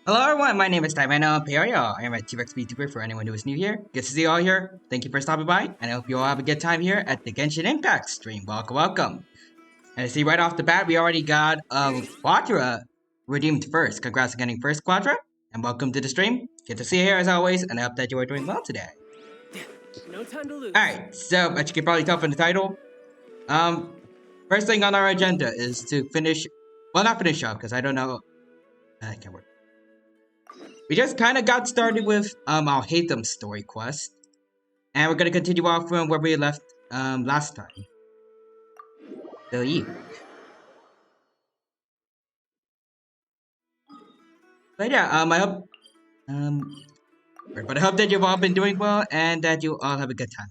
Hello everyone, my name is Tymano Peorio. I am a T-Rex VTuber for anyone who is new here. Good to see you all here. Thank you for stopping by, and I hope you all have a good time here at the Genshin Impact stream. Welcome, welcome. And I see right off the bat, we already got Quadra redeemed first. Congrats on getting first, Quadra, and welcome to the stream. Good to see you here as always, and I hope that you are doing well today. No time to lose. Alright, so as you can probably tell from the title, first thing on our agenda is to finish, well not finish up, because I don't know, I can't work. We just kind of got started with our Hate Them story quest, and we're gonna continue off from where we left last time. So yeah. But yeah, I hope but I hope that you've all been doing well and that you all have a good time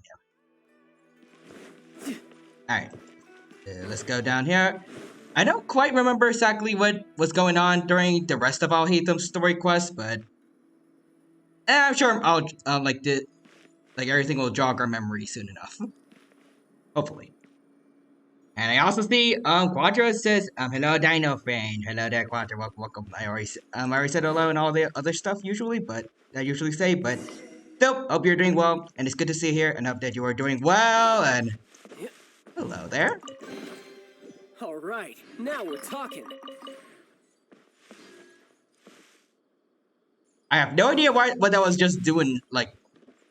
here. Alright, let's go down here. I don't quite remember exactly what was going on during the rest of our Hate Them story quest, but I'm sure I'll like everything will jog our memory soon enough. Hopefully. And I also see Quadro says hello Dino fan. Hello there Quadro, welcome. I already said hello and all the other stuff usually, but I usually say, but still hope you're doing well and it's good to see you here and hope that you are doing well and hello there. All right, now we're talking. I have no idea what I was just doing, like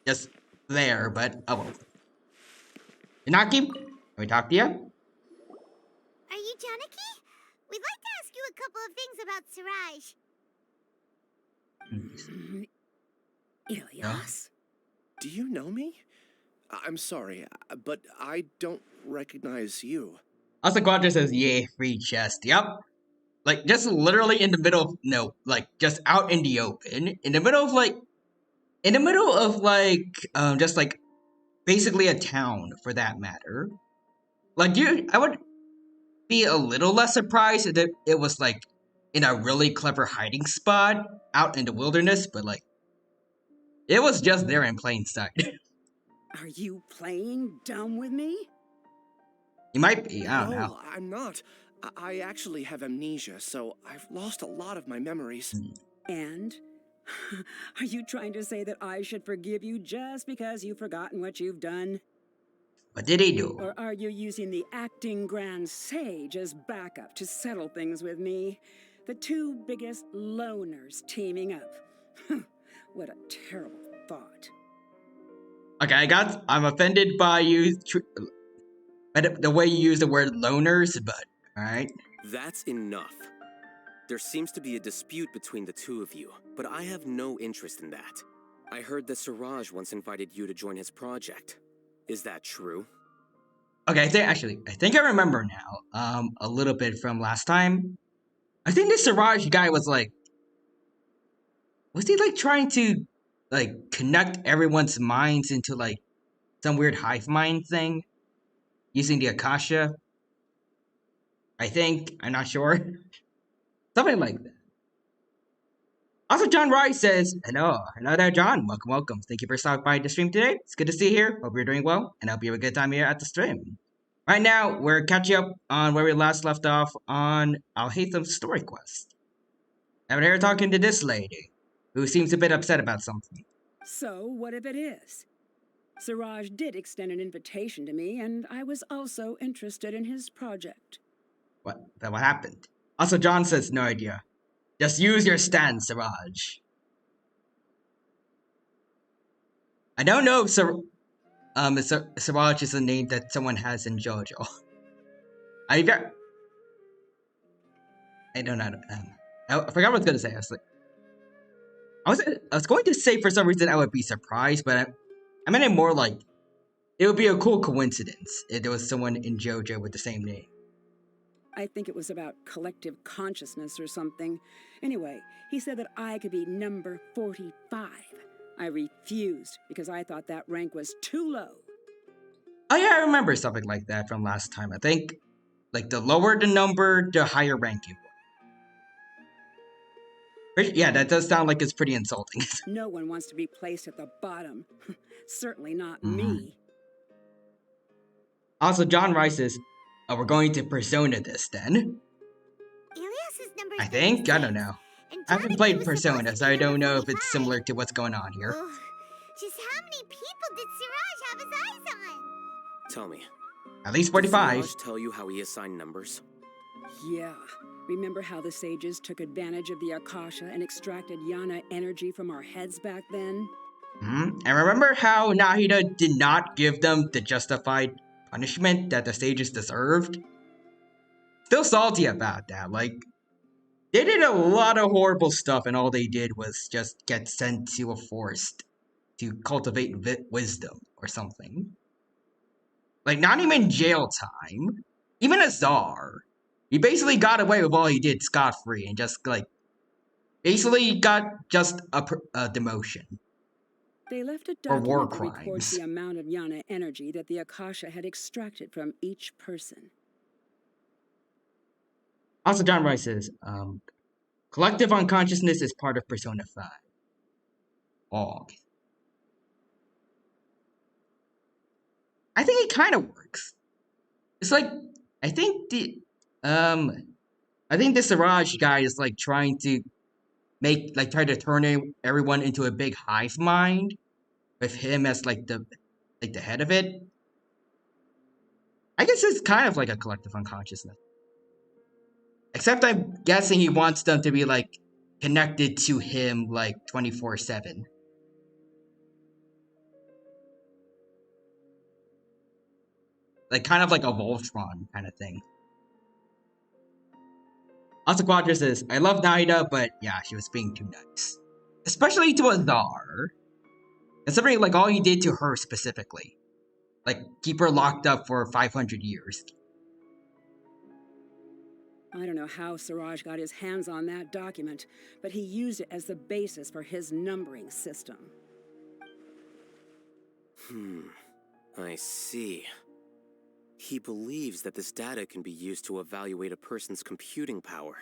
just there, but oh well. Inaki, can we talk to you? Are you Janaki? We'd like to ask you a couple of things about Siraj. Ilias? Do you know me? I'm sorry, but I don't recognize you. Also Quadro says, yay, free chest, yep. Like, just literally in the middle of, no, like, just out in the open, in the middle of, just, like, basically a town, for that matter. Like, I would be a little less surprised if it was, like, in a really clever hiding spot out in the wilderness, but, like, it was just there in plain sight. Are you playing dumb with me? You might be, I don't know. No, I'm not. I actually have amnesia, so I've lost a lot of my memories. And? Are you trying to say that I should forgive you just because you've forgotten what you've done? What did he do? Or are you using the acting grand sage as backup to settle things with me? The two biggest loners teaming up. What a terrible thought. Okay, I'm offended by you, the way you use the word loners, but, alright. That's enough. There seems to be a dispute between the two of you, but I have no interest in that. I heard that Siraj once invited you to join his project. Is that true? Okay, I think I remember now, a little bit from last time. I think this Siraj guy was he like trying to, like, connect everyone's minds into, like, some weird hive mind thing? Using the Akasha? I think, I'm not sure. Something like that. Also, John Rice says, hello there, John. Welcome. Thank you for stopping by the stream today. It's good to see you here. Hope you're doing well, and I hope you have a good time here at the stream. Right now, we're catching up on where we last left off on I'll Hate Them story quest. I've been here talking to this lady, who seems a bit upset about something. So, what if it is? Siraj did extend an invitation to me, and I was also interested in his project. What happened? Also, John says no idea. Just use your stand, Siraj. I don't know if Siraj is a name that someone has in JoJo. I don't know. I forgot what I was gonna say. I was going to say for some reason I would be surprised, but I meant it more like it would be a cool coincidence if there was someone in JoJo with the same name. I think it was about collective consciousness or something. Anyway, he said that I could be number 45. I refused because I thought that rank was too low. Oh yeah, I remember something like that from last time. I think, like, the lower the number, the higher rank you were. Yeah, that does sound like it's pretty insulting. No one wants to be placed at the bottom. Certainly not me. Also, John Rice says, we're going to persona this then. Ilias is number I think? I 36, don't know. And I haven't Johnny played was supposed Persona, to so be I don't number know if it's 45. similar to what's going on here. Ugh. Just how many people did Siraj have his eyes on? Tell me, At least did 45. Siraj tell you how he assigned numbers? Yeah. Remember how the sages took advantage of the Akasha and extracted Yana energy from our heads back then? And remember how Nahida did not give them the justified punishment that the sages deserved? Still salty about that. Like, they did a lot of horrible stuff, and all they did was just get sent to a forest to cultivate wisdom or something. Like, not even jail time. Even Azar. He basically got away with all he did scot-free and just, like, basically got just a demotion. They left a For war document that records crimes. the amount of Yana energy that the Akasha had extracted from each person. Also, John Rice says, collective unconsciousness is part of Persona 5. Oh. I think it kind of works. It's like, I think the Siraj guy is like trying to try to turn everyone into a big hive mind with him as like the head of it. I guess it's kind of like a collective unconsciousness. Except I'm guessing he wants them to be like connected to him like 24/7. Like kind of like a Voltron kind of thing. Also, Quadra says, I love Naida, but yeah, she was being too nice. Especially to Azar. Considering like all he did to her specifically. Like, keep her locked up for 500 years. I don't know how Siraj got his hands on that document, but he used it as the basis for his numbering system. I see. He believes that this data can be used to evaluate a person's computing power.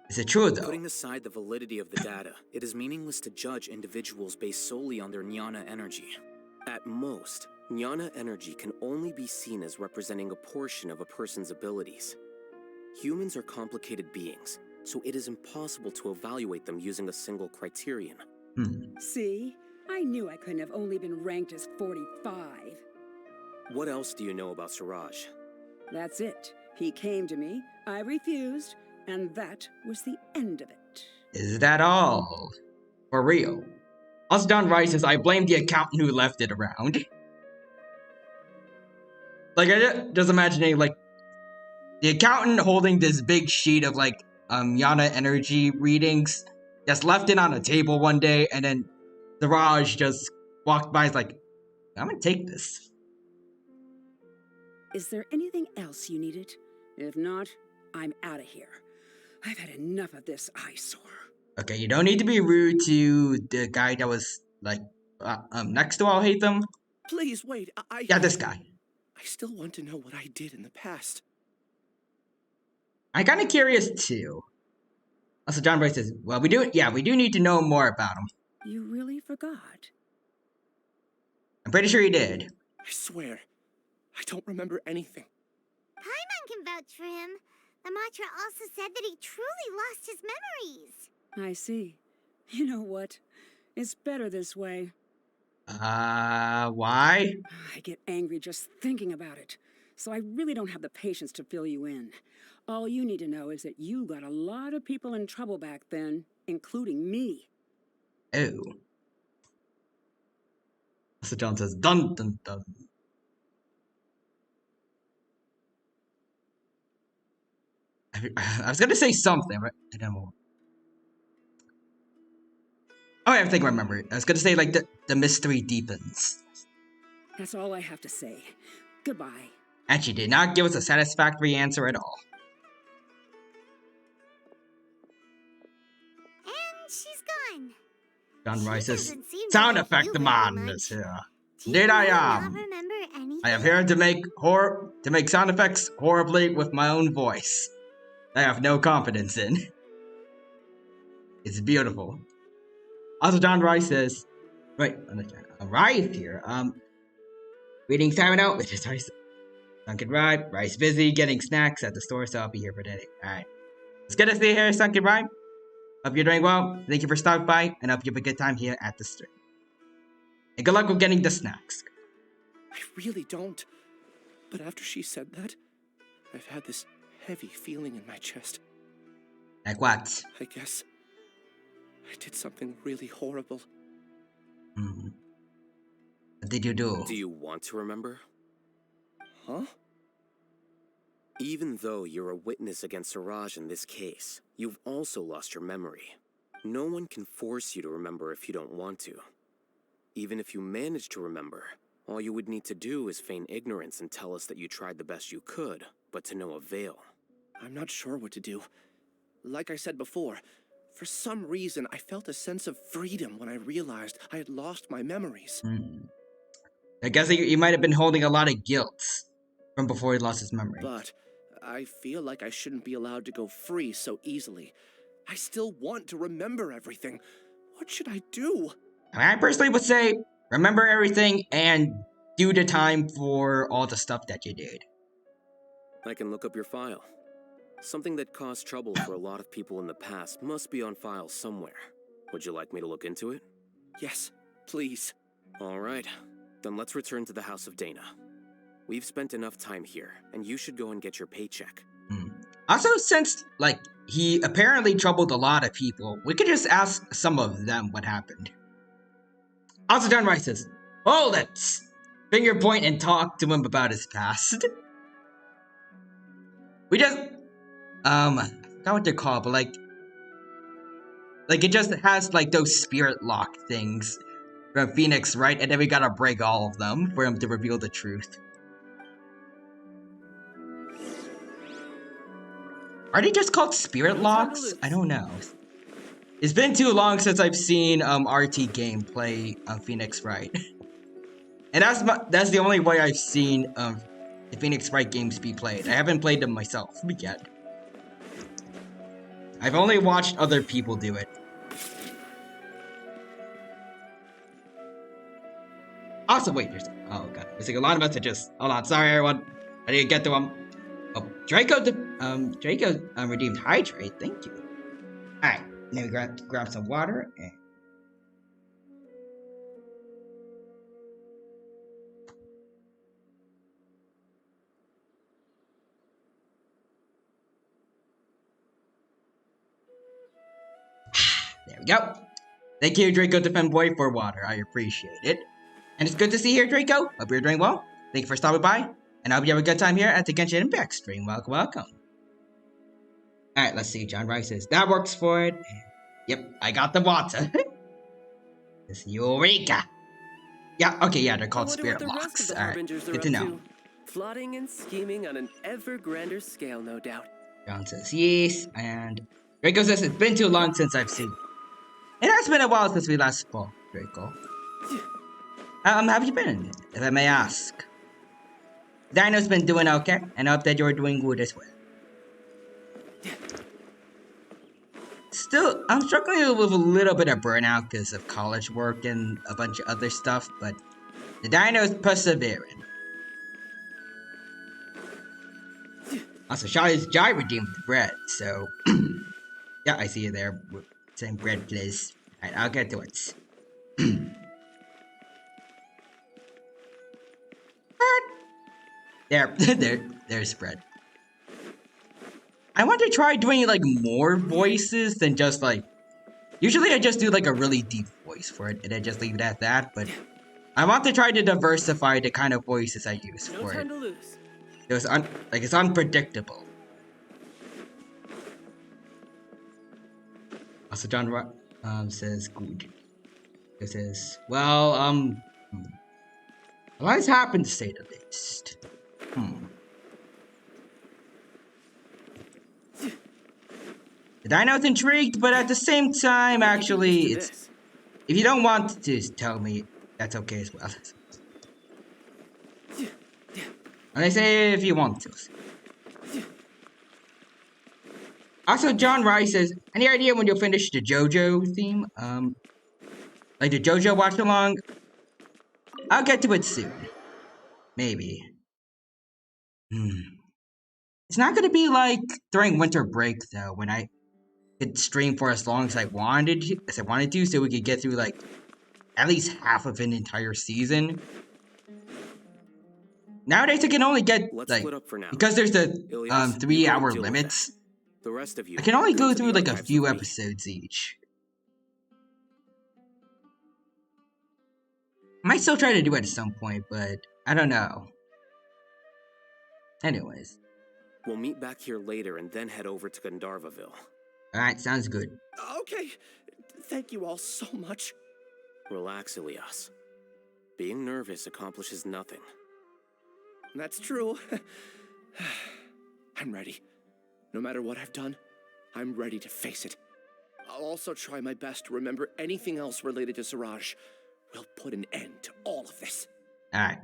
Is it true, though? Putting aside the validity of the data, it is meaningless to judge individuals based solely on their jnana energy. At most, jnana energy can only be seen as representing a portion of a person's abilities. Humans are complicated beings, so it is impossible to evaluate them using a single criterion. See? I knew I couldn't have only been ranked as 45. What else do you know about Siraj? That's it. He came to me, I refused, and that was the end of it. Is that all? For real? Also, Don Rice says, I blame the accountant who left it around. Like, I just imagining, like, the accountant holding this big sheet of, like, Yana energy readings, just left it on a table one day, and then Siraj just walked by, is like, I'm gonna take this. Is there anything else you needed? If not, I'm out of here. I've had enough of this eyesore. Okay, you don't need to be rude to the guy that was, like, next to I'll hate them. Please wait. Yeah, this guy. I still want to know what I did in the past. I'm kind of curious too. Also, John Bryce says, well, we do need to know more about him. You really forgot? I'm pretty sure he did. I swear, I don't remember anything. Paimon can vouch for him. The mantra also said that he truly lost his memories. I see. You know what? It's better this way. Why? I get angry just thinking about it. So I really don't have the patience to fill you in. All you need to know is that you got a lot of people in trouble back then, including me. Oh. So John says, dun dun dun. I was gonna say something, but I don't know. Oh, I think I remember. I was gonna say, like, the mystery deepens. That's all I have to say. Goodbye. And she did not give us a satisfactory answer at all. And she's gone. John She Rice says, doesn't seem to sound like effect you very man much. is here. Do Indeed you I not am. remember anything? I am here to make sound effects horribly with my own voice. I have no confidence in. It's beautiful. Also, John Rice says, right, Rice here. Reading time out, which is Rice. Sunken Ride. Rice busy getting snacks at the store, so I'll be here for today. Alright. It's good to see you here, Sunken Ride. Hope you're doing well. Thank you for stopping by, and hope you have a good time here at the stream. And good luck with getting the snacks. I really don't. But after she said that, I've had this heavy feeling in my chest. Like what? I guess I did something really horrible. What did you do? Do you want to remember? Huh? Even though you're a witness against Siraj in this case, you've also lost your memory. No one can force you to remember if you don't want to. Even if you manage to remember, all you would need to do is feign ignorance and tell us that you tried the best you could, but to no avail. I'm not sure what to do. Like I said before, for some reason I felt a sense of freedom when I realized I had lost my memories. I guess he might have been holding a lot of guilt from before he lost his memory. But I feel like I shouldn't be allowed to go free so easily. I still want to remember everything. What should I do? I personally would say remember everything and do the time for all the stuff that you did. I can look up your file. Something that caused trouble for a lot of people in the past must be on file somewhere. Would you like me to look into it? Yes, please. All right. Then let's return to the House of Dana. We've spent enough time here, and you should go and get your paycheck. Also, since, he apparently troubled a lot of people, we could just ask some of them what happened. Also, John Rice says, hold it! Finger point and talk to him about his past. We just, I forgot what they're called, but it just has, those spirit lock things from Phoenix, right? And then we gotta break all of them for him to reveal the truth. Are they just called spirit locks? I don't know. It's been too long since I've seen RT gameplay on Phoenix Wright. And that's the only way I've seen the Phoenix Wright games be played. I haven't played them myself yet. I've only watched other people do it. Also, wait, oh god, there's a lot of messages. Hold on, sorry everyone. I didn't get to them. Oh, Draco redeemed hydrate, thank you. Alright, let me grab some water and... There we go. Thank you, Draco the Fanboy, for water. I appreciate it. And it's good to see you here, Draco. Hope you're doing well. Thank you for stopping by. And I hope you have a good time here at the Genshin Impact stream. Welcome. Alright, let's see. John Rice says, that works for it. Yep, I got the water. It's Eureka. Yeah, okay, yeah, they're called spirit locks. Alright, good to know. Plotting and scheming on an ever grander scale, no doubt. John says, yes. And Draco says, it's been too long since I've seen you. It has been a while since we last spoke, Draco. Have you been, if I may ask? Dino's been doing okay, and I hope that you're doing good as well. Still, I'm struggling with a little bit of burnout because of college work and a bunch of other stuff, but the Dino's persevering. Also, Shawty's Jai redeemed the bread, so... yeah, I see you there. Same bread, please. Alright, I'll get to it. There's bread. I want to try doing, more voices than just, Usually I just do, a really deep voice for it, and I just leave it at that, but... I want to try to diversify the kind of voices I use for it. No time to lose. It's unpredictable. Also, John says, good. He says, well, a lot has happened to say the least. The Dino's intrigued, but at the same time, actually, it's... If you don't want to tell me, that's okay as well. And I say if you want to. Also, John Rice says, any idea when you'll finish the JoJo theme? The JoJo watch along? I'll get to it soon. Maybe. It's not gonna be during winter break though, because could stream for as long as I wanted to, so we could get through like at least half of an entire season. Nowadays I can only get Let's like, split up for now. because there's the Ilyas, you go and 3-hour deal with limits. that. The rest of you, I can only go to through the like a archives few with me. episodes each. I might still try to do it at some point, but I don't know. Anyways, We'll meet back here later and then head over to Gandharvaville. alright, sounds good. Okay. Thank you all so much. Relax, Ilyas. Being nervous accomplishes nothing. That's true. I'm ready. No matter what I've done, I'm ready to face it. I'll also try my best to remember anything else related to Siraj. We'll put an end to all of this. Alright.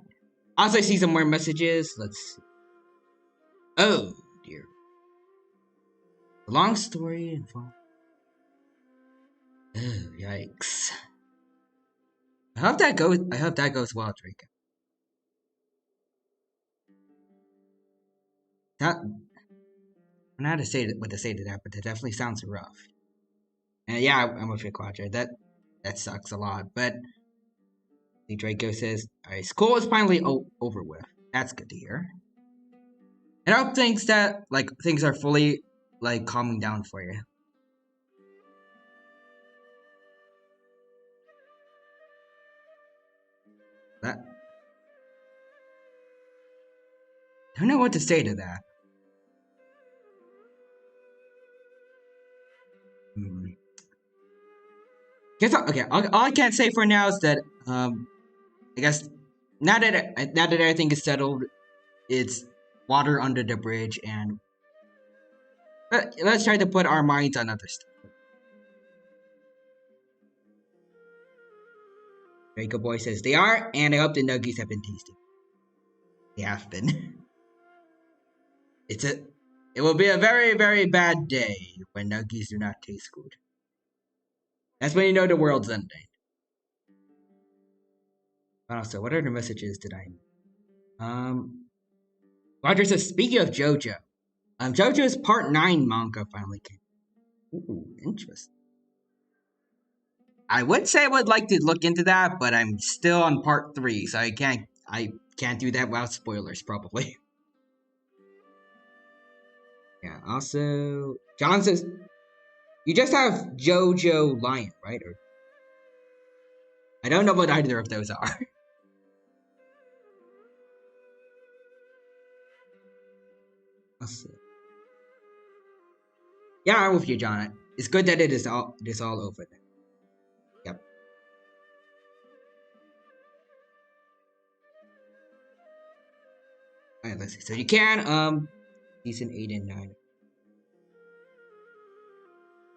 Also, I see some more messages. Let's see. Oh, dear. The long story involved. Oh, yikes. I hope that goes well, Draco. That, I don't know how to say what to say to that, but that definitely sounds rough. And yeah, I'm with you, Quadra. That sucks a lot. But see, Draco says, "Alright, school is finally over with. That's good to hear." And I hope things are fully like calming down for you. That I don't know what to say to that. Guess okay. All I can say for now is that I guess now that everything is settled, it's water under the bridge, and let's try to put our minds on other stuff. Draco Boy says they are, and I hope the nuggies have been tasty. They have been. It will be a very, very bad day when nuggies do not taste good. That's when you know the world's ending. Also, what other messages did I need? Roger says, speaking of JoJo, JoJo's Part 9 manga finally came. Ooh, interesting. I would say I would like to look into that, but I'm still on Part 3, so I can't do that without spoilers, probably. Yeah, also, John says, you just have JoJo Lion, right? Or I don't know what either of those are. Also, yeah, I'm with you, John. It's good that it is all over then. Yep. Alright, let's see. So you can, season 8 and 9.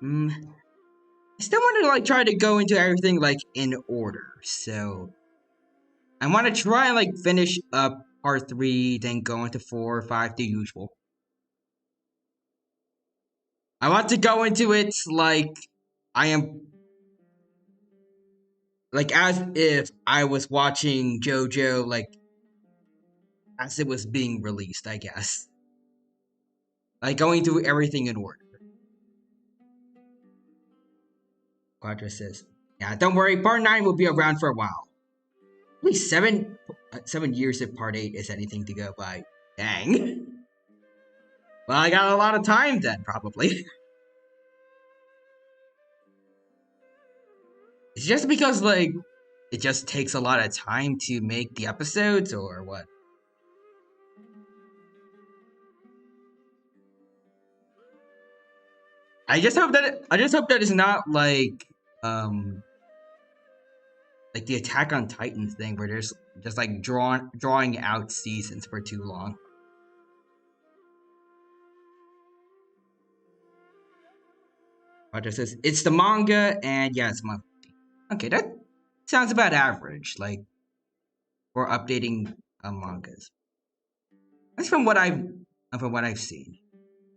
I still want to like try to go into everything like in order. So I want to try and like finish up part 3, then go into 4, 5, the usual. I want to go into it like I am, like as if I was watching JoJo like as it was being released, I guess. Like going through everything in order. Quadra says, yeah, don't worry, part 9 will be around for a while. At least 7 years if part 8 is anything to go by. Dang. Well, I got a lot of time then, probably. It's just because, like, it just takes a lot of time to make the episodes, or what? I just hope that it's not like the Attack on Titan thing where there's just like drawing out seasons for too long. Roger says it's the manga, and yeah, it's monthly. Okay, that sounds about average, like for updating mangas. That's from what I've seen.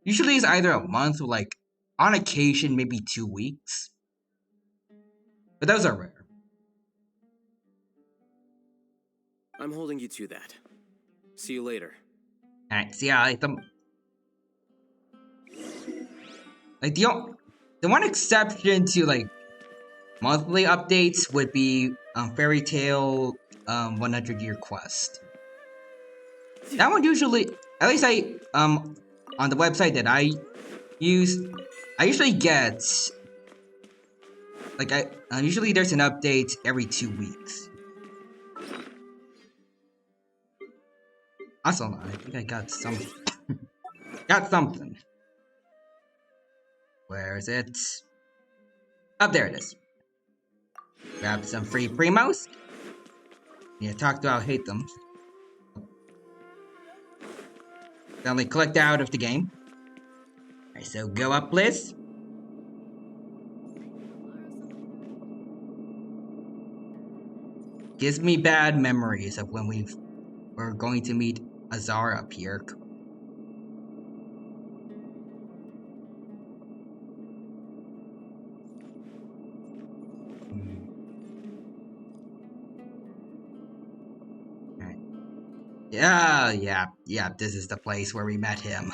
Usually, it's either a month or like on occasion maybe 2 weeks, but those are rare. I'm holding you to that. See you later. Alright, so yeah, the the one exception to like monthly updates would be Fairy Tale 100 Year Quest. That one usually, at least on the website that I use, I usually get like usually there's an update every 2 weeks. Also, I think I got something. Got something. Where is it? Up there it is. Grab some free primos. Yeah, talk to I'll hate them. Suddenly clicked out of the game. Alright, so go up, Liz. Gives me bad memories of when we're going to meet Azar up here. Alright. Yeah, this is the place where we met him.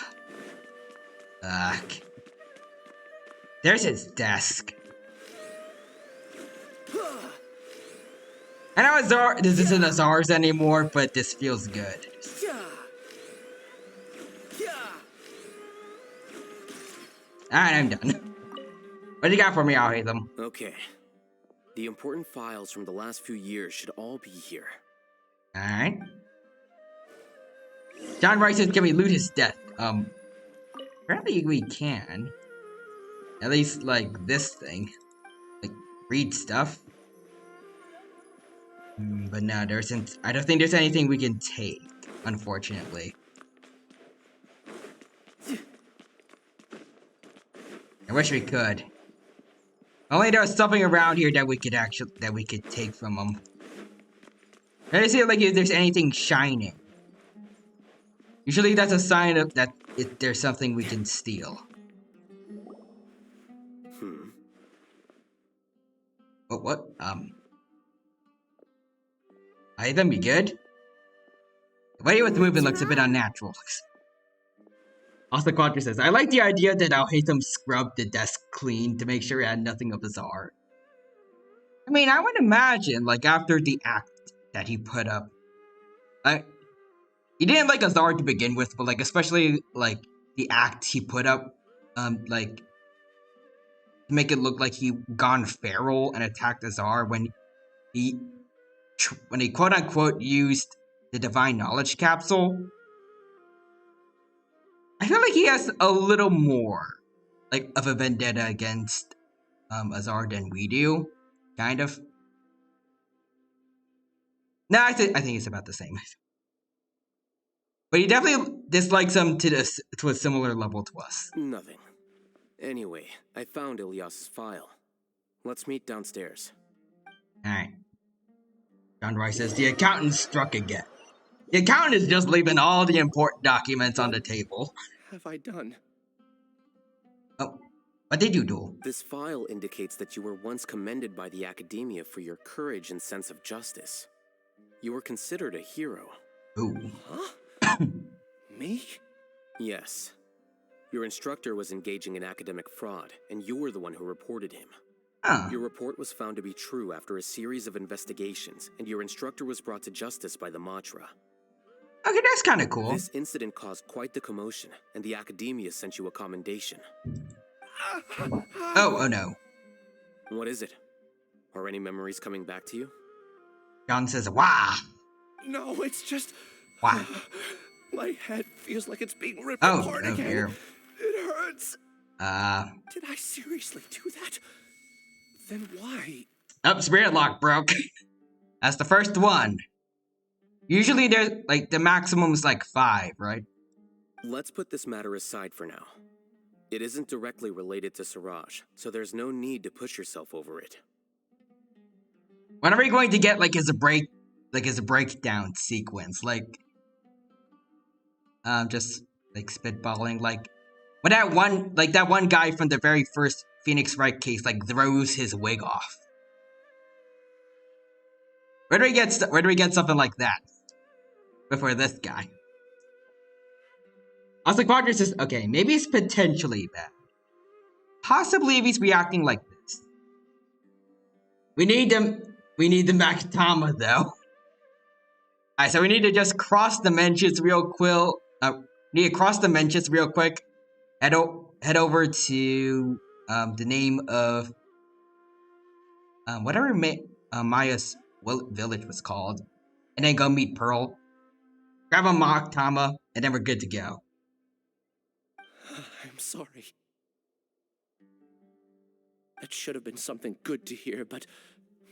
There's his desk. I know Azar, this isn't Azar's anymore, but this feels good. Alright, I'm done. What do you got for me? I'll hate them. Okay. The important files from the last few years should all be here. Alright. John Rice says, can we loot his death? Apparently we can. At least, like, this thing. Like, read stuff. But no, there isn't. I don't think there's anything we can take, unfortunately. I wish we could. Only there was something around here that we could take from them. I see like if there's anything shining. Usually that's a sign of that there's something we can steal. What? Item, be good? The way with the movement looks a bit unnatural. Also, Quadra says, I like the idea that I'll hate them scrub the desk clean to make sure it had nothing of Azar. I mean, I would imagine, like, after the act that he put up, he didn't like Azar to begin with, but, like, especially, like, the act he put up, like, to make it look like he gone feral and attacked Azar when he quote-unquote used the Divine Knowledge Capsule. I feel like he has a little more, like, of a vendetta against Azar than we do, kind of. No, I think it's about the same. But he definitely dislikes him to a similar level to us. Nothing. Anyway, I found Ilyas's file. Let's meet downstairs. Alright. John Roy says, the accountant struck again. The accountant is just leaving all the important documents on the table. Have I done? Oh, what did you do? This file indicates that you were once commended by the Academia for your courage and sense of justice. You were considered a hero. Ooh. Huh? Me? Yes. Your instructor was engaging in academic fraud, and you were the one who reported him. Your report was found to be true after a series of investigations, and your instructor was brought to justice by the Matra. Okay, that's kind of cool. This incident caused quite the commotion, and the Academia sent you a commendation. Oh no. What is it? Are any memories coming back to you? John says, wah! No, it's just... Wah. My head feels like it's being ripped Oh, apart oh again. dear. It hurts. Did I seriously do that? Then why? Oh, spirit lock broke. That's the first one. Usually there's, like, the maximum is like 5, right? Let's put this matter aside for now. It isn't directly related to Siraj, so there's no need to push yourself over it. When are we going to get, like, as a breakdown sequence? Like, just, like, spitballing, like, when that one guy from the very first Phoenix Wright case, like, throws his wig off. Where do we get something like that? Before this guy. Also, Quadra says, okay, maybe it's potentially bad. possibly if he's reacting like this. We need them. We need the Makatama though. Alright, so we need to just cross dimensions real quick. Need to cross dimensions real quick. Head head over to the name of whatever Maya's village was called, and then go meet Pearl. Grab a Makatama, and then we're good to go. I'm sorry. That should have been something good to hear, but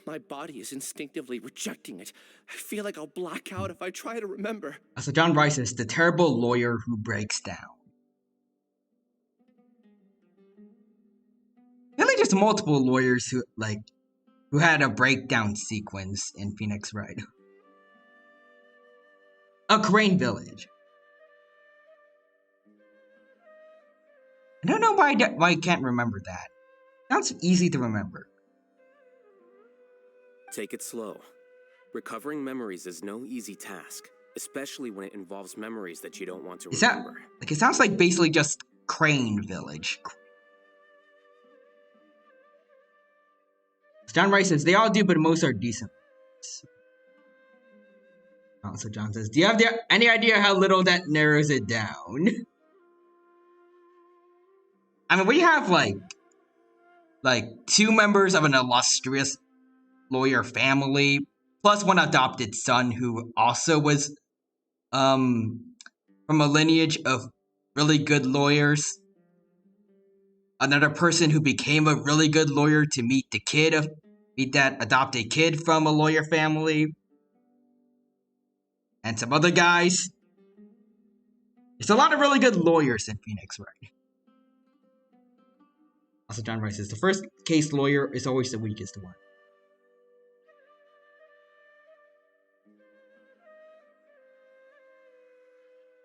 my body is instinctively rejecting it. I feel like I'll black out if I try to remember. So John Rice is the terrible lawyer who breaks down. Really, just multiple lawyers who had a breakdown sequence in Phoenix Wright. A Crane Village. I don't know why I can't remember that. Sounds easy to remember. Take it slow. Recovering memories is no easy task, especially when it involves memories that you don't want to remember. It sounds like basically just Crane Village. John Rice says, they all do, but most are decent. So John says, do you have any idea how little that narrows it down? I mean, we have like 2 members of an illustrious lawyer family, plus one adopted son who also was from a lineage of really good lawyers. Another person who became a really good lawyer to meet that adopted kid from a lawyer family. And some other guys. There's a lot of really good lawyers in Phoenix, right? Also, John Rice says, the first case lawyer is always the weakest one.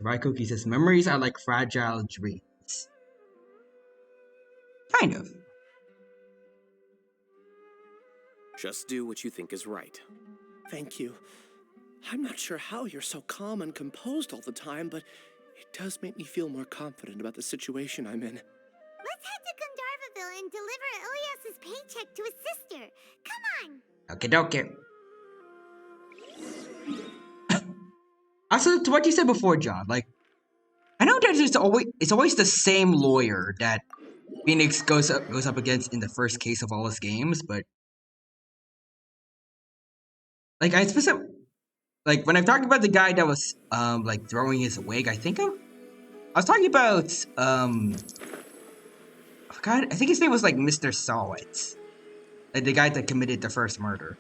Right Cookie says, memories are like fragile dreams. Kind of. Just do what you think is right. Thank you. I'm not sure how you're so calm and composed all the time, but it does make me feel more confident about the situation I'm in. Let's head to Gandharvaville and deliver Ilias's paycheck to his sister. Come on. Okay. Also, to what you said before, John, I know that it's always the same lawyer that Phoenix goes up against in the first case of all his games, but when I'm talking about the guy that was throwing his wig, I was talking about God, I think his name was Mr. Sawitz, the guy that committed the first murder.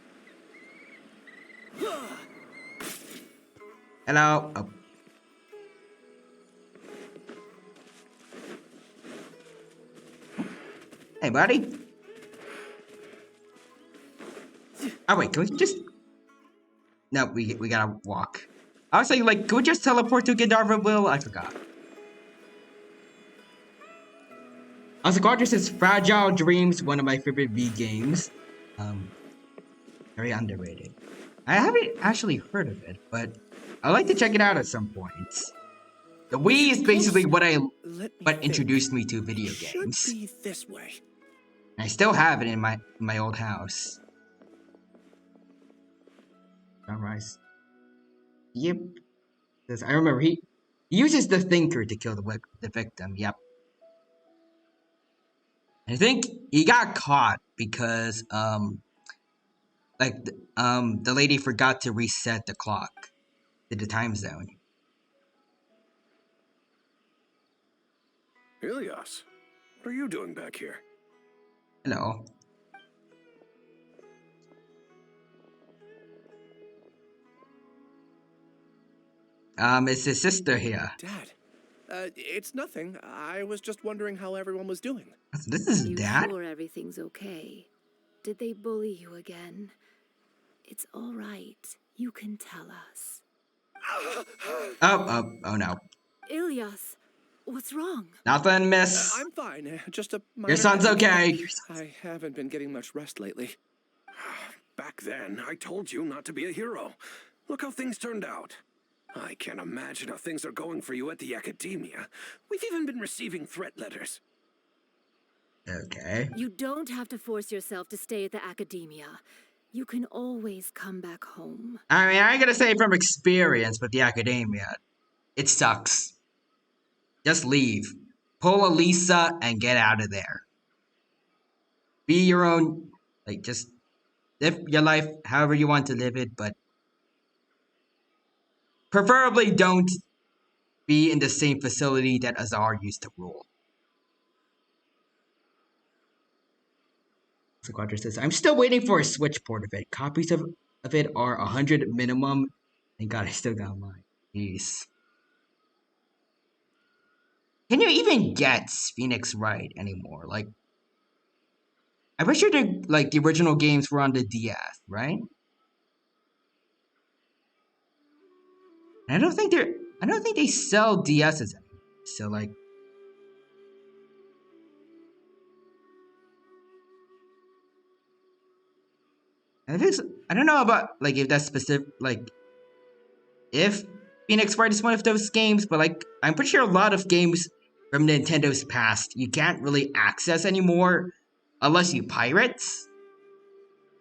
Hello. Oh. Hey, buddy. Oh wait, can we just? No, we gotta walk. I was saying, can we just teleport to Gandharvaville? I forgot. Also, Quadra says, Fragile Dreams, one of my favorite V games. Very underrated. I haven't actually heard of it, but I'd like to check it out at some point. The Wii is basically what introduced me to video games. Should be this way. I still have it in my old house. John Rice. Yep. I remember he uses the thinker to kill the victim. Yep. I think he got caught because the lady forgot to reset the clock to the time zone. Ilias, what are you doing back here? Hello. Is his sister here? Dad, it's nothing. I was just wondering how everyone was doing. This is You Dad? sure everything's okay? Did they bully you again? It's all right. You can tell us. Oh no. Ilias, what's wrong? Nothing, miss. I'm fine. Just a Your son's okay. I haven't been getting much rest lately. Back then, I told you not to be a hero. Look how things turned out. I can't imagine how things are going for you at the academia. We've even been receiving threat letters. Okay. You don't have to force yourself to stay at the academia. You can always come back home. I mean, I gotta say from experience with the academia, it sucks. Just leave. Pull a Lisa and get out of there. Be your own, like, just live your life however you want to live it, but preferably don't be in the same facility that Azar used to rule. So Quadra says, I'm still waiting for a Switch port of it. Copies of it are 100 minimum. Thank God I still got mine. Jeez. Can you even get Phoenix Wright anymore? Like, I wish the original games were on the DS, right? And I don't think they sell DSs anymore. So like, I don't know about like if that's specific, like if Phoenix Wright is one of those games, but like I'm pretty sure a lot of games from Nintendo's past you can't really access anymore unless you pirate.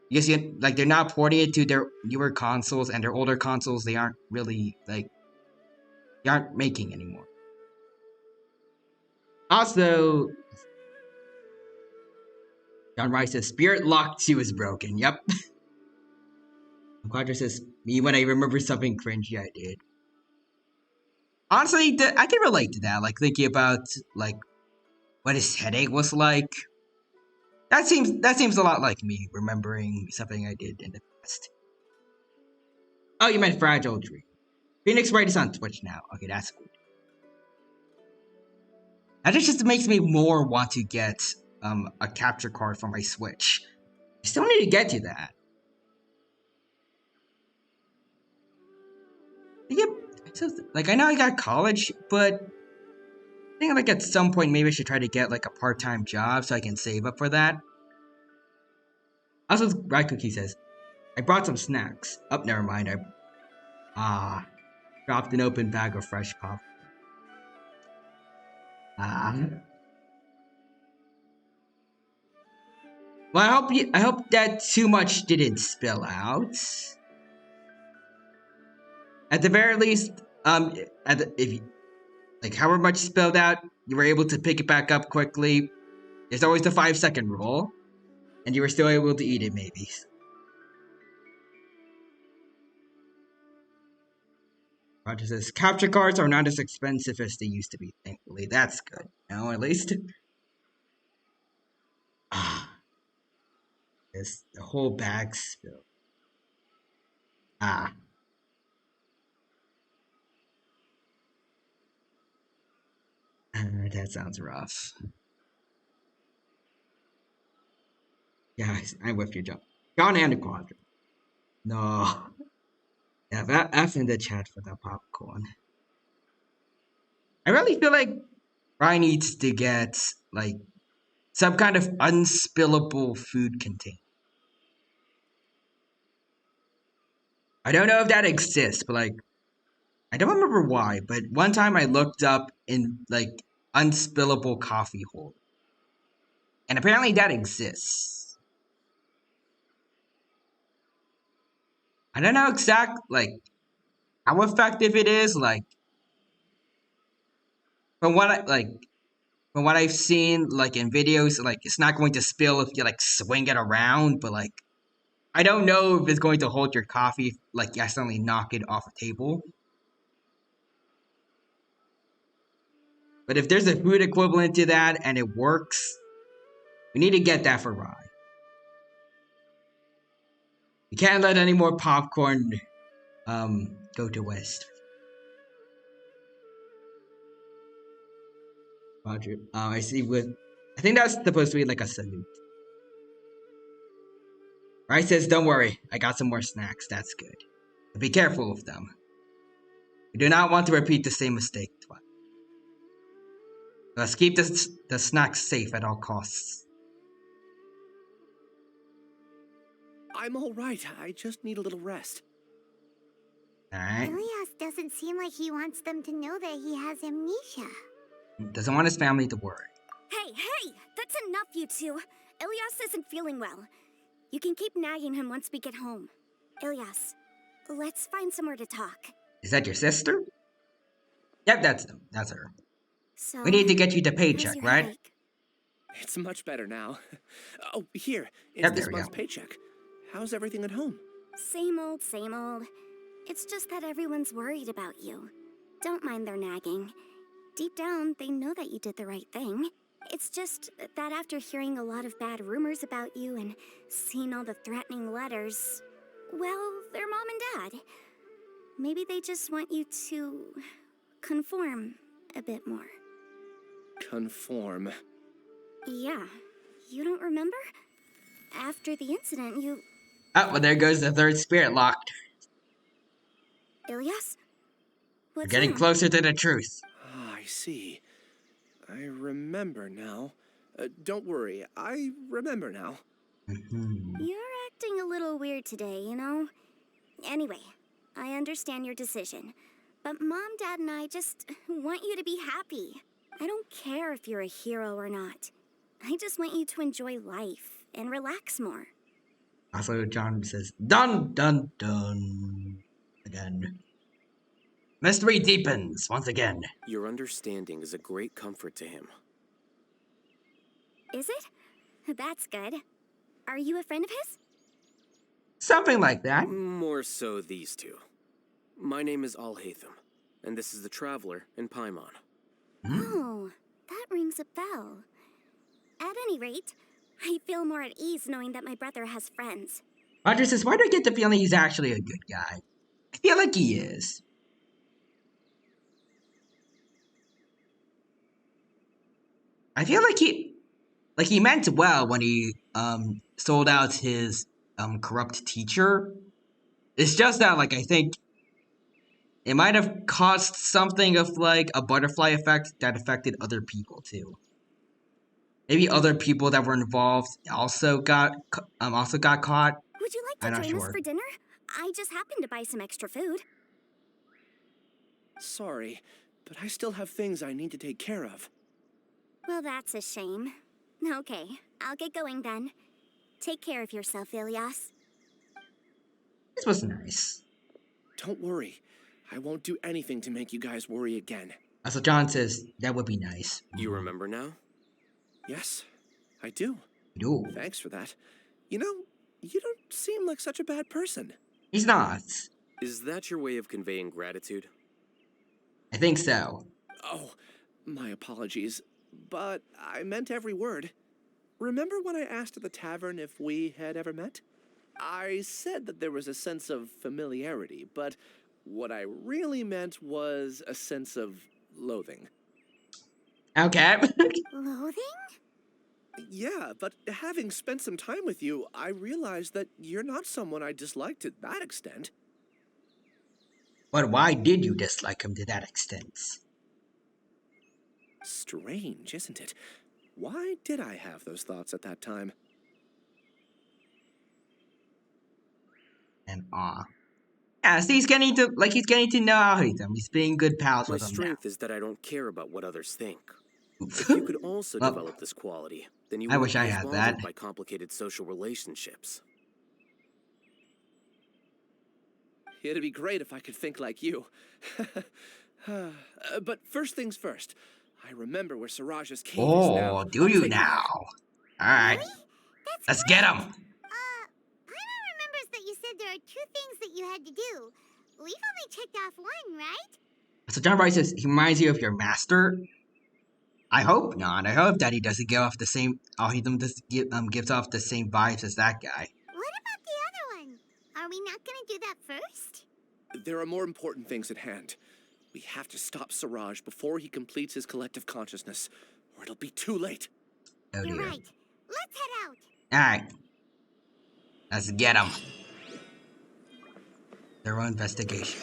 Because they're not porting it to their newer consoles, and their older consoles they aren't really like they aren't making anymore. Also, John Rice says Spirit Lock 2 is broken. Yep. Quadra says me when I remember something cringy I did. Honestly, I can relate to that. Like thinking about like what his headache was like. That seems a lot like me remembering something I did in the past. Oh, you meant Fragile Dream. Phoenix Wright is on Twitch now. Okay, that's good. That just makes me more want to get a capture card for my Switch. I still need to get to that. Yep. So, like I know I got college, but I think like at some point maybe I should try to get like a part-time job so I can save up for that. Also, Rye Cookie says, I brought some snacks. Oh, never mind. I dropped an open bag of fresh pop. Well, I hope that too much didn't spill out. At the very least, if however much spilled out, you were able to pick it back up quickly. There's always the 5-second rule, and you were still able to eat it, maybe. Roger says, capture cards are not as expensive as they used to be, thankfully. That's good. Now, at least. Yes, the whole bag spilled. That sounds rough. Yeah, I'm with you, John. John and the Quadrant. No. Yeah, F in the chat for the popcorn. I really feel like Ryan needs to get, like, some kind of unspillable food container. I don't know if that exists, but, like, I don't remember why, but one time I looked up in, like, unspillable coffee holder. And apparently that exists. I don't know how effective it is, like, from what I've seen, like, in videos, like, it's not going to spill if you, like, swing it around, but, like, I don't know if it's going to hold your coffee, like, you accidentally knock it off a table. But if there's a food equivalent to that and it works, we need to get that for Rye. We can't let any more popcorn go to waste. Roger. I see I think that's supposed to be like a salute. Rye says, don't worry, I got some more snacks, that's good. But be careful with them. We do not want to repeat the same mistake twice. Let's keep the snacks safe at all costs. I'm all right. I just need a little rest. Alright. Ilias doesn't seem like he wants them to know that he has amnesia. Doesn't want his family to worry. Hey, that's enough, you two. Ilias isn't feeling well. You can keep nagging him once we get home. Ilias, let's find somewhere to talk. Is that your sister? Yep, that's her. So, We need to get you the how's paycheck, your right? headache? It's much better now. Oh, here, it's Yep, there this we month's go. paycheck. How's everything at home? Same old, same old. It's just that everyone's worried about you. Don't mind their nagging. Deep down, they know that you did the right thing. It's just that after hearing a lot of bad rumors about you and seeing all the threatening letters, well, they're mom and dad. Maybe they just want you to conform a bit more. Conform. Yeah, you don't remember? After the incident, you... Oh, well, there goes the third spirit locked. Ilias? We're What's getting wrong? closer to the truth. Ah, I see. I remember now. Don't worry, I remember now. You're acting a little weird today, you know? Anyway, I understand your decision. But Mom, Dad, and I just want you to be happy. I don't care if you're a hero or not. I just want you to enjoy life and relax more. Also, John says, dun dun dun. Again. Mystery deepens once again. Your understanding is a great comfort to him. Is it? That's good. Are you a friend of his? Something like that. More so these two. My name is Alhaitham, and this is the Traveler in Paimon. Oh, that rings a bell. At any rate, I feel more at ease knowing that my brother has friends. Roger says, why do I get the feeling he's actually a good guy? I feel like he is. I feel like he meant well when he sold out his corrupt teacher. It's just that like I think it might have caused something of like a butterfly effect that affected other people too. Maybe other people that were involved also got caught. Would you like I'm to not join us sure. for dinner? I just happened to buy some extra food. Sorry, but I still have things I need to take care of. Well, that's a shame. Okay, I'll get going then. Take care of yourself, Ilias. This was nice. Don't worry. I won't do anything to make you guys worry again. So John says that would be nice. You remember now? Yes, I do. Ooh. Thanks for that. You know, you don't seem like such a bad person. He's not. Is that your way of conveying gratitude? I think so. Oh, my apologies. But I meant every word. Remember when I asked at the tavern if we had ever met? I said that there was a sense of familiarity, but what I really meant was a sense of loathing. Okay. Loathing? Yeah, but having spent some time with you, I realized that you're not someone I dislike to that extent. But why did you dislike him to that extent? Strange, isn't it? Why did I have those thoughts at that time? And yeah, so he's getting to know Alhaitham. He's being good pals My with him now. strength is that I don't care about what others think. If you could also Well, develop this quality, then you I won't wish I be as had bothered that. by complicated social relationships. It'd be great if I could think like you. But first things first. I remember where Siraj's cave is now. Oh, do I'll you take now? Alright. That's Let's get him. Paimon remembers that you said there are 2 things that you had to do. We've only checked off 1, right? So John Bryce says he reminds you of your master. I hope not. I hope that he doesn't give off the same. Alhaitham gives off the same vibes as that guy. What about the other one? Are we not gonna do that first? There are more important things at hand. We have to stop Siraj before he completes his collective consciousness, or it'll be too late. Oh You're dear. right. Let's head out. Alright. Let's get him. Thorough investigation.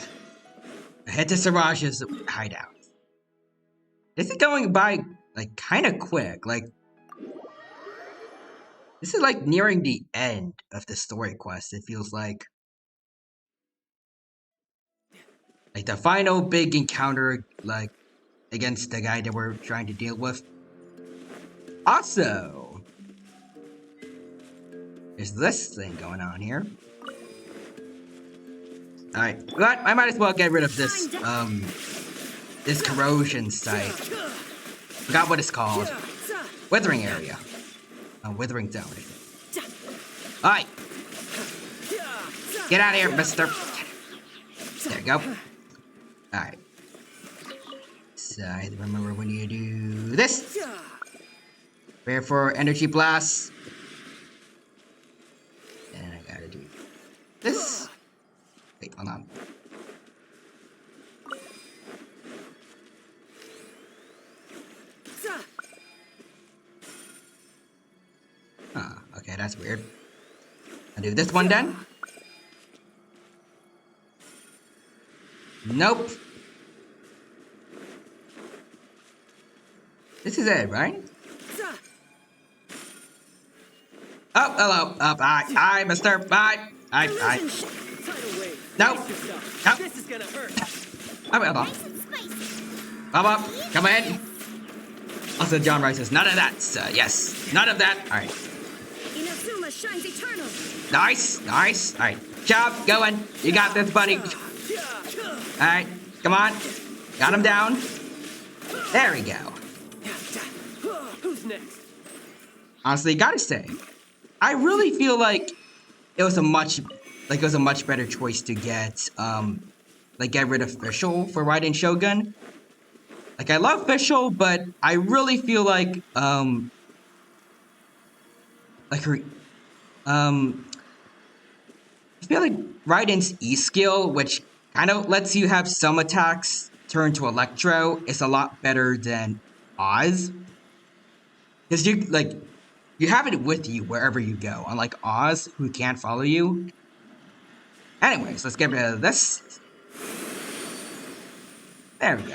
Head to Siraj's hideout. This is going by, like, kind of quick. Like, this is, like, nearing the end of the story quest, it feels like. Like, the final big encounter, like, against the guy that we're trying to deal with. Also, there's this thing going on here. Alright, but I might as well get rid of this, this corrosion site. Forgot what it's called. Withering area. Withering zone. Alright. Get out of here, mister. There you go. Alright. So, I remember when you do this. Prepare for energy blast. And I gotta do this. Wait, hold on. Okay, that's weird. I'll do this one then. Nope. This is it, right? Oh, hello. Hi, mister. Bye. Hi. Nope. Nope. This is gonna hurt. Hold up. Come in. Also, John Rice says, none of that. Yes, none of that. Alright. Inazuma shines eternal. Nice. Alright. Job going. You got this, buddy. Alright. Come on. Got him down. There we go. Who's next? Honestly, gotta say, I really feel like it was a much better choice to get rid of Fischl for Raiden Shogun. Like, I love Fischl, but I really feel like I feel like Raiden's E skill, which kind of lets you have some attacks turn to Electro, is a lot better than Oz. Because you have it with you wherever you go, unlike Oz, who can't follow you. Anyways, let's get rid of this. There we go.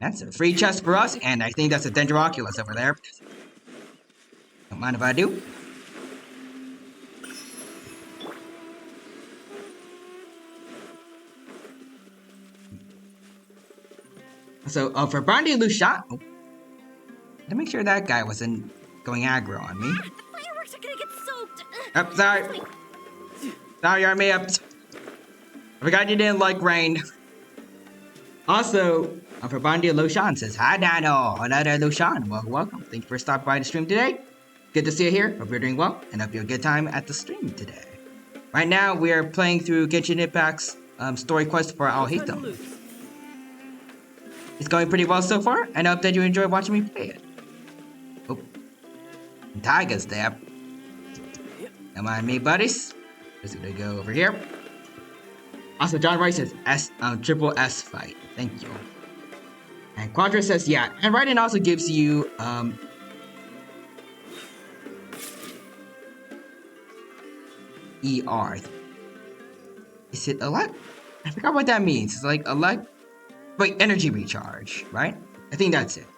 That's a free chest for us, and I think that's a Dendroculus over there. Don't mind if I do. So, for Brandy Lucian, to make sure that guy wasn't going aggro on me. The fireworks are gonna get soaked. Oh, sorry. Sorry, Army. I forgot you didn't like rain. Also, for Brandy Lucian says, hi, Dino. Another Lucian. Well, welcome. Thank you for stopping by the stream today. Good to see you here. Hope you're doing well, and hope you have a good time at the stream today. Right now, we are playing through Genshin Impact's story quest for I'll Hate Them. It's going pretty well so far, and I hope that you enjoy watching me play it. Oh, Tiger's there. Come on, me buddies. Just gonna go over here. Also, John Rice says triple S fight. Thank you. And Quadra says yeah, and Raiden also gives you ER. Is it elect? I forgot what that means. It's like elect. Wait, energy recharge, right? I think that's it.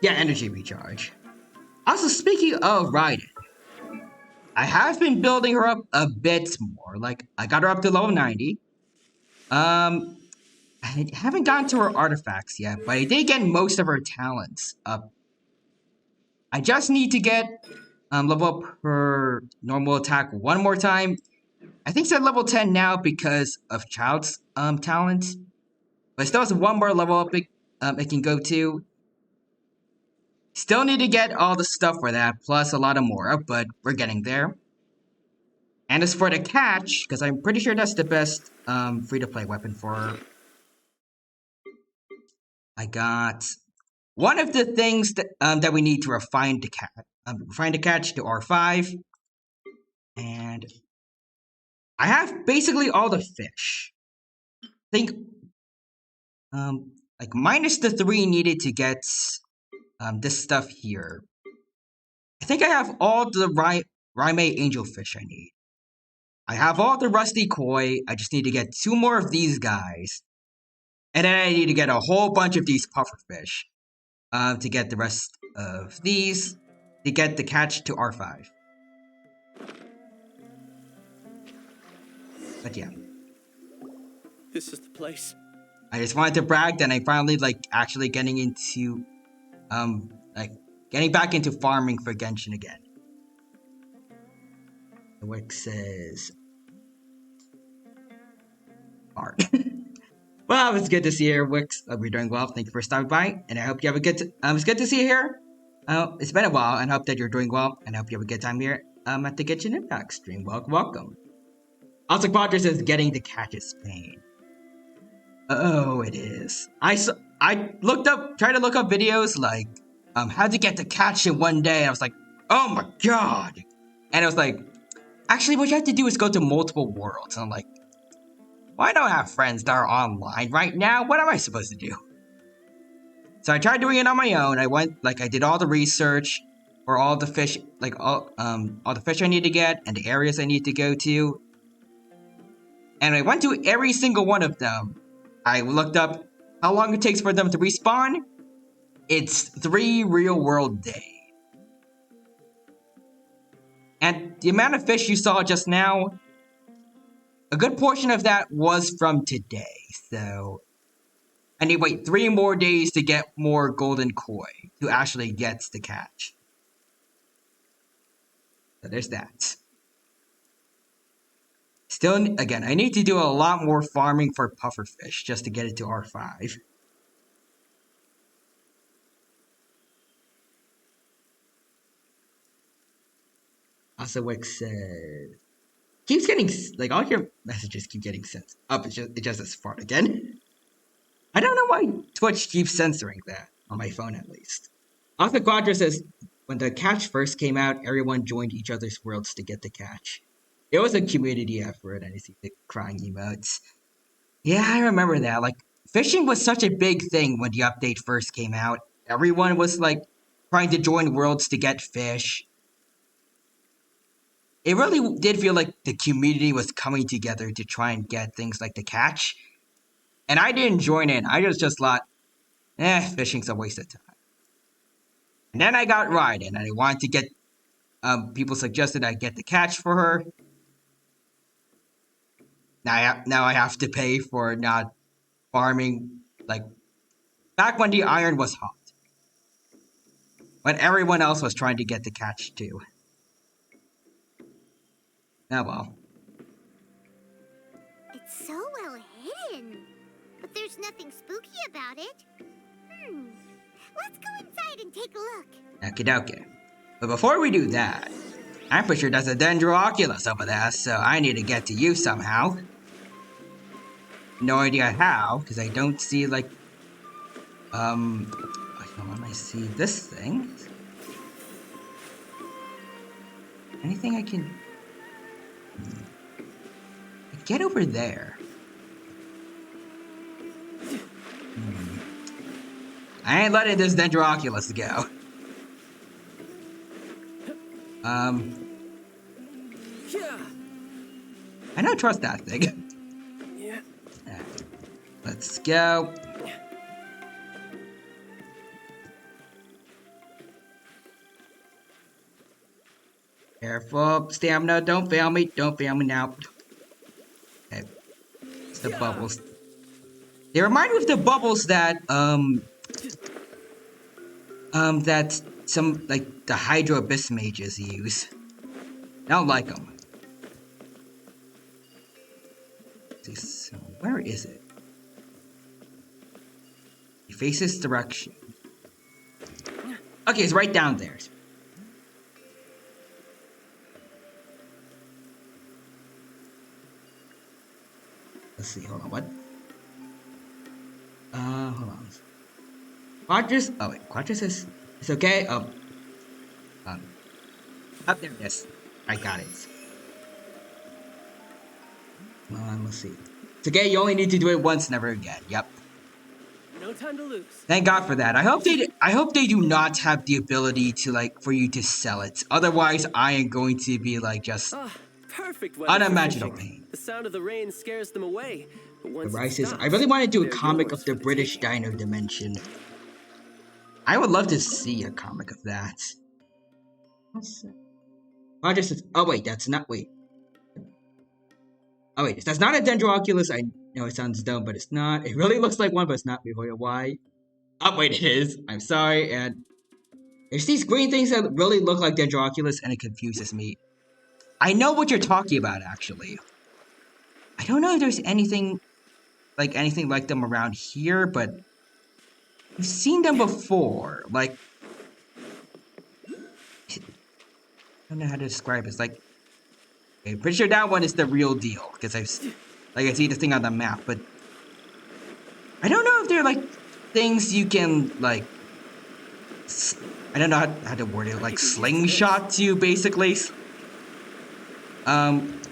Yeah, energy recharge. Also, speaking of Raiden, I have been building her up a bit more. Like, I got her up to level 90. I haven't gotten to her artifacts yet, but I did get most of her talents up. I just need to get level up her normal attack one more time. I think it's at level 10 now because of Child's talents. But it still has one more level up it can go to. Still need to get all the stuff for that, plus a lot of more, but we're getting there. And as for the catch, because I'm pretty sure that's the best free-to-play weapon for her. I got one of the things that we need to refine the catch to R5. And I have basically all the fish. I think like minus the 3 needed to get this stuff here. I think I have all the Raime angelfish I need. I have all the rusty koi. I just need to get 2 more of these guys. And then I need to get a whole bunch of these pufferfish to get the rest of these to get the catch to R5. But yeah. This is the place. I just wanted to brag that I'm finally actually getting into like getting back into farming for Genshin again. The Wick says, "Art." Well, it's good to see you here, Wix. We're doing well. Thank you for stopping by, and I hope you have a good. It's good to see you here. It's been a while, and I hope that you're doing well, and I hope you have a good time here. At the Genshin Impact stream. Welcome. Also, Quadra says getting the catch's pain. Oh, it is. I tried to look up videos like, how to get the catch in one day. I was like, oh my god, and it was like, actually, what you have to do is go to multiple worlds. And I'm like, well, I don't have friends that are online right now. What am I supposed to do? So I tried doing it on my own. I did all the research for all the fish, all the fish I need to get and the areas I need to go to. And I went to every single one of them. I looked up how long it takes for them to respawn. It's 3 real world days. And the amount of fish you saw just now, a good portion of that was from today, so I need to wait 3 more days to get more golden koi to actually get the catch. So there's that. Still, again, I need to do a lot more farming for pufferfish just to get it to R5. Also, Wix said, keeps getting, like, all your messages keep getting sent up. It just as far again. I don't know why Twitch keeps censoring that, on my phone at least. Also, Quadra says, when the catch first came out, everyone joined each other's worlds to get the catch. It was a community effort, and I see the crying emotes. Yeah, I remember that. Like, fishing was such a big thing when the update first came out. Everyone was, like, trying to join worlds to get fish. It really did feel like the community was coming together to try and get things like the catch. And I didn't join in. I just thought, fishing's a waste of time. And then I got Raiden, and I wanted to get, people suggested I get the catch for her. Now I have to pay for not farming, like, back when the iron was hot. When everyone else was trying to get the catch too. Oh well. It's so well hidden. But there's nothing spooky about it. Let's go inside and take a look. Okie dokie. But before we do that, I'm pretty sure there's a dendro over there, so I need to get to you somehow. No idea how, because I don't see, like, I see this thing. Anything I can get over there? I ain't letting this dendro go. I don't trust that thing. Yeah. Let's go. Careful, stamina, don't fail me now. Okay, it's the bubbles. They remind me of the bubbles that, that some, like, the Hydro Abyss mages use. I don't like them. So, where is it? He faces direction. Okay, it's right down there. Let's see, hold on, what? Hold on. Quadras, oh wait, Quadras is, it's okay, up there it is. I got it. Come on, let's see. It's okay, you only need to do it once, never again, yep. No time to lose. Thank God for that. I hope they do not have the ability to, like, for you to sell it. Otherwise, I am going to be, like, just Perfect weather unimaginable for fishing. pain. The sound of the rain scares them away. But once The it Rice is, stops, I really want to do a they're comic yours of the for British taking. Dino Dimension. I would love to see a comic of that. Roger says, oh wait, that's not, wait. Oh wait, that's not a Dendro. I know it sounds dumb, but it's not. It really looks like one, but it's not. Why? Oh wait, it is. I'm sorry, and there's these green things that really look like Dendroculus, and it confuses me. I know what you're talking about, actually. I don't know if there's anything like them around here, but I've seen them before. Like, I don't know how to describe it. It's like, okay, pretty sure that one is the real deal because I see the thing on the map, but I don't know if they're like things you can like. I don't know how to word it. Like slingshots you basically. Um.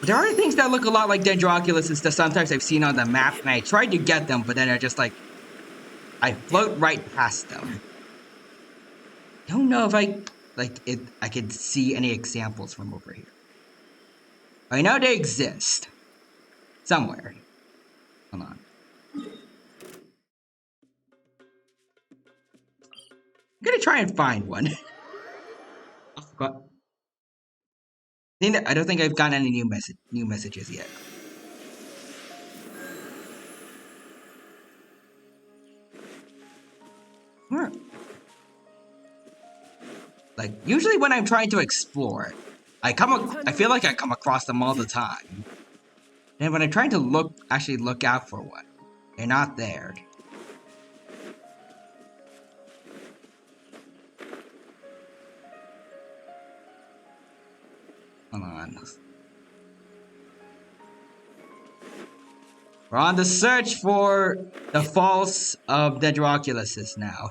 There are things that look a lot like Dendroculus that sometimes I've seen on the map, and I tried to get them, but then I just like I float right past them. Don't know if I could see any examples from over here. I know they exist somewhere. Hold on. I'm gonna try and find one. I don't think I've gotten any new messages yet. Where? Like usually when I'm trying to explore, I feel like I come across them all the time. And when I'm trying to actually look out for one, they're not there. Hold on. We're on the search for the false of Dendroculuses now.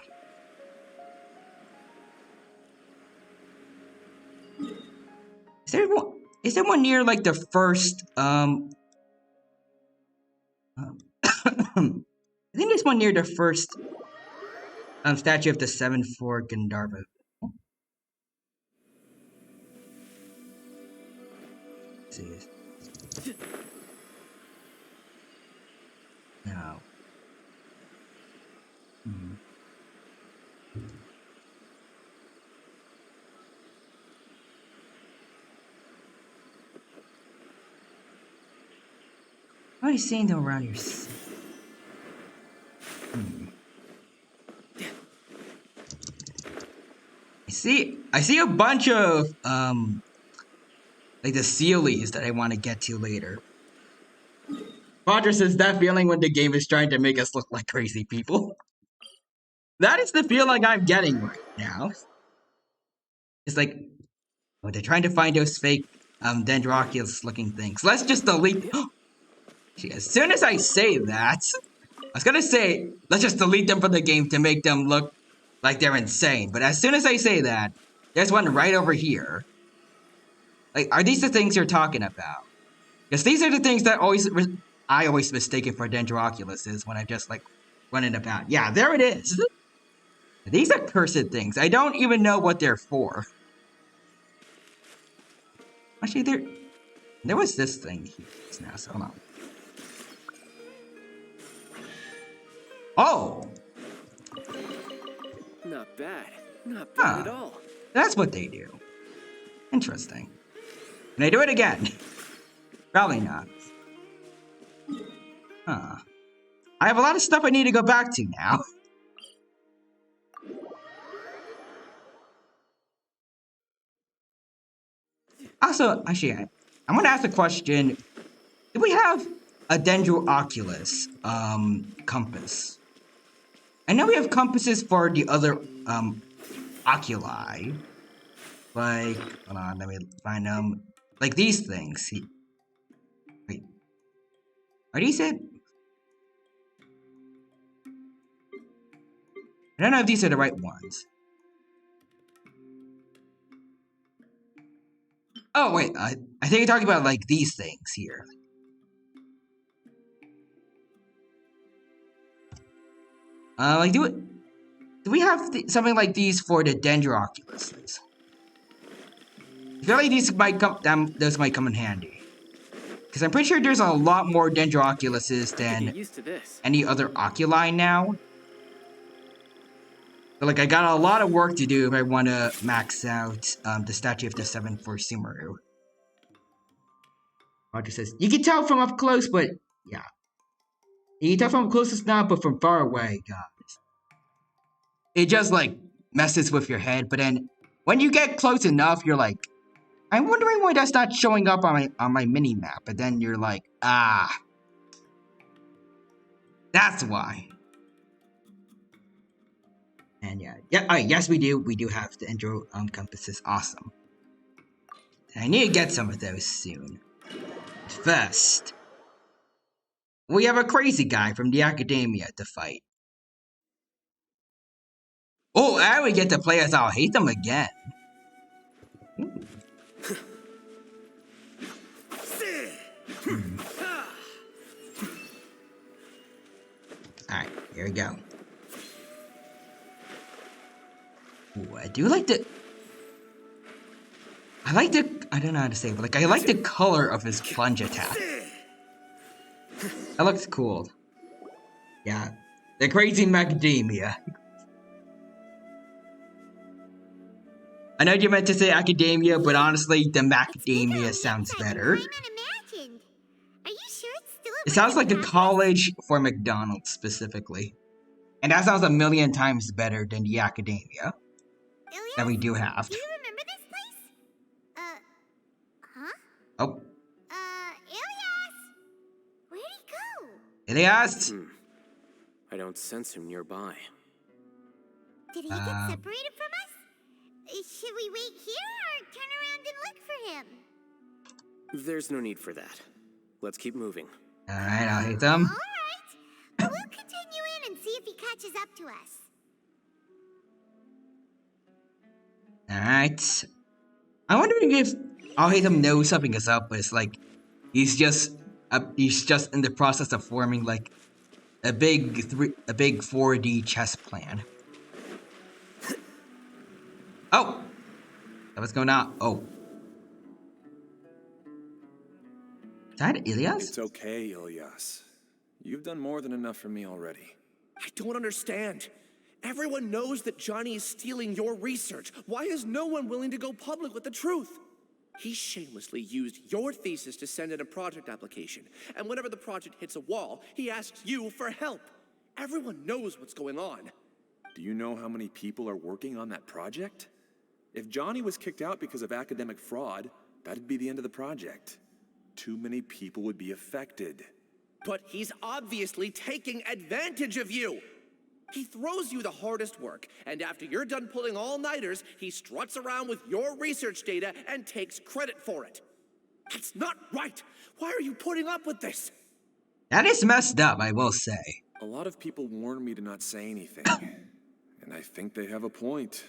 Is there one near like the first I think there's one near the first statue of the 7-4 Gandharva. Let's see. No. Why are you seeing them around here? I see a bunch of like the Sealies that I want to get to later. Roger says that feeling when the game is trying to make us look like crazy people. That is the feeling I'm getting right now. It's like, oh, they're trying to find those fake Dendroculus looking things. Let's just delete. As soon as I say that, I was gonna say let's just delete them from the game to make them look like they're insane. But as soon as I say that, there's one right over here. Like, are these the things you're talking about? Because these are the things that I always mistaken for Dendroculuses when I just like running about. Yeah, there it is. These are cursed things. I don't even know what they're for. Actually, there was this thing here now, so hold on. Oh! Not bad. Not bad at all. That's what they do. Interesting. Can I do it again? Probably not. Huh. I have a lot of stuff I need to go back to now. Also, actually, I'm gonna ask a question. Do we have a Dendroculus compass? I know we have compasses for the other oculi. Like, hold on, let me find them. Like these things. Wait. Are these it? I don't know if these are the right ones. Oh, wait. I think you're talking about, like, these things here. Like, do we have something like these for the Dendroculuses? I feel like these might those might come in handy. Because I'm pretty sure there's a lot more Dendroculuses than any other oculi now. But, like, I got a lot of work to do if I want to max out the statue of the 7 for Sumeru. Roger says, you can tell from up close, but Yeah. You can tell from closest now, but from far away, guys. It just like messes with your head, but then when you get close enough, you're like, I'm wondering why that's not showing up on my mini map. But then you're like, ah, that's why. And yeah. Yes, we do. We do have the dendro compasses. Awesome. And I need to get some of those soon. But first, we have a crazy guy from the academia to fight. Oh, and we get to play as I'll hate them again. Alright, here we go. Ooh, I do like the... I don't know how to say it, but like, I like the color of his plunge attack. That looks cool. Yeah, the crazy macadamia. I know you meant to say academia, but honestly, the macadamia sounds better. Are you sure it's still It sounds like a college for McDonald's specifically. And that sounds a million times better than the academia that we do have. Do you remember this place? Huh? Oh. Ilias! Where'd he go? Ilias? I don't sense him nearby. Did he get separated from us? Should we wait here or turn around and look for him? There's no need for that. Let's keep moving. Alright, I'll hit them. Alright. We'll continue in and see if he catches up to us. Alright. I'm wondering if I'll hate him knows something is up, but it's like he's just in the process of forming like a big 4D chess plan. Oh! What's going on? Oh. Is that Ilias? It's okay, Ilias. You've done more than enough for me already. I don't understand. Everyone knows that Johnny is stealing your research. Why is no one willing to go public with the truth? He shamelessly used your thesis to send in a project application. And whenever the project hits a wall, he asks you for help. Everyone knows what's going on. Do you know how many people are working on that project? If Johnny was kicked out because of academic fraud, that'd be the end of the project. Too many people would be affected. But he's obviously taking advantage of you. He throws you the hardest work, and after you're done pulling all-nighters, he struts around with your research data and takes credit for it. That's not right. Why are you putting up with this? That is messed up, I will say. A lot of people warn me to not say anything, and I think they have a point.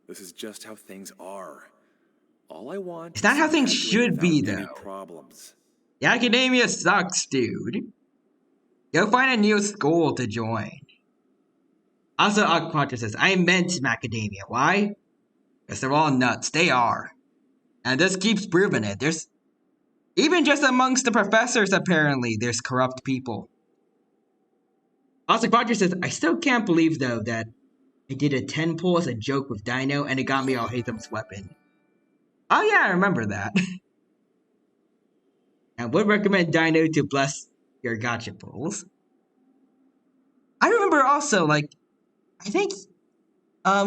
This is just how things are. All I want It's not how things should be, though. Problems. The academia sucks, dude. Go find a new school to join. Also, Aquatra says, I meant macadamia. Why? Because they're all nuts. They are. And this keeps proving it. There's... Even just amongst the professors, apparently, there's corrupt people. Also, Aquatra says, I still can't believe, though, that I did a 10 pull as a joke with Dino, and it got me all Hatham's weapon. Oh yeah, I remember that. And would recommend Dino to bless your gacha pulls. I remember also, like, I think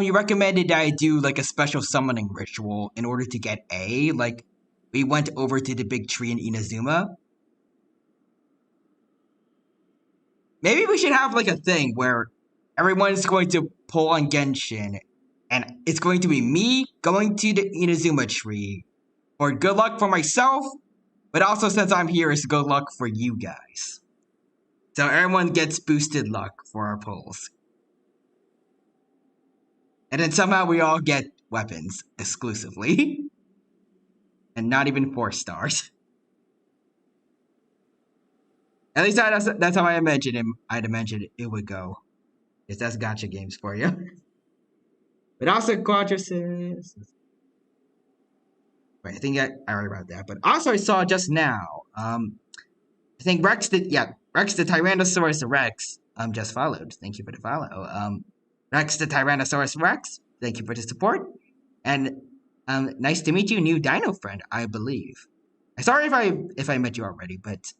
you recommended that I do like a special summoning ritual in order to get A. Like, we went over to the big tree in Inazuma. Maybe we should have like a thing where everyone's going to pull on Genshin, and it's going to be me going to the Inazuma tree for good luck for myself, but also since I'm here, it's good luck for you guys. So everyone gets boosted luck for our pulls. And then somehow we all get weapons exclusively. And not even 4 stars. At least that's how I imagined him. I'd imagined it would go. Yes, that's gacha games for you. But also Quadra says... Wait, I think I already read that. But also I saw just now, I think Rex the Tyrannosaurus Rex just followed. Thank you for the follow. Rex the Tyrannosaurus Rex, thank you for the support. And nice to meet you, new dino friend, I believe. Sorry if I met you already, but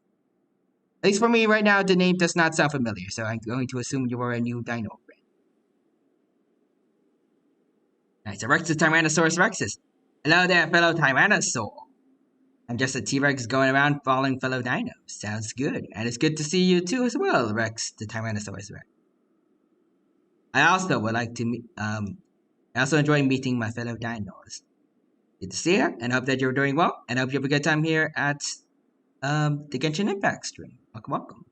At least for me right now, the name does not sound familiar, so I'm going to assume you are a new dino friend. Alright, so Rex is Tyrannosaurus Rexus. Hello there, fellow Tyrannosaur. I'm just a T-Rex going around following fellow dinos. Sounds good. And it's good to see you too as well, Rex the Tyrannosaurus Rex. I also would like to I also enjoy meeting my fellow dinos. Good to see you, and hope that you're doing well, and hope you have a good time here at the Genshin Impact stream. Welcome, welcome.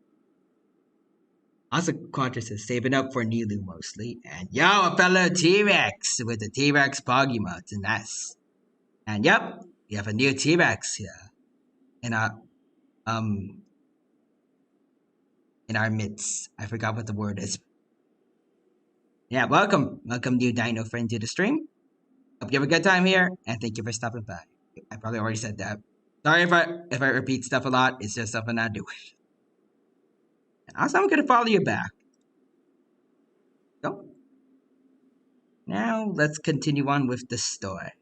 Also, Quantress is saving up for Nilu mostly, and yo, a fellow T-Rex with the T-Rex Pogymods, and that's, and yep, we have a new T-Rex here in our midst. I forgot what the word is. Yeah, welcome, new Dino friend to the stream. Hope you have a good time here, and thank you for stopping by. I probably already said that. Sorry if I repeat stuff a lot. It's just something I do. And also, I'm gonna follow you back. Go. Now let's continue on with the story.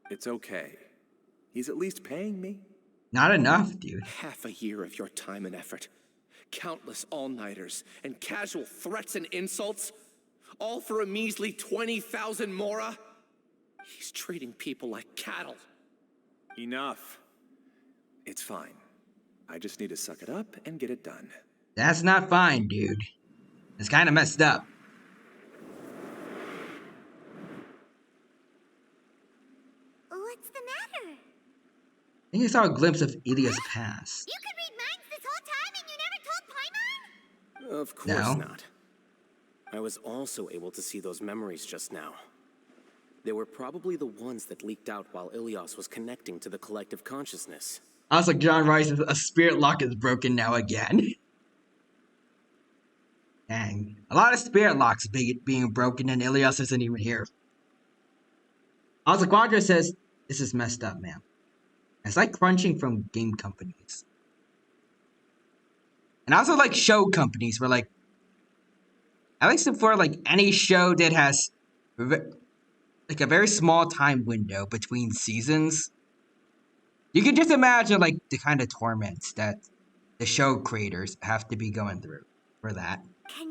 It's okay. He's at least paying me. Not enough, dude. Half a year of your time and effort. Countless all-nighters and casual threats and insults. All for a measly 20,000 mora? He's treating people like cattle. Enough. It's fine. I just need to suck it up and get it done. That's not fine, dude. It's kind of messed up. What's the matter? I think I saw a glimpse of Ilia's past. You could read minds this whole time and you never told Paimon? Of course not. I was also able to see those memories just now. They were probably the ones that leaked out while Ilias was connecting to the collective consciousness. I was like, John Rice, a spirit lock is broken now again. Dang. A lot of spirit locks being broken and Ilias isn't even here. Also, Quadra says, this is messed up, man. It's like crunching from game companies. And also like show companies where like, at least for like any show that has like a very small time window between seasons, you can just imagine like the kind of torments that the show creators have to be going through for that.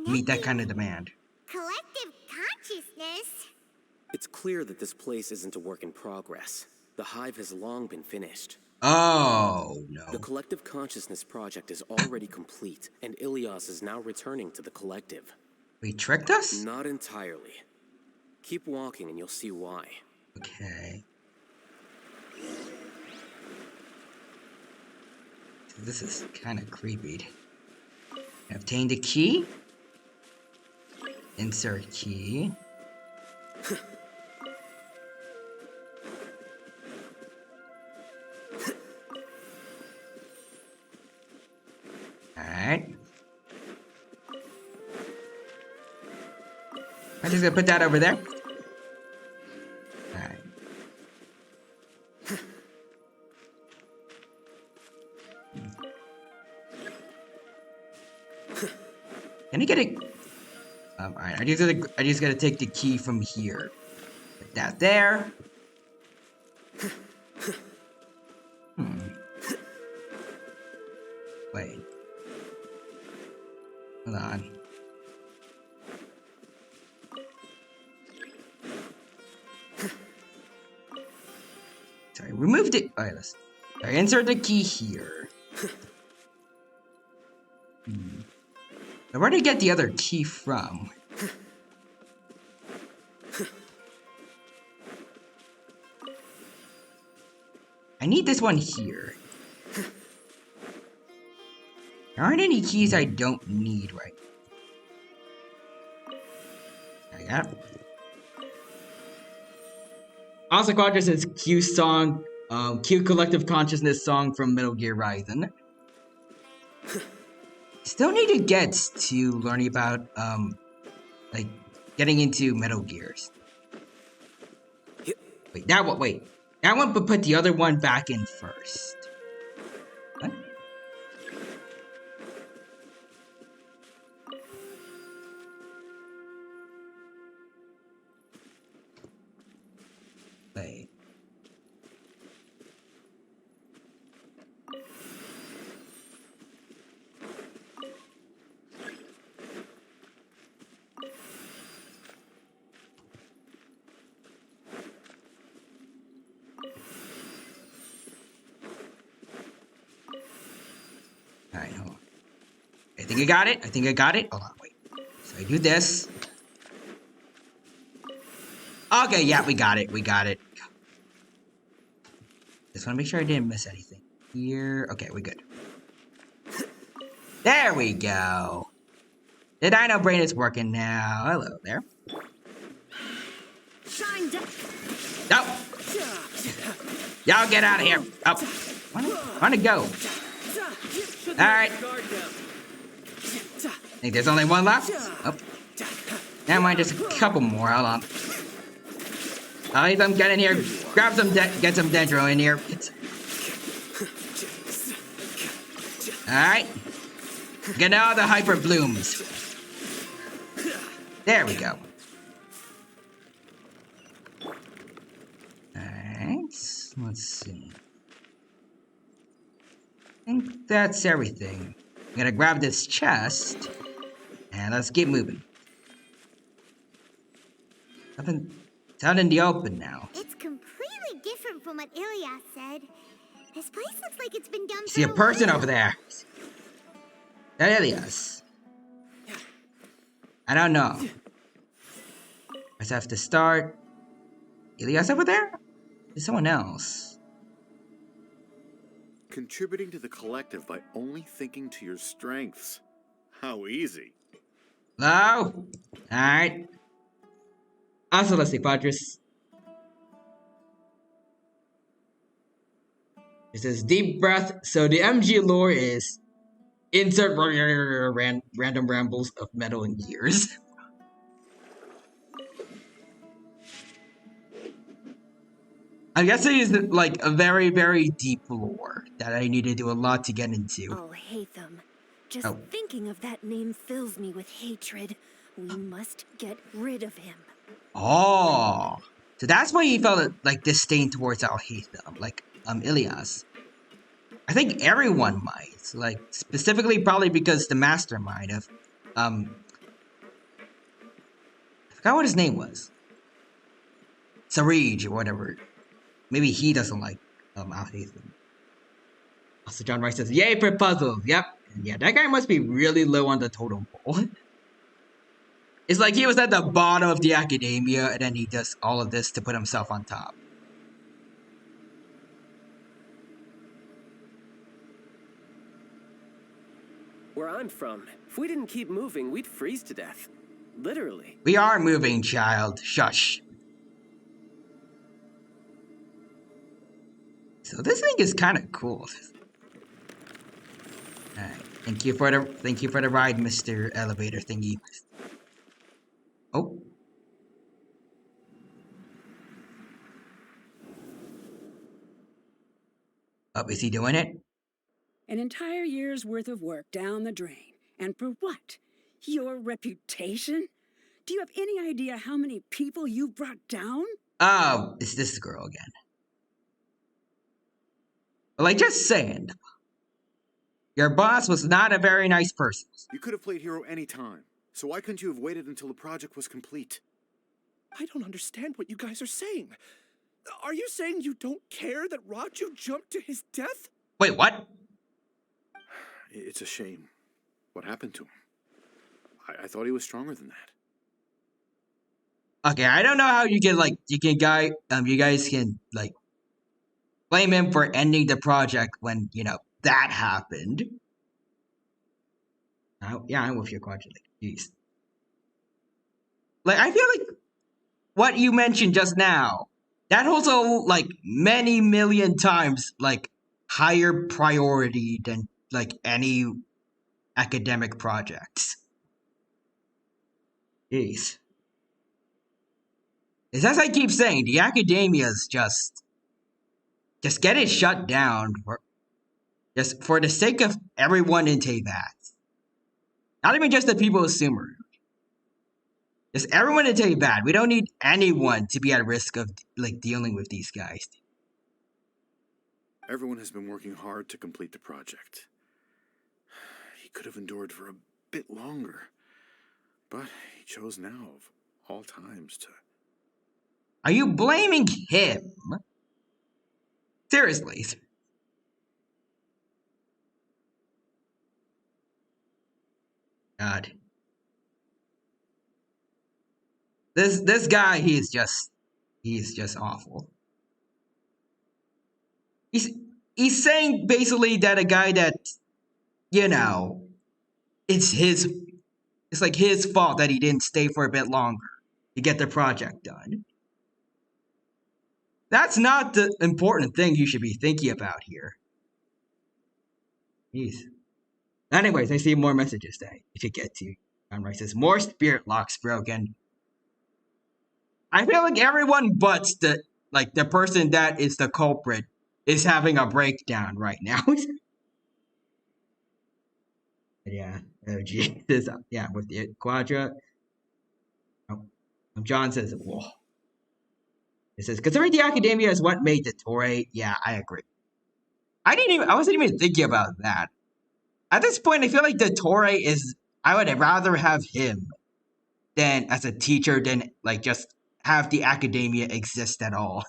Meet that kind of demand. Collective consciousness? It's clear that this place isn't a work in progress. The hive has long been finished. Oh, no. The collective consciousness project is already complete, and Ilias is now returning to the collective. He tricked us? Not entirely. Keep walking and you'll see why. Okay. This is kind of creepy. Obtain the key. Insert key. Alright. I'm just gonna put that over there. Alright. Can I get a... alright, I just gotta take the key from here. Put that there. Wait. Hold on. Sorry, removed it. Alright, let's... Sorry, insert the key here. Now, where did I get the other key from? I need this one here. There aren't any keys I don't need right now. I got it. Also, Quadra says Q song, Q Collective Consciousness song from Metal Gear Rising. Still need to get to learning about, like, getting into Metal Gears. Wait, that one, wait. That one, but put the other one back in first. What? Wait. Alright, hold on. I think I got it. I think I got it. Hold on, wait. So I do this. Okay, yeah, we got it. We got it. Just want to make sure I didn't miss anything. Here. Okay, we're good. There we go. The dino brain is working now. Hello there. Shine down. No. Y'all get out of here. Oh. Wanna go. Alright. I think there's only one left. Oh. Never mind, there's a couple more. Hold on. I'll let them get in here. Grab some, get some dendro in here. Alright. Get all the hyper blooms. There we go. Alright. Let's see. I think that's everything. I'm gonna grab this chest. And let's keep moving. It's out in the open now. It's completely different from what Ilias said. This place looks like it's been done for See a person over there. That Ilias. I don't know. I just have to start. Ilias over there? There's someone else. Contributing to the collective by only thinking to your strengths. How easy. Hello? Alright. Also, let's see, Padres. It says deep breath. So the MG lore is insert random rambles of metal and gears. I guess it is like a very, very deep lore that I need to do a lot to get into. I'll hate them. Just thinking of that name fills me with hatred. We must get rid of him. Oh, so that's why he felt like disdain towards Al-Haytham, like Ilias. I think everyone might, like specifically probably because the mastermind of I forgot what his name was. Sarij or whatever. Maybe he doesn't like Al-Haytham. Also, John Rice says, "Yay for puzzles." Yep, yeah, that guy must be really low on the totem pole. It's like he was at the bottom of the academia, and then he does all of this to put himself on top. Where I'm from, if we didn't keep moving, we'd freeze to death. Literally. We are moving, child. Shush. So this thing is kind of cool. Alright. Thank you for the ride, Mr. Elevator thingy. Oh. Oh, is he doing it? An entire year's worth of work down the drain. And for what? Your reputation? Do you have any idea how many people you brought down? Oh, it's this girl again. Like, just saying. Your boss was not a very nice person. You could have played hero any time. So why couldn't you have waited until the project was complete? I don't understand what you guys are saying. Are you saying you don't care that Raju jumped to his death? Wait, what? It's a shame. What happened to him? I thought he was stronger than that. Okay, I don't know how you can you guys can blame him for ending the project when that happened. Yeah, I'm with you, Quadra. Jeez. I feel like what you mentioned just now, that holds many million times higher priority than any academic projects. Jeez. It's as I keep saying, the academia's just get it shut down just for the sake of everyone in Teyvat. Not even just the people of Sumeru. Just everyone in Teyvat. We don't need anyone to be at risk of dealing with these guys. Everyone has been working hard to complete the project. He could have endured for a bit longer, but he chose now of all times to... Are you blaming him? Seriously. God. This guy, he's just awful. He's saying basically that a guy that, you know, it's like his fault that he didn't stay for a bit longer to get the project done. That's not the important thing you should be thinking about here. Jeez. Anyways, I see more messages that you should get to. Right, says more spirit locks broken. I feel like everyone but the person that is the culprit is having a breakdown right now. Yeah. Oh gee. This yeah, with the Quadra. Oh, John says, whoa. It says, considering the academia is what made the Torre. Yeah, I agree. I wasn't even thinking about that. At this point, I feel like the Torre is, I would rather have him than as a teacher than like just have the academia exist at all.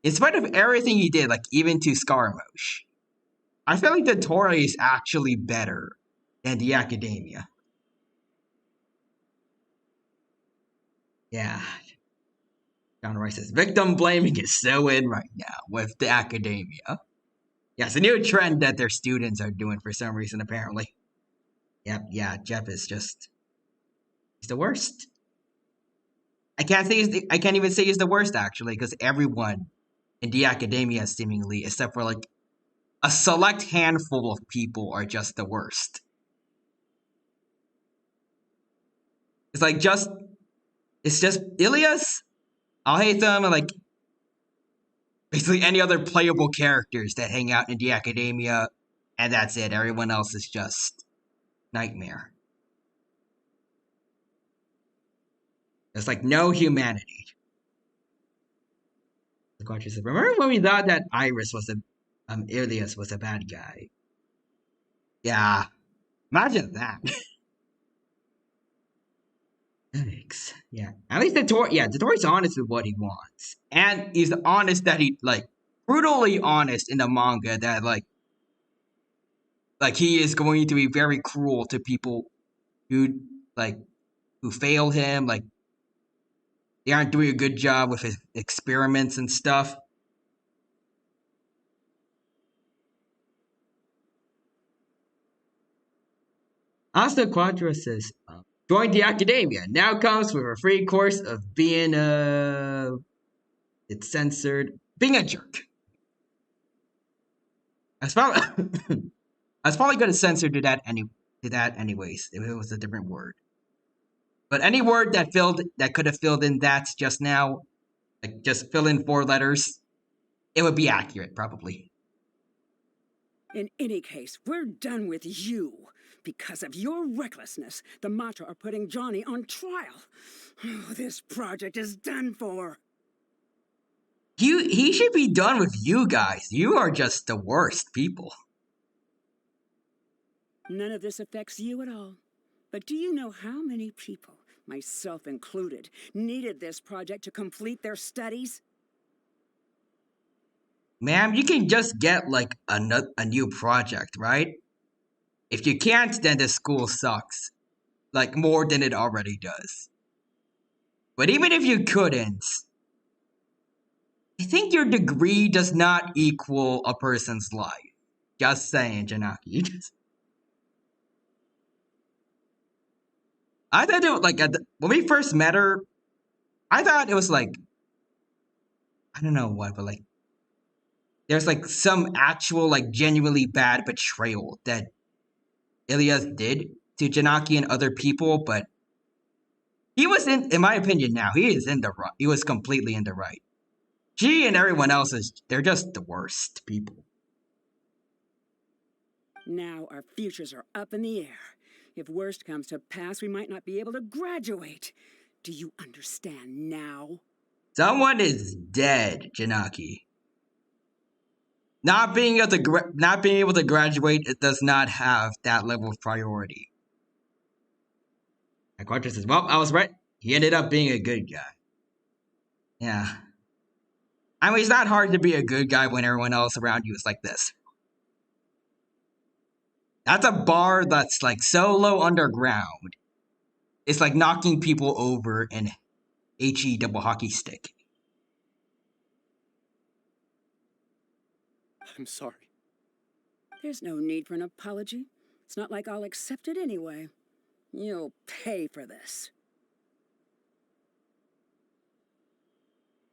In spite of everything he did, like even to Scaramouche, I feel like the Torre is actually better than the academia. Yeah. John Rice says, victim blaming is so in right now with the academia. Yeah, it's a new trend that their students are doing for some reason, apparently. Yep, yeah, Jeff is just, he's the worst. I can't even say he's the worst, actually, because everyone in the academia, seemingly, except for like a select handful of people, are just the worst. It's just Ilias, I'll hate them, and like basically any other playable characters that hang out in the academia, and that's it. Everyone else is just nightmare. There's like no humanity. The question says, remember when we thought that Ilias was a bad guy? Yeah, imagine that. Thanks. Yeah, at least the Tory's honest with what he wants, and he's honest that he like brutally honest in the manga that like he is going to be very cruel to people who who fail him, like they aren't doing a good job with his experiments and stuff. Asta Quadra says, join the academia. Now comes with a free course of being it's censored, being a jerk. I was probably going to censor to that anyways, if it was a different word. But any word that could have filled in that just now, like just fill in 4 letters, it would be accurate, probably. In any case, we're done with you. Because of your recklessness, the Matra are putting Johnny on trial. Oh, this project is done for. He should be done with you guys. You are just the worst people. None of this affects you at all. But do you know how many people, myself included, needed this project to complete their studies? Ma'am, you can just get like a new project, right? If you can't, then the school sucks. Like more than it already does. But even if you couldn't, I think your degree does not equal a person's life. Just saying, Janaki. I thought it was like when we first met her, I thought it was like I don't know what, but like there's like some actual like genuinely bad betrayal that Ilias did to Janaki and other people, but he was in my opinion now, he is in the right. He was completely in the right. She and everyone else they're just the worst people. Now our futures are up in the air. If worst comes to pass, we might not be able to graduate. Do you understand now? Someone is dead, Janaki. Not being able to graduate, it does not have that level of priority. And Quadra says, well, I was right. He ended up being a good guy. Yeah. I mean, it's not hard to be a good guy when everyone else around you is like this. That's a bar that's like so low underground. It's like knocking people over an HE double hockey stick. I'm sorry. There's no need for an apology. It's not like I'll accept it anyway. You'll pay for this.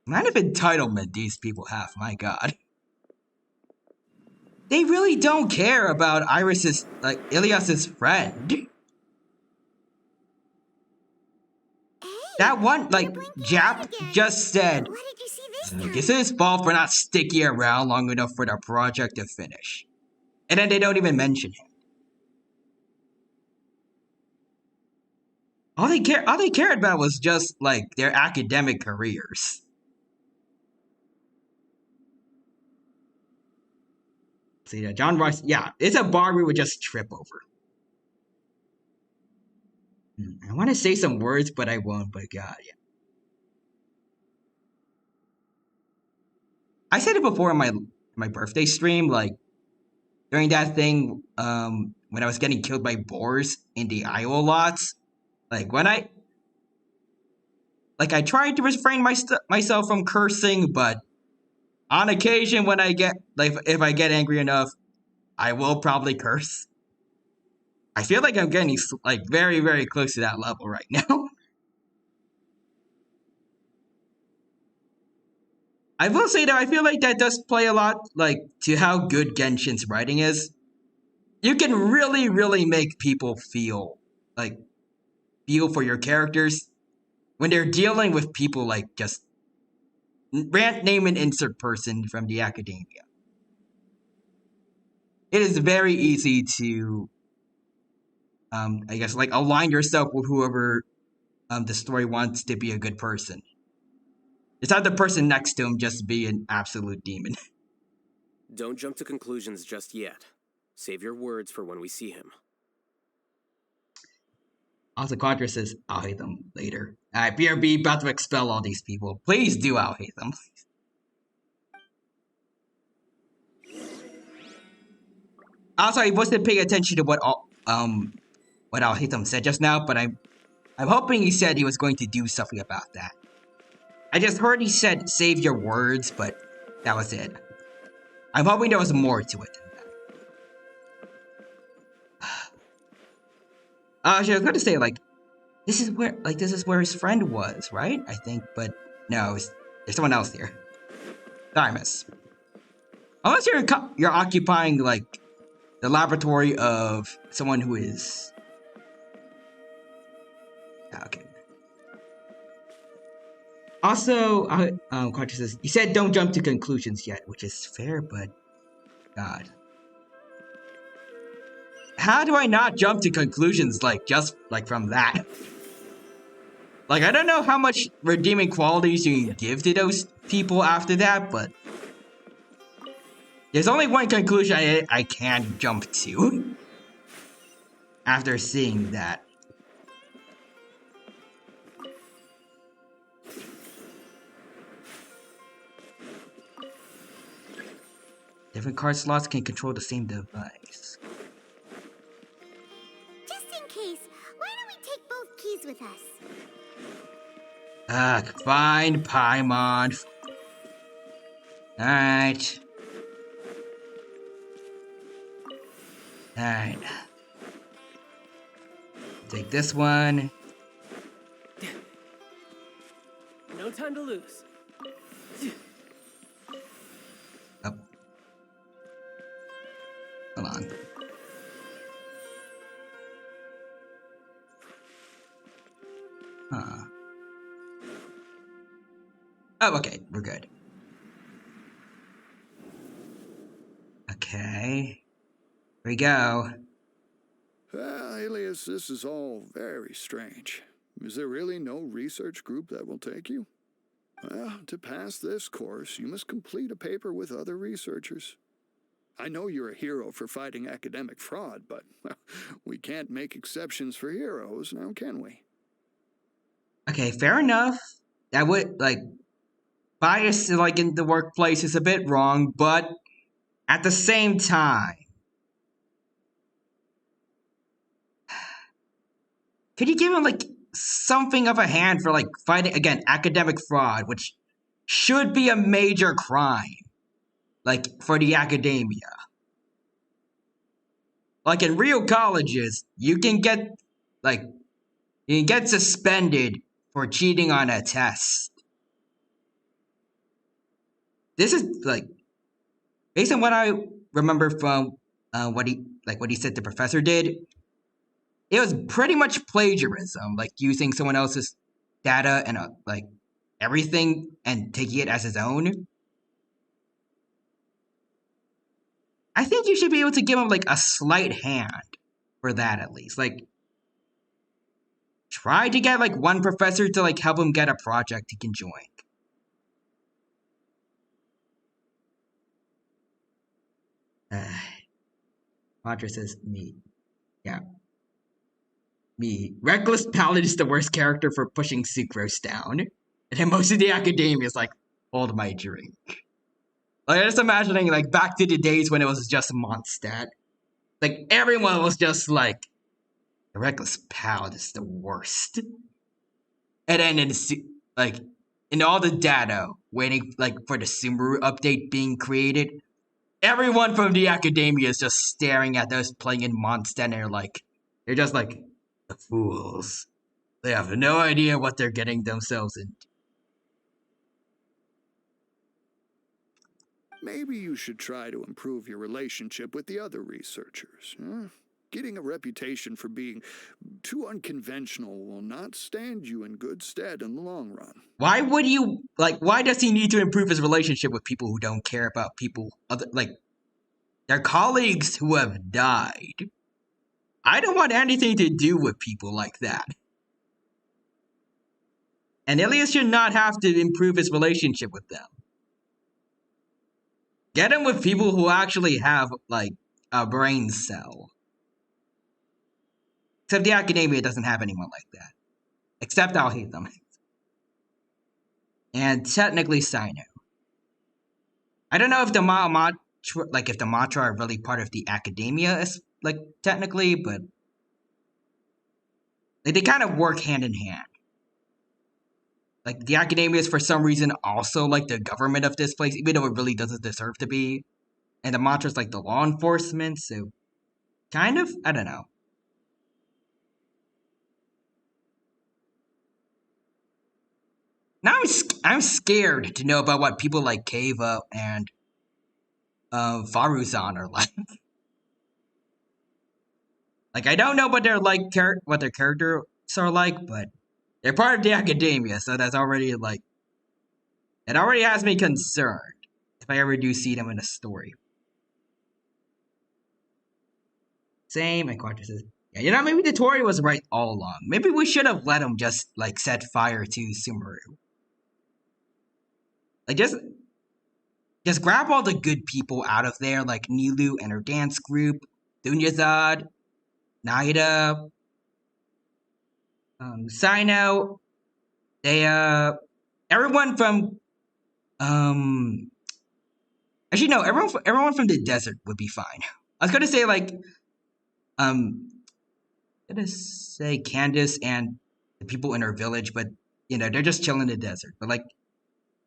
What kind of entitlement these people have, my god. They really don't care about Iris's, like, Ilias's friend. Hey, That one, like, you're blinking Jap out again. just said, What did you see this time? it's his fault for not sticking around long enough for the project to finish. And then they don't even mention him. All they cared about was just, like, their academic careers. See, yeah, John Ross, yeah, it's a bar we would just trip over. I want to say some words, but I won't, but god, yeah. I said it before in my birthday stream, like, during that thing, when I was getting killed by boars in the Iowa lots, like, I tried to refrain myself from cursing, but on occasion when I get, like, if I get angry enough, I will probably curse. I feel like I'm getting, like, very, very close to that level right now. I will say, though, I feel like that does play a lot, like, to how good Genshin's writing is. You can really, really make people feel for your characters when they're dealing with people like just name and insert person from the academia. It is very easy to, I guess, like, align yourself with whoever the story wants to be a good person. It's not the person next to him just be an absolute demon. Don't jump to conclusions just yet. Save your words for when we see him. Also, Quadra says, I'll hate them later. Alright, BRB about to expel all these people. Please do, I'll hate them. Also, I wasn't paying attention to what I'll hate them said just now, but I'm hoping he said he was going to do something about that. I just heard he said save your words, but that was it. I'm hoping there was more to it than that. Actually, I was going to say, like, this is where his friend was, right? I think, but no, there's someone else here. Thymus. Unless you're occupying, like, the laboratory of someone who is... Okay. Also, Quadra says, you said don't jump to conclusions yet, which is fair, but... God. How do I not jump to conclusions, like, just, like, from that? Like, I don't know how much redeeming qualities you can give to those people after that, but... There's only one conclusion I can jump to. After seeing that. Different card slots can control the same device. Just in case, why don't we take both keys with us? Fine, Paimon. Alright. Alright. Take this one. No time to lose. Oh. Hold on. Huh. Oh, okay. We're good. Okay. Here we go. Alias, this is all very strange. Is there really no research group that will take you? Well, to pass this course, you must complete a paper with other researchers. I know you're a hero for fighting academic fraud, but well, we can't make exceptions for heroes, now can we? Okay, fair enough. That would, like, bias, like, in the workplace is a bit wrong, but at the same time, could you give him like something of a hand for like fighting again academic fraud, which should be a major crime, like for the academia. Like in real colleges, you can get suspended for cheating on a test. This is like based on what I remember from what he said the professor did. It was pretty much plagiarism, like using someone else's data and like everything and taking it as his own. I think you should be able to give him like a slight hand for that at least. Like try to get like one professor to like help him get a project he can join. Roger says me. Yeah. Me. Reckless Paladin is the worst character for pushing sucrose down. And then most of the academia is like, hold my drink. Like, I'm just imagining, like, back to the days when it was just Mondstadt. Like, everyone was just like, the Reckless Paladin is the worst. And then, in all the data, waiting, like, for the Sumeru update being created, everyone from the academia is just staring at those playing in Mondstadt, and they're just like, the fools. They have no idea what they're getting themselves into. Maybe you should try to improve your relationship with the other researchers. Huh? Getting a reputation for being too unconventional will not stand you in good stead in the long run. Why does he need to improve his relationship with people who don't care about their colleagues who have died? I don't want anything to do with people like that. And Ilias should not have to improve his relationship with them. Get him with people who actually have, like, a brain cell. Except the academia doesn't have anyone like that. Except I'll hate them. And technically Sino. I don't know if the if the Matra are really part of the academia, like, technically, but like, they kind of work hand in hand. Like, the academia is for some reason also like the government of this place, even though it really doesn't deserve to be. And the Matra's like the law enforcement, so kind of, I don't know. Now I'm scared to know about what people like Kava and Faruzan are like. Like, I don't know what what their characters are like, but they're part of the academia, so that's already like it already has me concerned if I ever do see them in a story. Same, and Quattro says, yeah, maybe the Tory was right all along. Maybe we should have let him just like set fire to Sumeru. Like, just grab all the good people out of there, like Nilu and her dance group, Dunyazad, Naida, Sino, everyone from, actually no, everyone from the desert would be fine. I was gonna say Candace and the people in her village, but they're just chilling in the desert. But like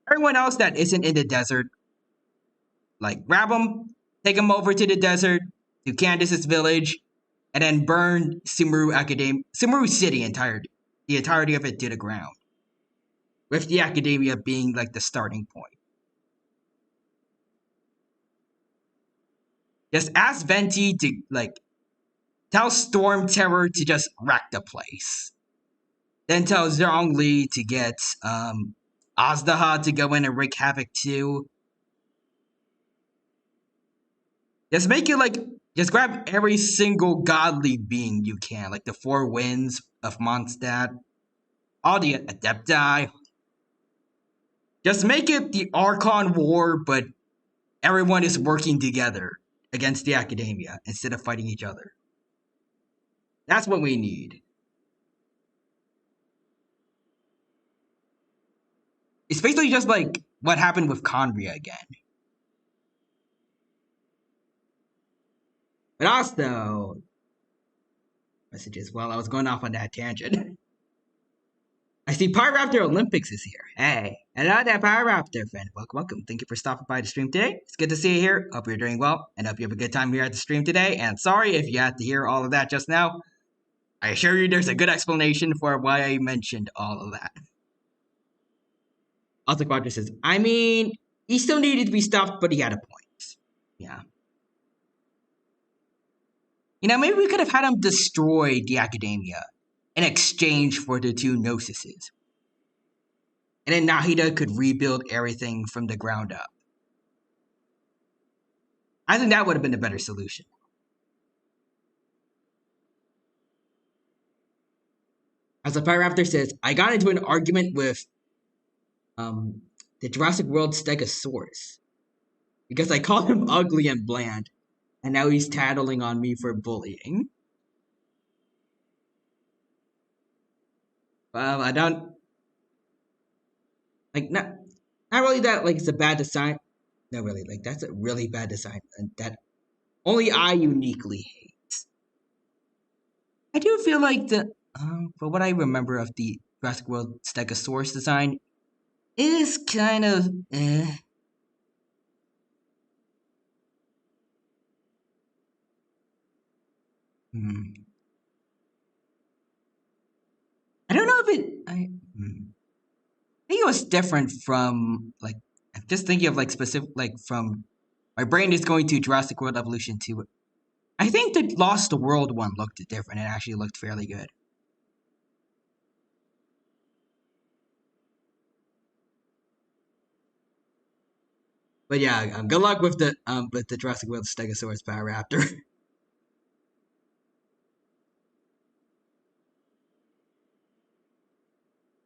everyone else that isn't in the desert, like grab them, take them over to the desert, to Candace's village, and then burn Sumeru City the entirety of it to the ground. With the academia being like the starting point. Just ask Venti to like tell Storm Terror to just wreck the place. Then tell Zhongli to get Azdaha to go in and wreak havoc too. Just make it just grab every single godly being you can, like the Four Winds of Mondstadt, all the Adepti. Just make it the Archon War, but everyone is working together against the academia instead of fighting each other. That's what we need. It's basically just like what happened with Conria again. But also, messages while I was going off on that tangent. I see Pyraptor Olympics is here. Hey, hello there, Pyraptor friend. Welcome. Thank you for stopping by the stream today. It's good to see you here. Hope you're doing well, and hope you have a good time here at the stream today. And sorry if you had to hear all of that just now. I assure you there's a good explanation for why I mentioned all of that. Also, Quadra says, I mean, he still needed to be stopped, but he had a point. Yeah. You know, maybe we could have had him destroy the Academia in exchange for the two Gnosises. And then Nahida could rebuild everything from the ground up. I think that would have been a better solution. As the Pyraptor says, I got into an argument with the Jurassic World Stegosaurus because I called him ugly and bland, and now he's tattling on me for bullying. I don't like not really that like it's a bad design. No, really, like that's a really bad design, and that only I uniquely hate. I do feel like for what I remember of the Jurassic World Stegosaurus design, is kind of eh. I don't know if I think it was different from like I'm just thinking of like specific like from my brain is going to Jurassic World Evolution 2. I think the Lost World one looked different. It actually looked fairly good. But yeah, good luck with the Jurassic World Stegosaurus Pyraptor.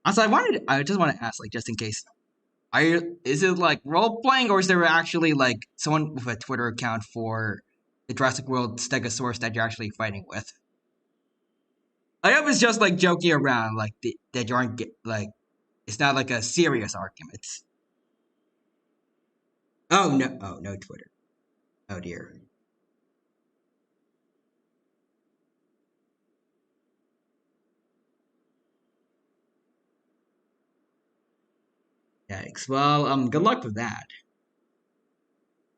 Also, I just want to ask, like, just in case, is it like role playing, or is there actually like someone with a Twitter account for the Jurassic World Stegosaurus that you're actually fighting with? I hope it's just like joking around, like that you aren't like it's not like a serious argument. Oh no Twitter. Oh dear. Yikes. Well, good luck with that.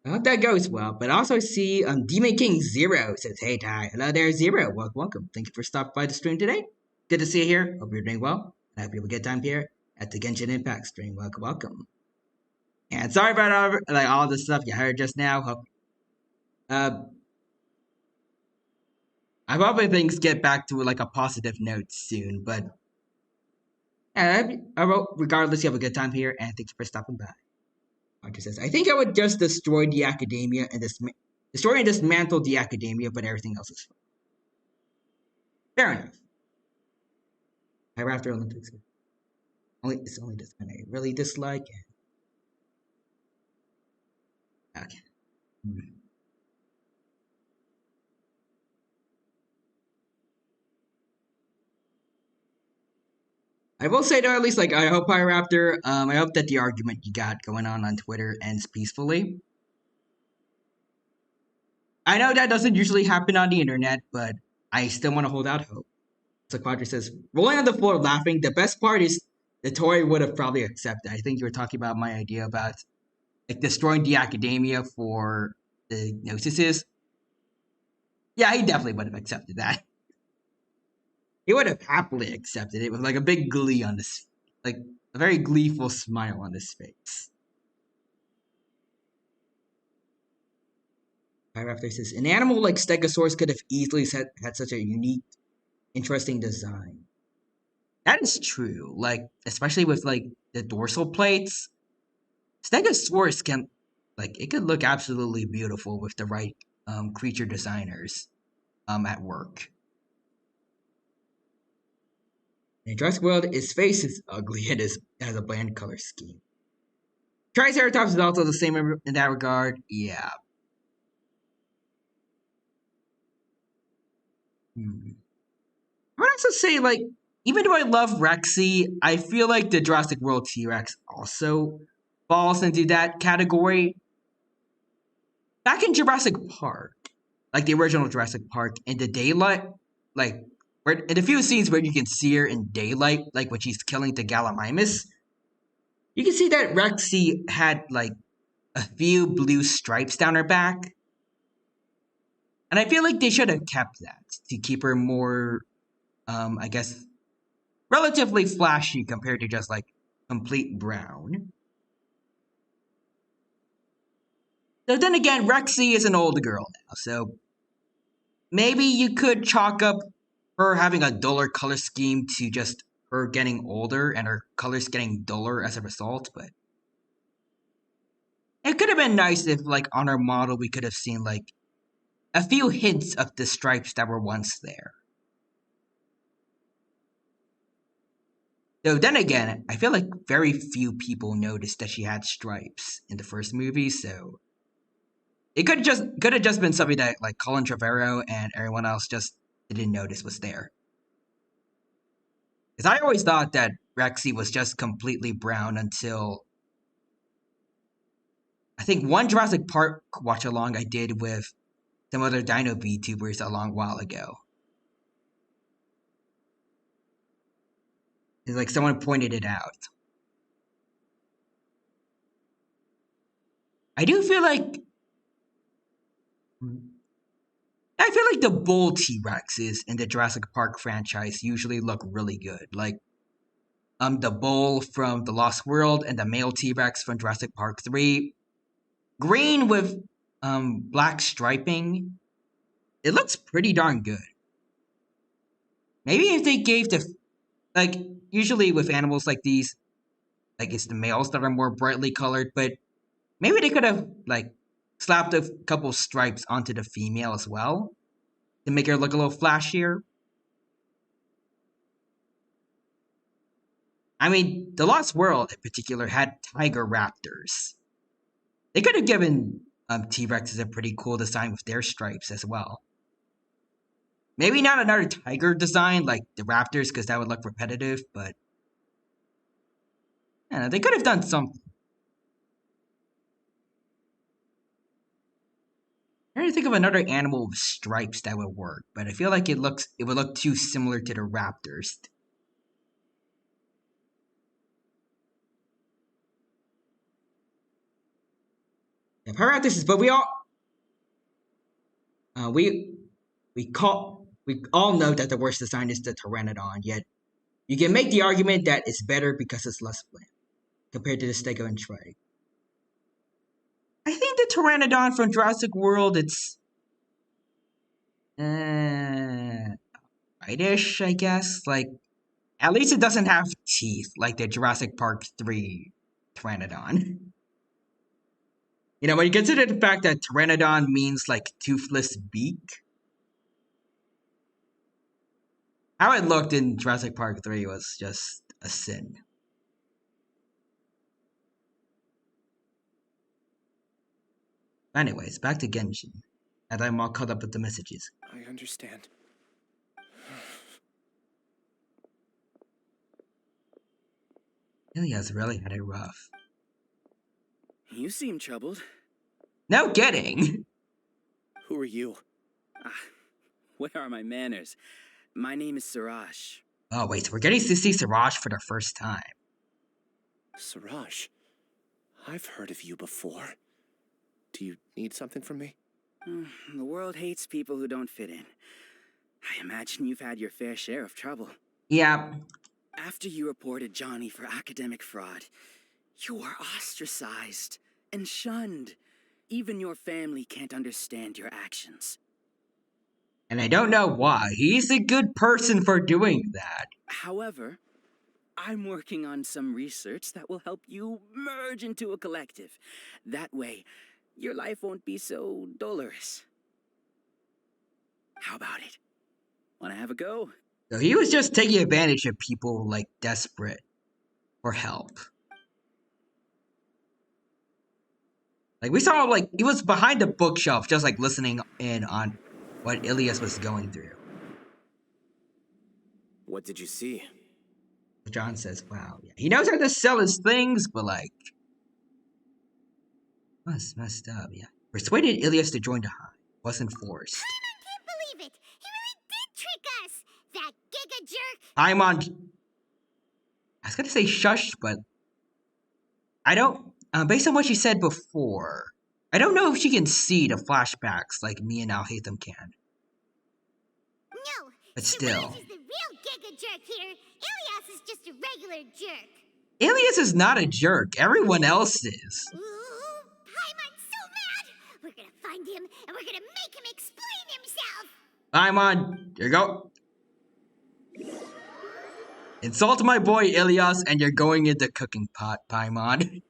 I hope that goes well. But I also see Demon King Zero says, Hey Ty, hello there, Zero. Welcome. Thank you for stopping by the stream today. Good to see you here. Hope you're doing well. I hope you have a good time here at the Genshin Impact stream. Welcome. And sorry about all the stuff you heard just now. Hope I'm hoping things get back to like a positive note soon, but regardless, you have a good time here, and thank you for stopping by. Archer says, I think I would just destroy the Academia and destroy and dismantle the Academia, but everything else is fine. Fair enough. Raptor Olympics. It's only this one I really dislike. Okay. I will say though, at least like I hope Raptor, I hope that the argument you got going on Twitter ends peacefully. I know that doesn't usually happen on the internet, but I still want to hold out hope. So Quadra says, rolling on the floor laughing, the best part is the Tory would have probably accepted. I think you were talking about my idea about like destroying the Academia for the Gnosises. Yeah, he definitely would have accepted that. He would have happily accepted it with like a big glee on his, like a very gleeful smile on his face. Raptor says, an animal like Stegosaurus could have easily had such a unique, interesting design. That is true. Like, especially with like the dorsal plates, Stegosaurus can, like, it could look absolutely beautiful with the right creature designers at work. In Jurassic World, its face is ugly. It has a bland color scheme. Triceratops is also the same in that regard. Yeah. I would also say, like, even though I love Rexy, I feel like the Jurassic World T-Rex also falls into that category. Back in Jurassic Park, like the original Jurassic Park, in the daylight, like where in a few scenes where you can see her in daylight, like when she's killing the Gallimimus, you can see that Rexy had like a few blue stripes down her back. And I feel like they should have kept that to keep her more, I guess, relatively flashy compared to just like complete brown. So then again, Rexy is an old girl now, so maybe you could chalk up her having a duller color scheme to just her getting older and her colors getting duller as a result, but it could have been nice if, like, on our model we could have seen, like, a few hints of the stripes that were once there. Though then again, I feel like very few people noticed that she had stripes in the first movie, so it could have just been something that like Colin Trevorrow and everyone else just didn't notice was there. Because I always thought that Rexy was just completely brown until I think one Jurassic Park watch along I did with some other dino VTubers a long while ago. It's like someone pointed it out. I do feel like the bull T-Rexes in the Jurassic Park franchise usually look really good. Like the bull from The Lost World and the male T-Rex from Jurassic Park 3. Green with black striping. It looks pretty darn good. Maybe if they gave the like usually with animals like these, like it's the males that are more brightly colored, but maybe they could have like slapped a couple stripes onto the female as well to make her look a little flashier. I mean, The Lost World in particular had tiger raptors. They could have given T-Rexes a pretty cool design with their stripes as well. Maybe not another tiger design like the raptors because that would look repetitive, but yeah, they could have done something. I'm trying to think of another animal with stripes that would work, but I feel like it would look too similar to the raptors. Yeah, Raptors, but we all know that the worst design is the Pteranodon. Yet you can make the argument that it's better because it's less bland compared to the Stego and Trike. I think the Pteranodon from Jurassic World, it's whitish, I guess. Like, at least it doesn't have teeth like the Jurassic Park 3 Pteranodon. You know, when you consider the fact that Pteranodon means like toothless beak, how it looked in Jurassic Park 3 was just a sin. Anyways, back to Genshin. And I'm all caught up with the messages. I understand. Ilia's really had it rough. You seem troubled. No kidding! Who are you? Where are my manners? My name is Siraj. Oh wait, so we're getting to see Siraj for the first time. Siraj, I've heard of you before. Do you need something from me? The world hates people who don't fit in. I imagine you've had your fair share of trouble. Yeah. After you reported Johnny for academic fraud, you were ostracized and shunned. Even your family can't understand your actions. And I don't know why. He's a good person for doing that. However, I'm working on some research that will help you merge into a collective. That way, your life won't be so dolorous. How about it? Want to have a go? So he was just taking advantage of people like desperate for help. Like we saw, like he was behind the bookshelf, just like listening in on what Ilias was going through. What did you see? John says, "Wow, yeah. He knows how to sell his things, but like, that's messed up." Yeah, persuaded Ilias to join the hive. Wasn't forced. I can't believe it! He really did trick us! That Paimon, I was gonna say shush, but I don't. Based on what she said before, I don't know if she can see the flashbacks like me and Al Hatham can. No, But Siraj still, is the real giga jerk here. Ilias is just a regular jerk. Alias is not a jerk. Everyone else is. Ooh, Paimon's so mad. We're gonna find him and we're gonna make him explain himself. Paimon, here you go. Insult my boy Ilias, and you're going in the cooking pot, Paimon.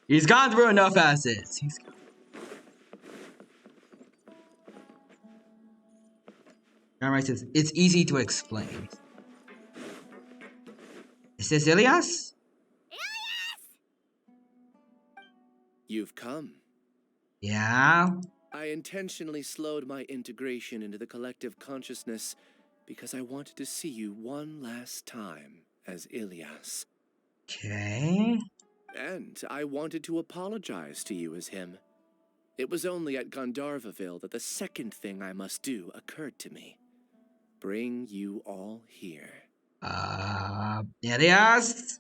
He's gone through enough as is. Alright, says it's easy to explain. Is this Ilias? You've come. Yeah. I intentionally slowed my integration into the collective consciousness because I wanted to see you one last time as Ilias. Okay. And I wanted to apologize to you as him. It was only at Gandharvaville that the second thing I must do occurred to me. Bring you all here. Ilias?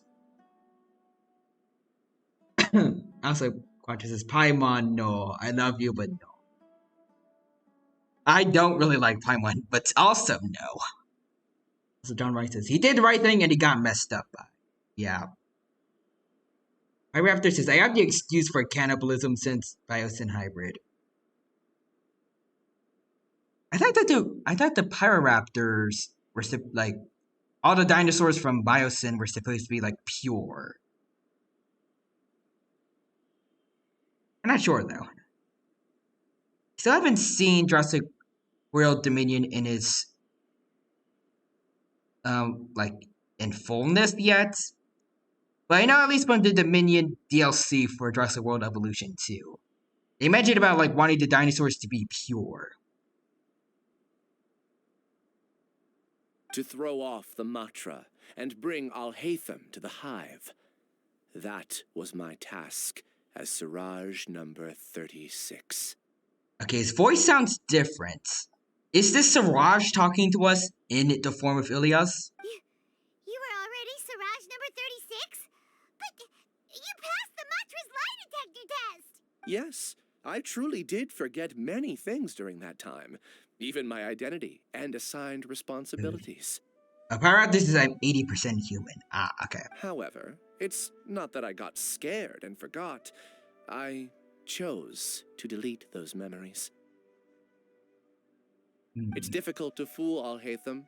Also, Quantus says, Paimon, no. I love you, but no. I don't really like Paimon, but also no. So John Wright says, he did the right thing and he got messed up by. Yeah. Raptor says, I have the excuse for cannibalism since Biosyn Hybrid. I thought the Pyroraptors were like all the dinosaurs from Biosyn were supposed to be like pure. I'm not sure though. Still haven't seen Jurassic World Dominion in its like in fullness yet. But I know at least from the Dominion DLC for Jurassic World Evolution 2. They mentioned about like wanting the dinosaurs to be pure. To throw off the Matra and bring Al-Hatham to the hive. That was my task as Siraj number 36. Okay, his voice sounds different. Is this Siraj talking to us in the form of Ilias? You were already Siraj number 36? But you passed the Matra's lie detector test! Yes, I truly did forget many things during that time. Even my identity and assigned responsibilities. Apparently, this is I'm 80% human. Okay. However, it's not that I got scared and forgot. I chose to delete those memories. It's difficult to fool Al-Hatham,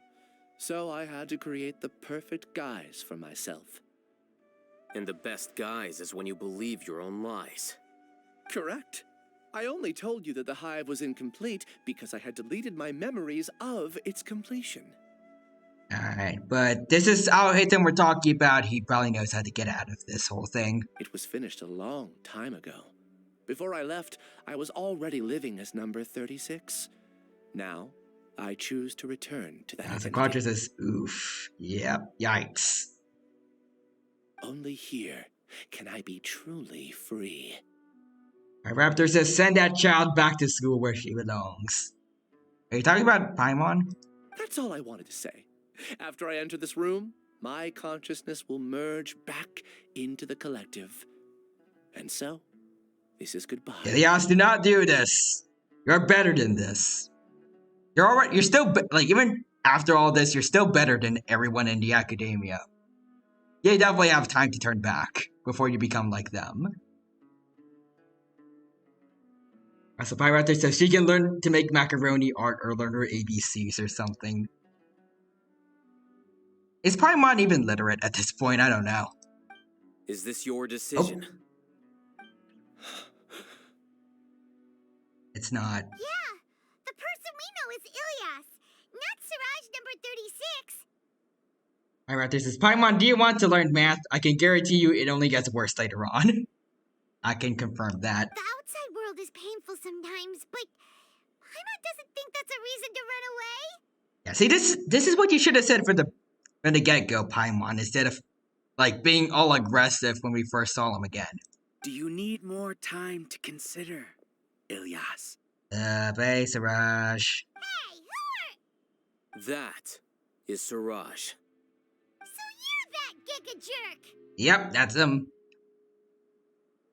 so I had to create the perfect guise for myself. And the best guise is when you believe your own lies. Correct. I only told you that the hive was incomplete because I had deleted my memories of its completion. Alright, but this is Al-Hatham we're talking about. He probably knows how to get out of this whole thing. It was finished a long time ago. Before I left, I was already living as number 36. Now, I choose to return to that The identity. Quadra says, oof. Yep, yikes. Only here can I be truly free. Raptor says, send that child back to school where she belongs. Are you talking about Paimon? That's all I wanted to say. After I enter this room, my consciousness will merge back into the collective. And so, this is goodbye. Ilias, do not do this. You're better than this. You're alright. You're still, like, even after all this, you're still better than everyone in the academia. You definitely have time to turn back before you become like them. So Raptor says she can learn to make macaroni art or learn her ABCs or something. Is Paimon even literate at this point? I don't know. Is this your decision? It's not. Yeah, the person we know is Ilias, not Siraj number 36. Raptor says, Paimon, do you want to learn math? I can guarantee you it only gets worse later on. I can confirm that. The outside world is painful sometimes, but Paimon doesn't think that's a reason to run away. Yeah, see, this is what you should have said from the get-go, Paimon, instead of, like, being all aggressive when we first saw him again. Do you need more time to consider, Ilias? Bye, Siraj. Hey, who are... That is Siraj. So you're that giga jerk! Yep, that's him.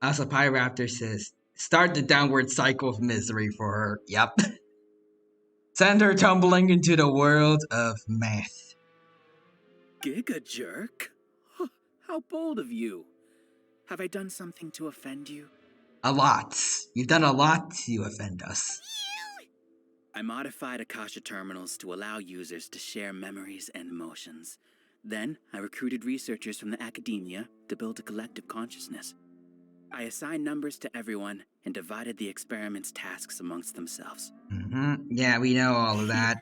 Also, Pyraptor says, start the downward cycle of misery for her. Yep. Send her tumbling into the world of math. Giga jerk? Huh, how bold of you. Have I done something to offend you? A lot. You've done a lot to offend us. I modified Akasha terminals to allow users to share memories and emotions. Then, I recruited researchers from the academia to build a collective consciousness. I assigned numbers to everyone and divided the experiment's tasks amongst themselves. Yeah, we know all of that.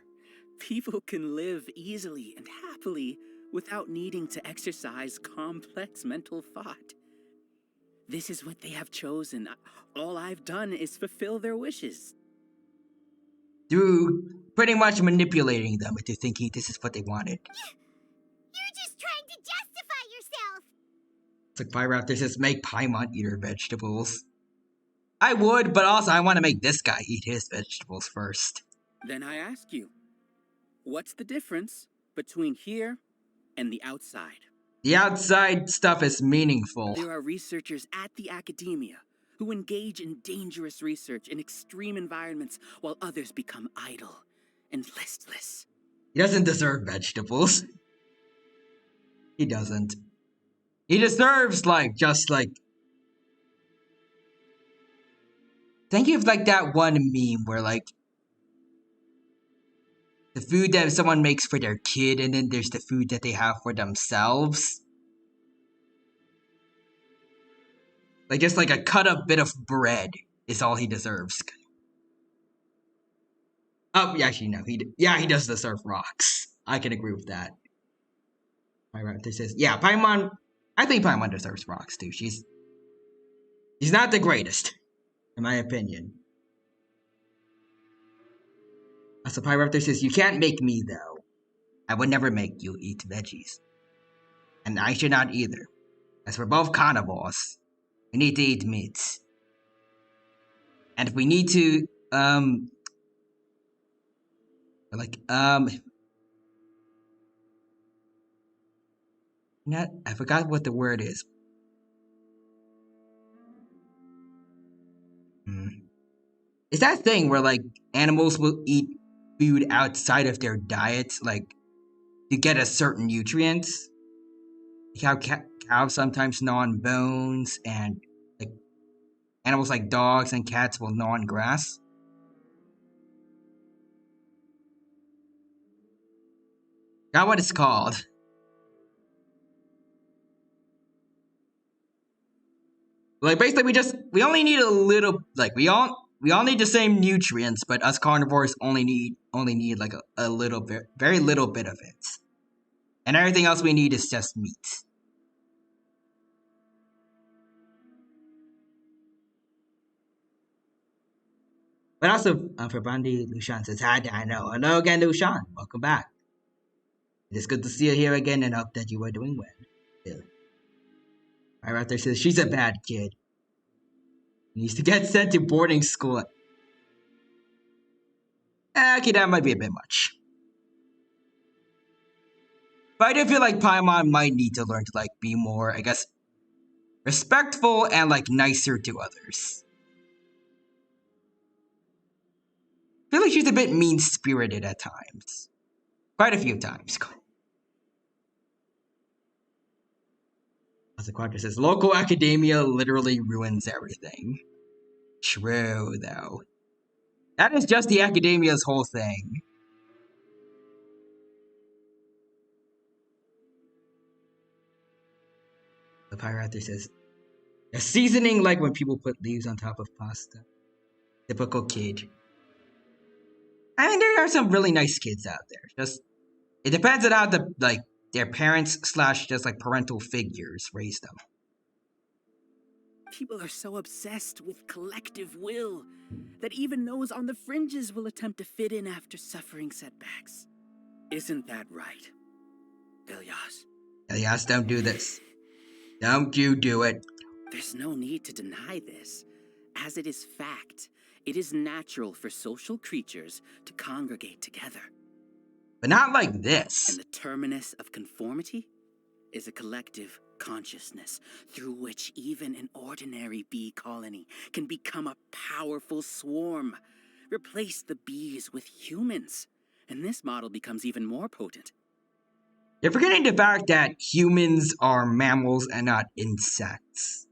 People can live easily and happily without needing to exercise complex mental thought. This is what they have chosen. All I've done is fulfill their wishes. Through pretty much manipulating them into thinking this is what they wanted. You're just trying to justify yourself! It's like Pyraptor says, make Paimon eat her vegetables. I would, but also I want to make this guy eat his vegetables first. Then I ask you, what's the difference between here and the outside? The outside stuff is meaningful. There are researchers at the academia who engage in dangerous research in extreme environments while others become idle and listless. He doesn't deserve vegetables. He doesn't. He deserves, think of, that one meme where, the food that someone makes for their kid, and then there's the food that they have for themselves. Just a cut up bit of bread is all he deserves. Oh, yeah, actually, no. He does deserve rocks. I can agree with that. My raptor says, yeah, Paimon. I think Paimon deserves rocks too. She's not the greatest, in my opinion. So Pyraptor says, you can't make me though. I would never make you eat veggies. And I should not either. As we're both carnivores, we need to eat meat. And if we need to, I forgot what the word is. It's that thing where, animals will eat food outside of their diets, to get a certain nutrients. How cows sometimes gnaw on bones, and, animals like dogs and cats will gnaw on grass. Not what it's called. Basically, we only need a little, we all need the same nutrients, but us carnivores only need a little bit, very little bit of it. And everything else we need is just meat. But also, for Brandy, Lushan says, hi, Dino. Hello again, Lushan. Welcome back. It is good to see you here again and hope that you are doing well. My raptor says, she's a bad kid. Needs to get sent to boarding school. Okay, that might be a bit much. But I do feel like Paimon might need to learn to, be more, I guess, respectful and, nicer to others. I feel like she's a bit mean-spirited at times. Quite a few times. As the Quadra says, local academia literally ruins everything. True, though. That is just the academia's whole thing. The Pyraptor says, a seasoning like when people put leaves on top of pasta. Typical kid. I mean, there are some really nice kids out there. It depends on how their parents / just parental figures raise them. People are so obsessed with collective will that even those on the fringes will attempt to fit in after suffering setbacks. Isn't that right, Ilyas? Ilyas, don't do this. Don't you do it. There's no need to deny this, as it is fact. It is natural for social creatures to congregate together. but not like And this. the terminus of conformity is a collective consciousness through which even an ordinary bee colony can become a powerful swarm. Replace the bees with humans, and this model becomes even more potent. You're forgetting the fact that humans are mammals and not insects.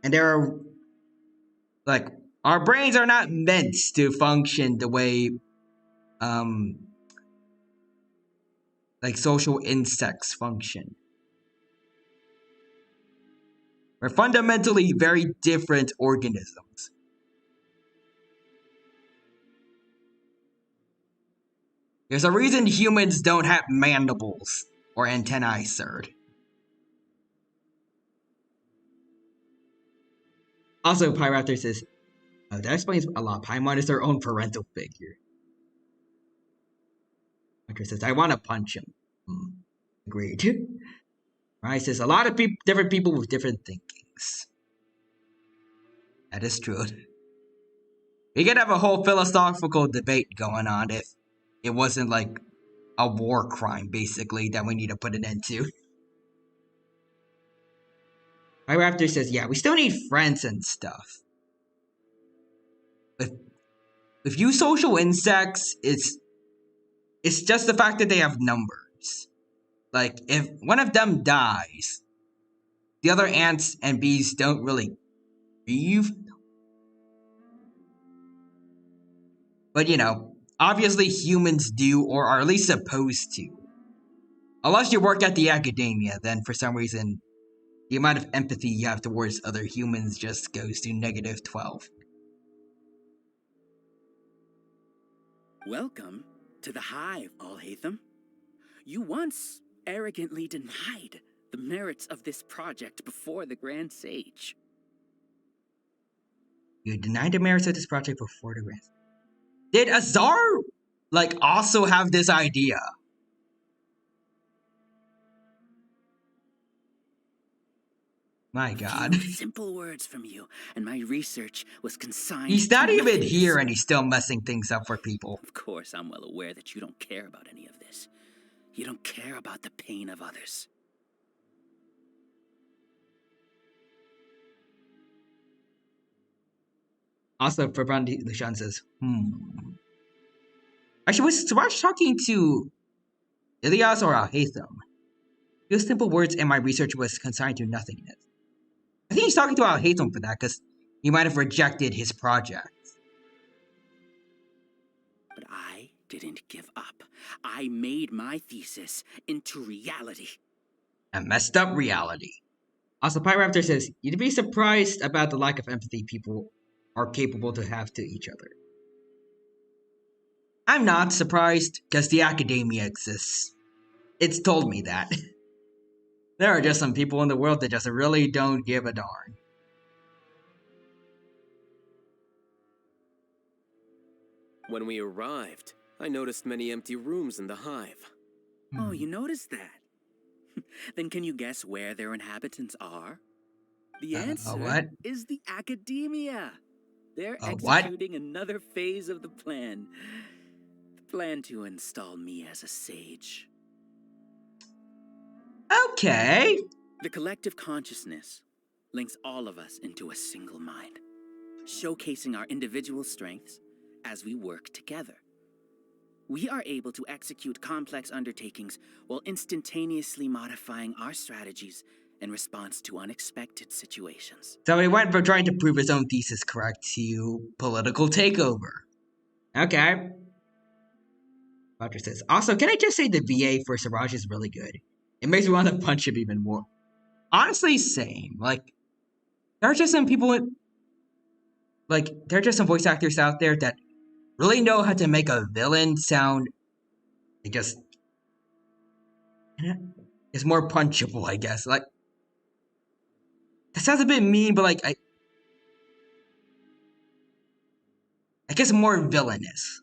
And there are, like, our brains are not meant to function the way, like social insects function. We're fundamentally very different organisms. There's a reason humans don't have mandibles or antennae, sir. Also, Pyraptor says, oh, that explains a lot. Paimon is their own parental figure. Hunter says, I want to punch him. Agreed. Ryan says, a lot of different people with different thinkings. That is true. We could have a whole philosophical debate going on if it wasn't like a war crime, basically, that we need to put an end to. My Raptor says, yeah, we still need friends and stuff. With you social insects, it's just the fact that they have numbers. Like, if one of them dies, the other ants and bees don't really grieve. But, you know, obviously humans do, or are at least supposed to. Unless you work at the academia, then for some reason, the amount of empathy you have towards other humans just goes to -12. Welcome to the Hive, Alhaitham. You once arrogantly denied the merits of this project before the Grand Sage. You denied the merits of this project before the Grand Sage. Did Azar, like, also have this idea? My God. A few simple words from you, and my research was consigned. He's not to even nothingness. here and he's still messing things up for people. Of course, I'm well aware that you don't care about any of this. You don't care about the pain of others. Also, Prabandi Lushan says, Actually, was Siraj talking to Ilias or Alhaitham? Those simple words and my research was consigned to nothingness. I think he's talking to Alhaitham for that, because he might have rejected his project. But I didn't give up. I made my thesis into reality. A messed up reality. Also, Pyraptor says, you'd be surprised about the lack of empathy people are capable to have to each other. I'm not surprised, because the academia exists. It's told me that. There are just some people in the world that just really don't give a darn. When we arrived, I noticed many empty rooms in the hive. Oh, you noticed that? Then can you guess where their inhabitants are? The answer what? is the academia. They're What? executing another phase of the plan. The plan to install me as a sage. Okay. The collective consciousness links all of us into a single mind, showcasing our individual strengths as we work together. We are able to execute complex undertakings while instantaneously modifying our strategies in response to unexpected situations. So he went from trying to prove his own thesis correct to political takeover. Okay. Roger says, also, can I just say the VA for Siraj is really good? It makes me want to punch him even more. Honestly, same. Like, there are just some people, there are just some voice actors out there that really know how to make a villain sound, it's more punchable, I guess. Like, that sounds a bit mean, but I guess more villainous.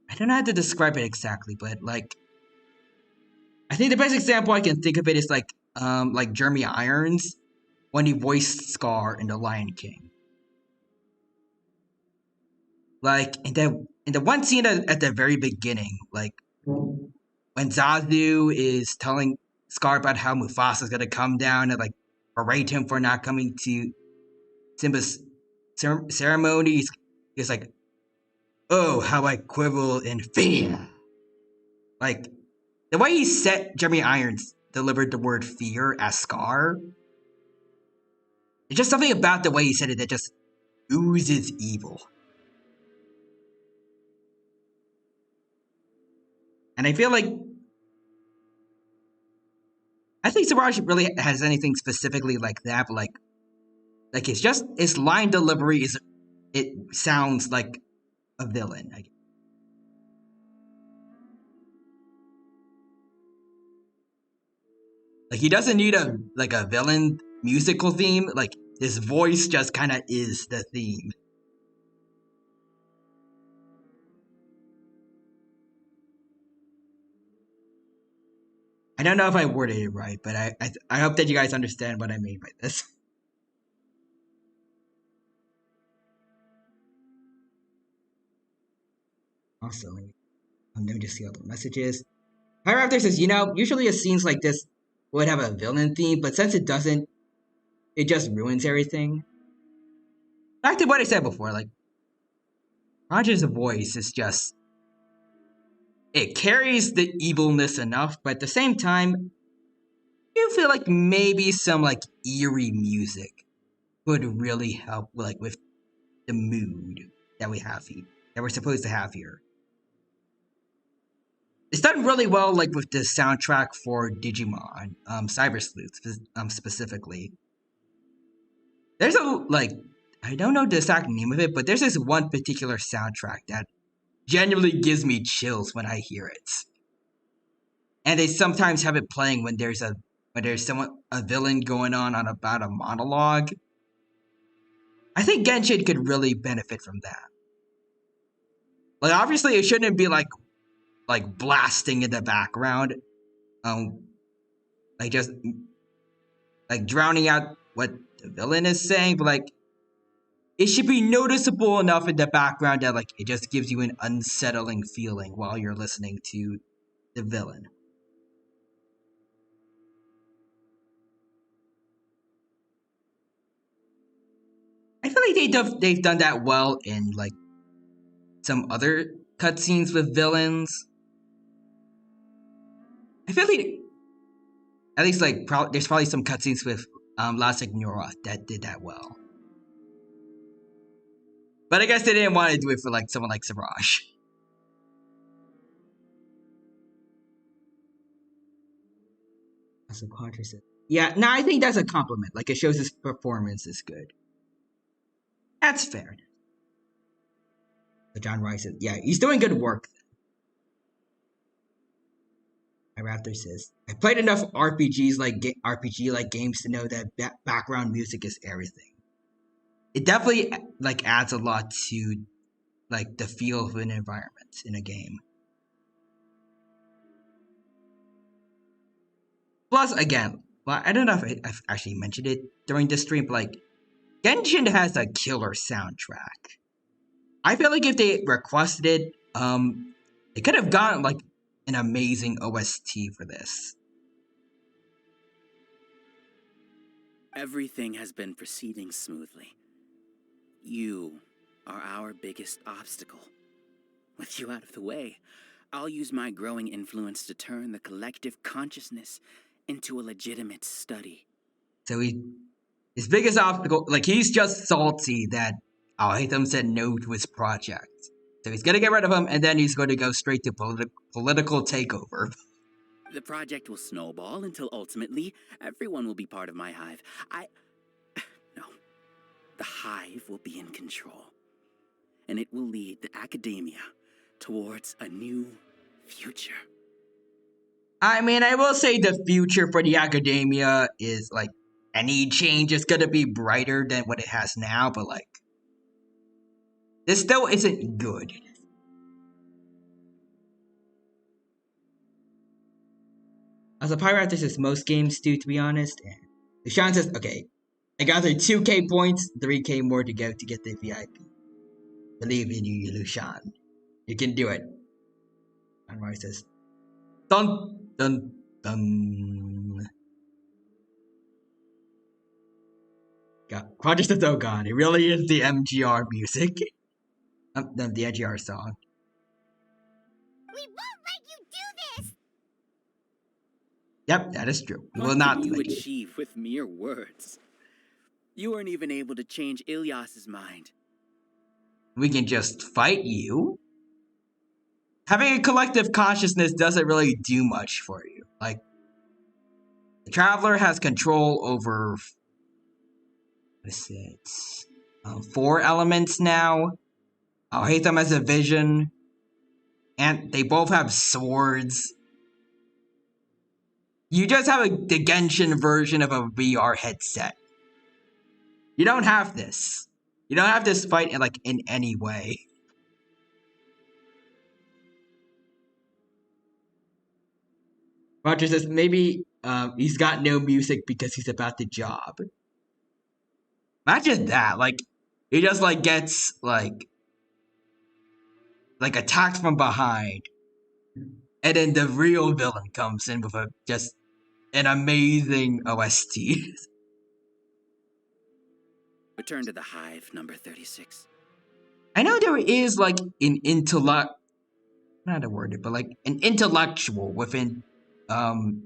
I don't know how to describe it exactly, but I think the best example I can think of it is like Jeremy Irons when he voiced Scar in The Lion King. Like in the one scene at the very beginning, like when Zazu is telling Scar about how Mufasa's gonna come down and like berate him for not coming to Simba's ceremonies, he's like, "Oh, how I quiver in fear." Like the way he said Jeremy Irons delivered the word fear as Scar. There's just something about the way he said it that just oozes evil. And I feel like I think Siraj really has anything specifically like that, but like it's just his line delivery is it sounds like a villain. Like he doesn't need a villain musical theme. Like his voice just kind of is the theme. I don't know if I worded it right, but I hope that you guys understand what I mean by this. Also, let me just see all the messages. Pyro says, usually a scenes like this would have a villain theme, but since it doesn't, it just ruins everything. Back to what I said before, like, Roger's voice is just, it carries the evilness enough, but at the same time, you feel like maybe some, like, eerie music would really help, like, with the mood that we have here, that we're supposed to have here. It's done really well, like, with the soundtrack for Digimon, Cyber Sleuth, specifically. There's I don't know the exact name of it, but there's this one particular soundtrack that genuinely gives me chills when I hear it. And they sometimes have it playing when there's a villain going on about a monologue. I think Genshin could really benefit from that. Like, obviously, it shouldn't be like blasting in the background, just drowning out what the villain is saying, but like it should be noticeable enough in the background that like it just gives you an unsettling feeling while you're listening to the villain. I feel like they've done that well in like some other cutscenes with villains. I feel like at least like there's probably some cutscenes with La Signora that did that well. But I guess they didn't want to do it for like someone like Siraj. Yeah, no, I think that's a compliment. Like it shows his performance is good. That's fair. But John Rice says, yeah, he's doing good work. Raptor says, I played enough RPGs RPG games to know that background music is everything. It definitely like adds a lot to like the feel of an environment in a game. Plus, again, well, I don't know if I've actually mentioned it during this stream, but like Genshin has a killer soundtrack. I feel like if they requested it, they could have gotten like an amazing OST for this. Everything has been proceeding smoothly. You are our biggest obstacle. With you out of the way, I'll use my growing influence to turn the collective consciousness into a legitimate study. So his biggest obstacle, like he's just salty that Al-Haytham said no to his project. So he's going to get rid of him, and then he's going to go straight to political takeover. The project will snowball until ultimately everyone will be part of my hive. No. The hive will be in control. And it will lead the academia towards a new future. I mean, I will say the future for the academia is, like, any change is going to be brighter than what it has now, but, like, this still isn't good. As a pirate, this is most games do, to be honest. And Sean says, okay, I got the 2K points, 3K more to go to get the VIP. Believe in you, Lushan. You can do it. And Roy says, dun, dun, dun. God, Quadra says, oh god, it really is the MGR music. The MGR song. We won't let you do this! Yep, that is true. We will What not can you let you. achieve with mere words? You weren't even able to change Ilyas's mind. We can just fight you. Having a collective consciousness doesn't really do much for you. Like, the Traveler has control over, what is it? 4 elements now. Hatham has a vision. And they both have swords. You just have the Genshin version of a VR headset. You don't have this. You don't have this fight in any way. Roger says maybe he's got no music because he's about the job. Imagine that. Like, he just gets attacked from behind, and then the real villain comes in with just an amazing OST. Return to the hive, number 36. I know there is an intellect, not a word, but an intellectual within the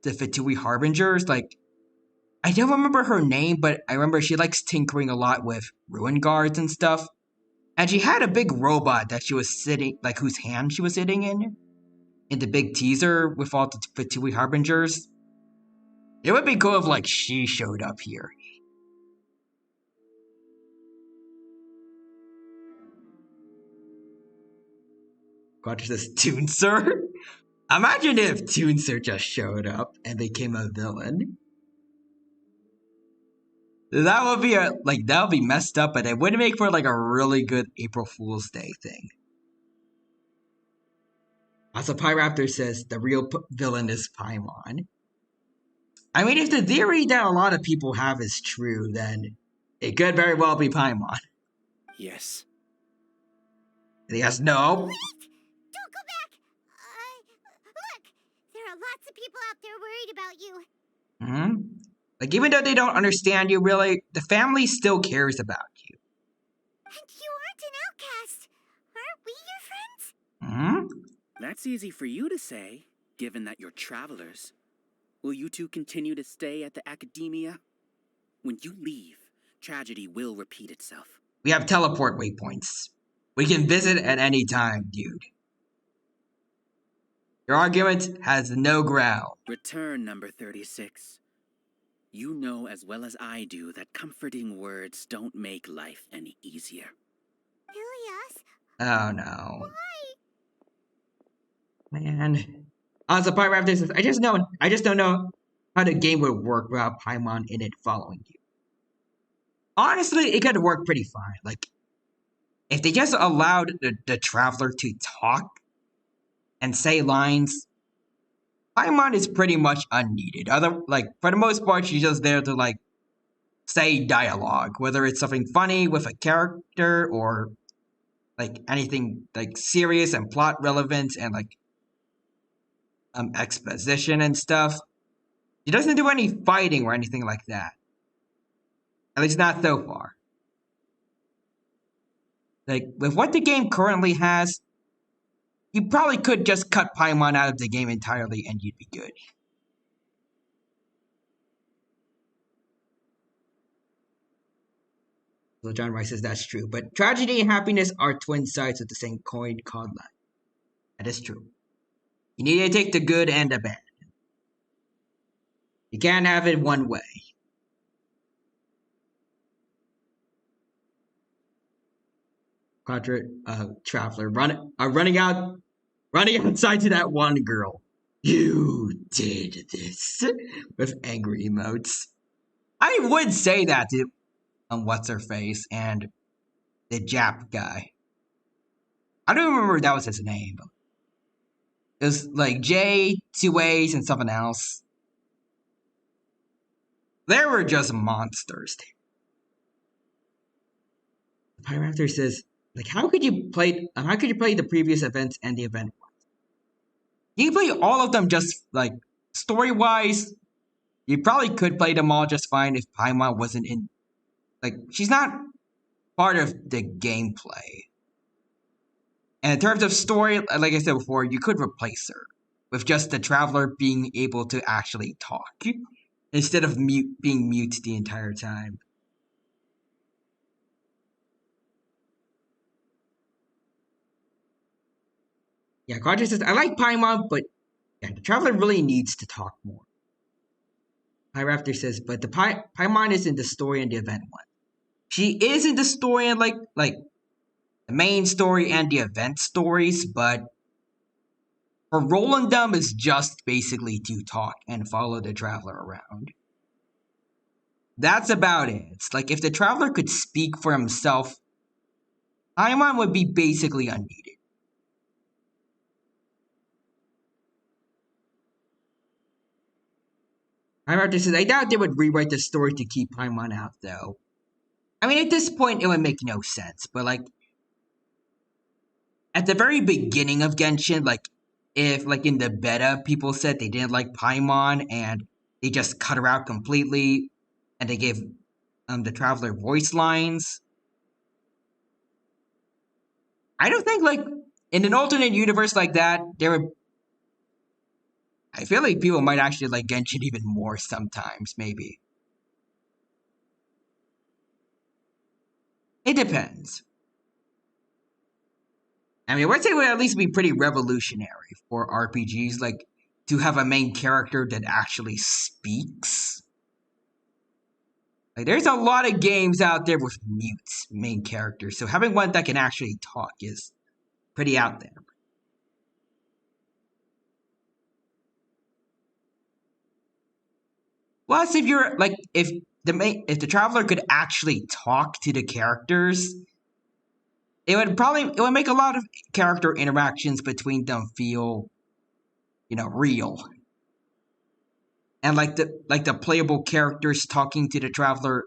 Fatui Harbingers. I don't remember her name, but I remember she likes tinkering a lot with ruin guards and stuff. And she had a big robot that she was sitting, whose hand she was sitting in the big teaser with all the Fatui Harbingers. It would be cool if she showed up here. God, says Toonser. Imagine if Toonser just showed up and became a villain. That would be that would be messed up, but it would make for a really good April Fool's Day thing. Also, Pyraptor says the real villain is Paimon. I mean, if the theory that a lot of people have is true, then it could very well be Paimon. Yes. Yes, no. Wait! Don't go back! Look! There are lots of people out there worried about you. Even though they don't understand you, really, the family still cares about you. And you aren't an outcast. Aren't we your friends? That's easy for you to say, given that you're travelers. Will you two continue to stay at the academia? When you leave, tragedy will repeat itself. We have teleport waypoints. We can visit at any time, dude. Your argument has no ground. Return, number 36. You know as well as I do that comforting words don't make life any easier. Ilias? Oh no. Why? Man. Also, Pyraptor says, I just don't know how the game would work without Paimon in it following you. Honestly, it could work pretty fine. If they just allowed the Traveler to talk and say lines, Paimon is pretty much unneeded. For the most part, she's just there to say dialogue, whether it's something funny with a character or anything serious and plot relevant and exposition and stuff. She doesn't do any fighting or anything like that. At least not so far. With what the game currently has, you probably could just cut Paimon out of the game entirely and you'd be good. So John Rice says that's true, but tragedy and happiness are twin sides of the same coin called life. That is true. You need to take the good and the bad. You can't have it one way. Traveler running outside to that one girl. You did this with angry emotes. I would say that to what's her face and the Jap guy. I don't remember if that was his name. It was J, 2 A's, and something else. They were just monsters. Pyranthropus says, like, how could you play the previous events and the event? You can play all of them just, like, story-wise, you probably could play them all just fine if Paimon wasn't in, like, she's not part of the gameplay. And in terms of story, like I said before, you could replace her with just the Traveler being able to actually talk instead of being mute the entire time. Yeah, Quadra says, I like Paimon, but yeah, the Traveler really needs to talk more. Raptor says, but the Paimon is in the story and the event one. She is in the story and like the main story and the event stories, but her role in them is just basically to talk and follow the Traveler around. That's about it. It's like if the Traveler could speak for himself, Paimon would be basically unneeded. Raptor says, I doubt they would rewrite the story to keep Paimon out, though. I mean, at this point, it would make no sense, but like, at the very beginning of Genshin, like, if, like, in the beta, people said they didn't like Paimon, and they just cut her out completely, and they gave the Traveler voice lines. I don't think, like, in an alternate universe like that, I feel like people might actually like Genshin even more sometimes, maybe. It depends. I mean, I would say it would at least be pretty revolutionary for RPGs, like, to have a main character that actually speaks. Like, there's a lot of games out there with mute main characters, so having one that can actually talk is pretty out there. Plus, if you're like, if the Traveler could actually talk to the characters, it would make a lot of character interactions between them feel, real. And like the playable characters talking to the Traveler,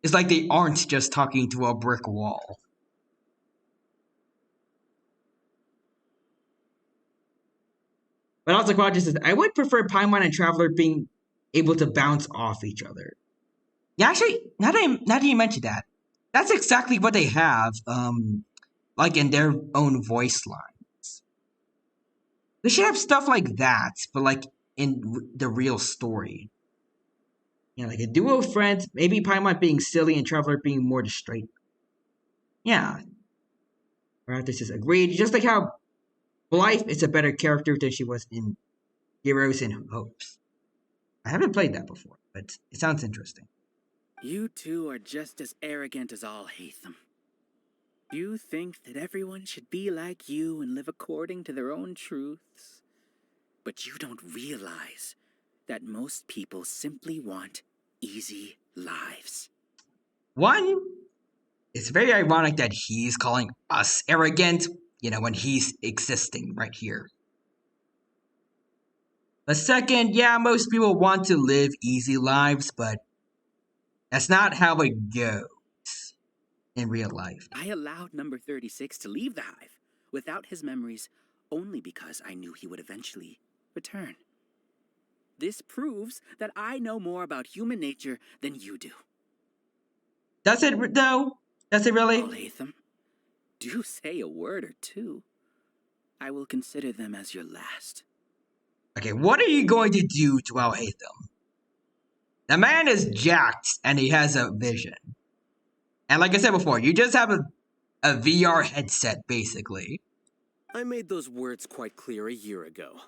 it's like they aren't just talking to a brick wall. But also, Quad says, I would prefer Paimon and Traveler being able to bounce off each other. Yeah, actually, now that you mention that, that's exactly what they have, like in their own voice lines. They should have stuff like that, but like in the real story. Like a duo of friends, maybe Paimon being silly and Traveler being more the straight. Yeah. Raptor says, agreed. Just like how Blythe is a better character than she was in Heroes and Hopes. I haven't played that before, but it sounds interesting. You two are just as arrogant as all Hatham. You think that everyone should be like you and live according to their own truths. But you don't realize that most people simply want easy lives. One, it's very ironic that he's calling us arrogant, when he's existing right here. The second, yeah, most people want to live easy lives, but that's not how it goes in real life. I allowed number 36 to leave the hive without his memories only because I knew he would eventually return. This proves that I know more about human nature than you do. Does it, though? Does it really? Oh, Latham, do say a word or two. I will consider them as your last. Okay, what are you going to do to Al-Haytham? The man is jacked, and he has a vision. And like I said before, you just have a VR headset, basically. I made those words quite clear a year ago.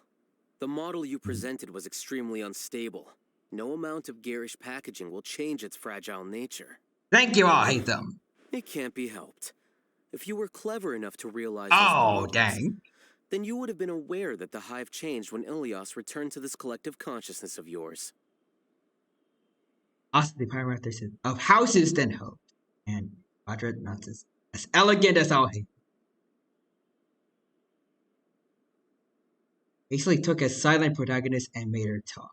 The model you presented was extremely unstable. No amount of garish packaging will change its fragile nature. Thank you, Al-Haytham. It can't be helped. If you were clever enough to realize dang. then you would have been aware that the hive changed when Ilias returned to this collective consciousness of yours. Also, the Pyromancer says, of houses then hope. And Quadra says, as elegant as Al-Haytham. Basically took a silent protagonist and made her talk.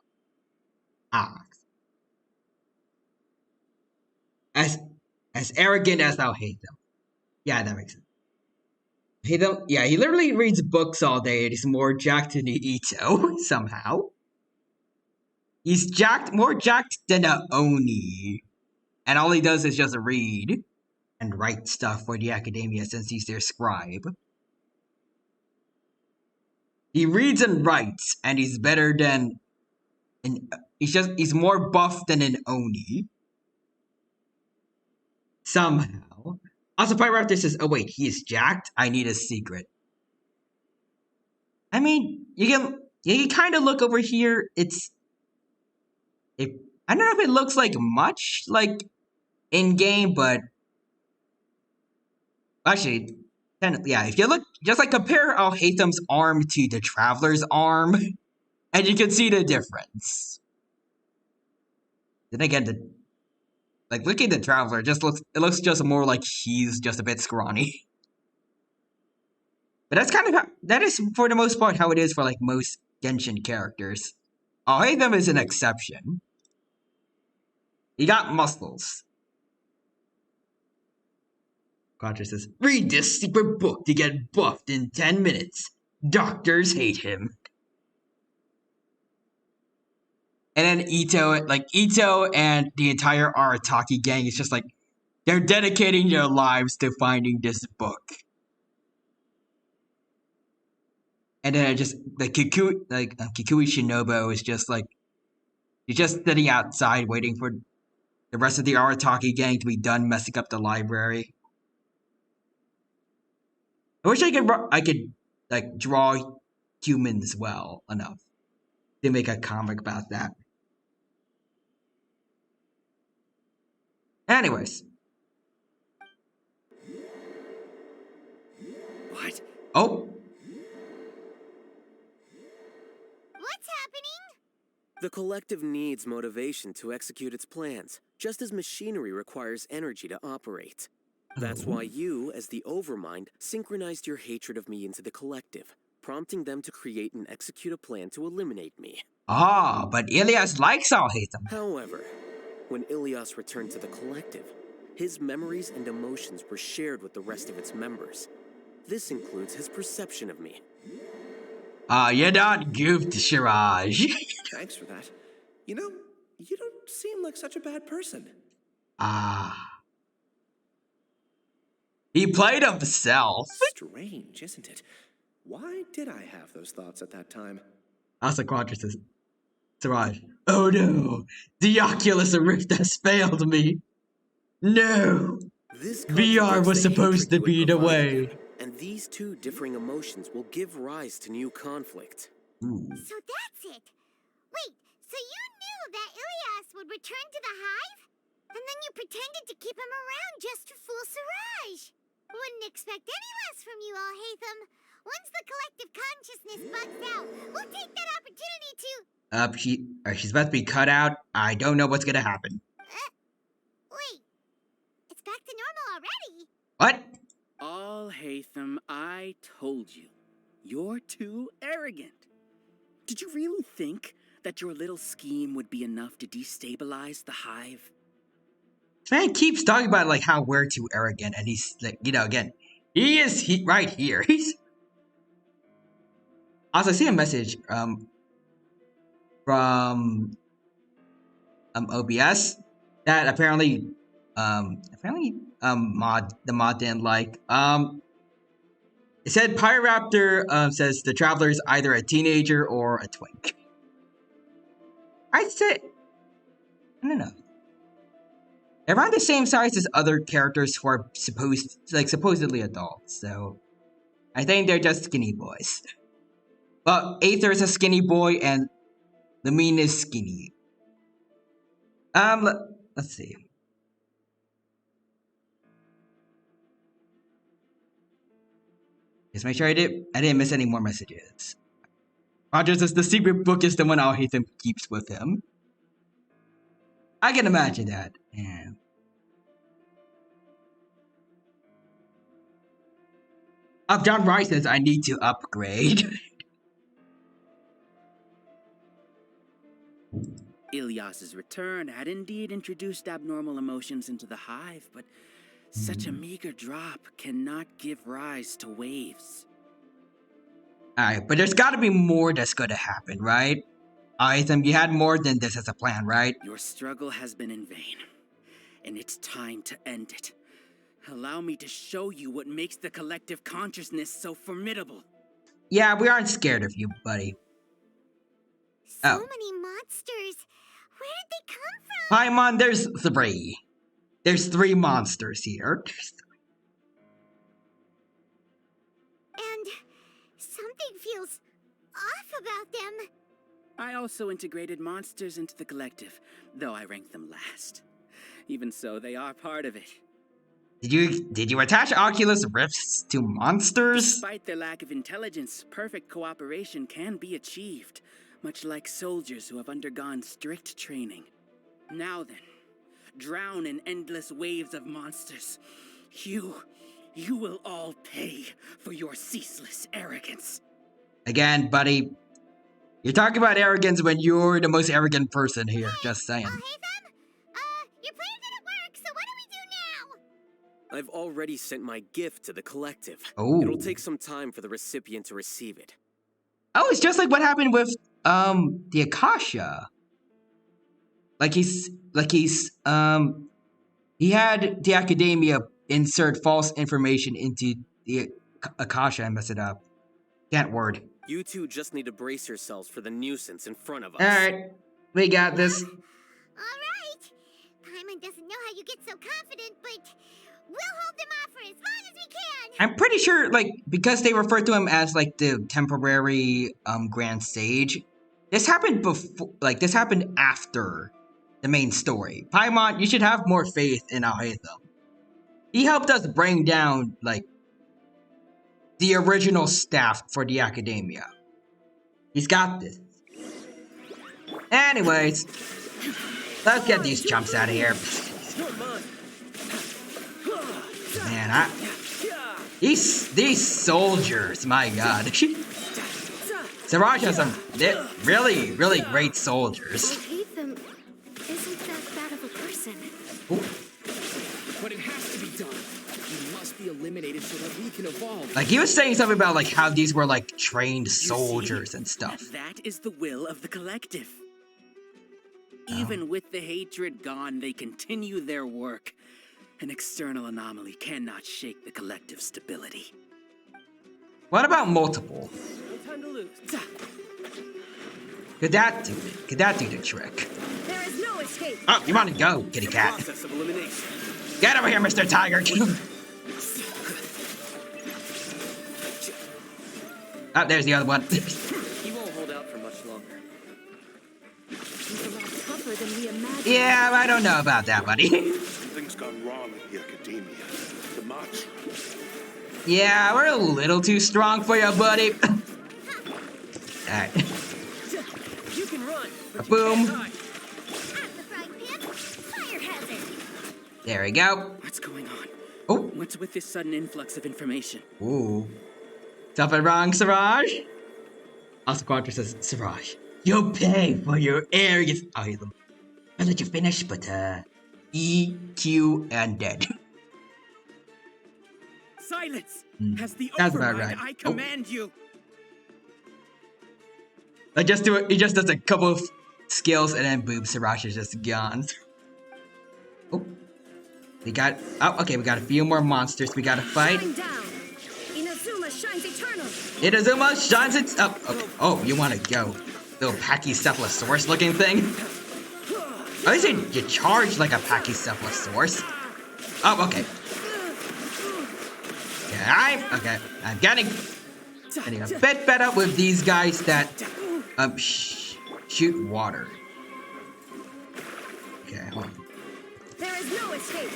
As arrogant as Al-Haytham. Yeah, that makes sense. He don't. Yeah, he literally reads books all day, and he's more jacked than Ito somehow. He's more jacked than a Oni, and all he does is just read and write stuff for the academia since he's their scribe. He reads and writes, and he's better than he's more buff than an Oni. Somehow. Also, Pyraptor says, "Oh wait, he is jacked. I need a secret." I mean, you can kind of look over here. I don't know if it looks like much like in game, but actually, yeah. If you look, just like compare Al-Haytham's arm to the Traveler's arm, and you can see the difference. Then again, looking at the Traveler, it looks just more like he's just a bit scrawny. But that's kind of that is for the most part how it is for like most Genshin characters. Al-Haytham is an exception. He got muscles. Quadra says, "Read this secret book to get buffed in 10 minutes. Doctors hate him." And then Ito and the entire Arataki gang is just like, they're dedicating their lives to finding this book. And then Kikui Shinobu is just like, he's just sitting outside waiting for the rest of the Arataki gang to be done messing up the library. I wish I could like draw humans well enough to make a comic about that. Anyways. What? Oh. What's happening? The collective needs motivation to execute its plans, just as machinery requires energy to operate. That's why you, as the Overmind, synchronized your hatred of me into the collective, prompting them to create and execute a plan to eliminate me. Ah, but Ilias likes Al-Haytham. However, when Ilias returned to the collective, his memories and emotions were shared with the rest of its members. This includes his perception of me. You're not goofed, Shiraj. Thanks for that. You know, you don't seem like such a bad person. He played himself. Strange, isn't it? Why did I have those thoughts at that time? Asa Quadra says, Siraj, "Oh no, the Oculus Rift has failed me. No, This VR was contradicts the supposed to hatred you be had the provided way." me, and these two differing emotions will give rise to new conflict. Ooh. So that's it. Wait, so you knew that Ilias would return to the hive? And then you pretended to keep him around just to fool Siraj. Wouldn't expect any less from you, Al-Haytham. Once the collective consciousness bugs out, we'll take that opportunity to... She's about to be cut out. I don't know what's gonna happen. Wait, it's back to normal already. What? Al-Haytham, I told you. You're too arrogant. Did you really think that your little scheme would be enough to destabilize the hive? This man keeps talking about like how we're too arrogant, and he's like, again, he is right here. He's also, I see a message from OBS that apparently the mod didn't like. It said Pyraptor says the Traveler is either a teenager or a twink. I'd say, I don't know. They're around the same size as other characters who are supposedly adults, so I think they're just skinny boys. Well, Aether is a skinny boy and Lamine is skinny. Let's see. Just make sure I didn't miss any more messages. Roger says the secret book is the one Al-Haytham keeps with him. I can imagine that. Yeah. John Rice says I need to upgrade. Ilias's return had indeed introduced abnormal emotions into the hive, but Such a meager drop cannot give rise to waves. Alright, but there's gotta be more that's gonna happen, right? Ethan, you had more than this as a plan, right? Your struggle has been in vain, and it's time to end it. Allow me to show you what makes the collective consciousness so formidable. Yeah, we aren't scared of you, buddy. So Oh. many monsters. Where did they come from? Paimon, there's 3. There's 3 monsters here. And something feels off about them. I also integrated monsters into the collective, though I ranked them last. Even so, they are part of it. Did you attach Oculus Rifts to monsters? Despite their lack of intelligence, perfect cooperation can be achieved, much like soldiers who have undergone strict training. Now then, drown in endless waves of monsters. You will all pay for your ceaseless arrogance. Again, buddy, you're talking about arrogance when you're the most arrogant person here, just saying. Hey them? Your plan didn't work, so what do we do now? I've already sent my gift to the collective. Oh. It'll take some time for the recipient to receive it. Oh, it's just like what happened with the Akasha. He had the academia insert false information into the Akasha and mess it up. Can't word. You two just need to brace yourselves for the nuisance in front of us. Alright, we got this. Alright. Paimon doesn't know how you get so confident, but we'll hold them off for as long as we can. I'm pretty sure, like, because they refer to him as, like, the temporary, Grand Sage, this happened before, like, this happened after the main story. Paimon, you should have more faith in Alhaitham. He helped us bring down, like, the original staff for the academia. He's got this. Anyways, let's get these chumps out of here. Man, these soldiers, my god. Siraj has some really, really great soldiers. Ethan isn't that bad of a person. But it has to be done. He must be eliminated so that we can evolve. Like, he was saying something about, like, how these were, like, trained soldiers and stuff. That is the will of the collective. Even with the hatred gone, they continue their work. An external anomaly cannot shake the collective stability. What about multiple? No time to lose. Could that do it? Could that do the trick? There is no escape. Oh, you want to go, kitty cat? Process of elimination. Get over here, Mr. Tiger. Oh, there's the other one. He won't hold out for much longer. He's a lot tougher than we imagined. Yeah, I don't know about that, buddy. Something's gone wrong at the academia. The march. Yeah, we're a little too strong for you, buddy. Alright. You can run. But Boom. You can't hide. At the frying pan, fire hazard. There we go. What's going on? Oh. What's with this sudden influx of information? Ooh. Something wrong, Siraj? Also, Quadra says, Siraj, you'll pay for your arrogance. I'll let you finish, but, E, Q, and dead. Silence! Has the That's about override, right. I command you! Like, just do it. He just does a couple of skills, and then boom, Siraj is just gone. Oh. We got, oh, okay, we got a few more monsters we gotta fight. Shine down. Inazuma shines eternal. Inazuma shines it. Oh, okay. Oh, you want to go, little Pachycephalosaurus looking thing? I say you charge like a Pachycephalosaurus. Oh, okay. Yeah, I'm getting a bit better with these guys that shoot water. Okay, hold on. There is no escape.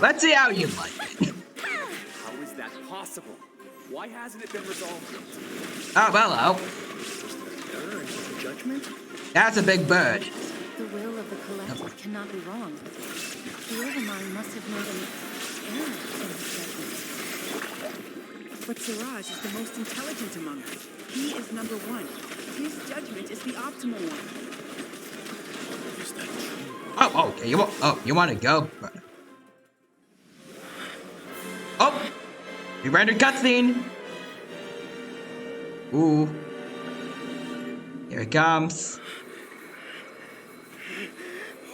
Let's see how you like it. How is that possible? Why hasn't it been resolved? Oh, hello. Error in judgment? That's a big bird. The will of the collective cannot be wrong. The Overmind must have made an error in his judgment. But Siraj is the most intelligent among us. He is number one. His judgment is the optimal one. Oh, okay. You want to go? Oh! We rendered cutscene! Ooh. Here it comes.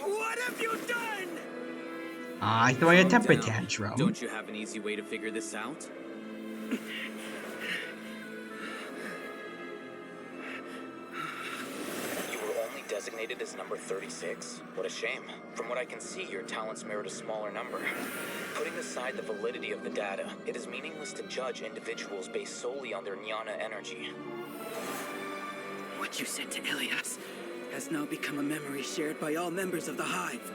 What have you done? I throw a Calm temper down. tantrum. Don't you have an easy way to figure this out? You were only designated as number 36. What a shame. From what I can see, your talents merit a smaller number. Putting aside the validity of the data, it is meaningless to judge individuals based solely on their jnana energy. What you said to Ilias has now become a memory shared by all members of the Hive.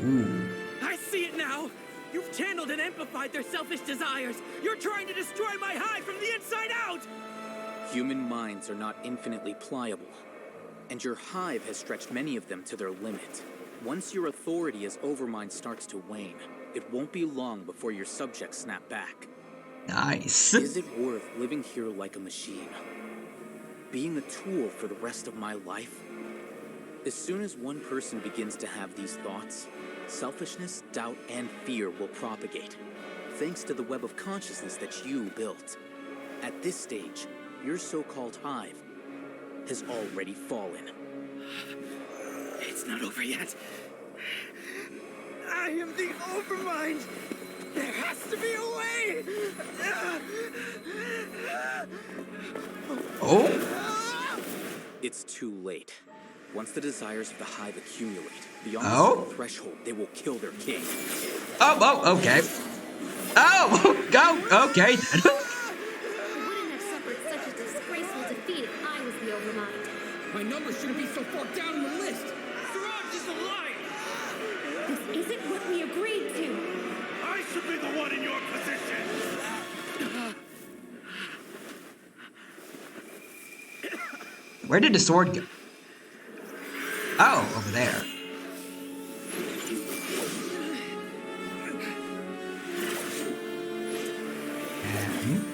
Ooh. I see it now! You've channeled and amplified their selfish desires! You're trying to destroy my Hive from the inside out! Human minds are not infinitely pliable, and your Hive has stretched many of them to their limit. Once your authority as Overmind starts to wane, it won't be long before your subjects snap back. Nice. Is it worth living here like a machine? Being a tool for the rest of my life? As soon as one person begins to have these thoughts, selfishness, doubt, and fear will propagate, thanks to the web of consciousness that you built. At this stage, your so-called Hive has already fallen. It's not over yet. I am the Overmind! There has to be a way! Oh? It's too late. Once the desires of the Hive accumulate, beyond Oh? the threshold, they will kill their king. Oh, okay. Oh, go, okay then. I wouldn't have suffered such a disgraceful defeat if I was the Overmind. My number shouldn't be so far down on the list. Siraj is a liar! This isn't what we agreed to. I should be the one in your position! Where did the sword go? Oh, over there. And...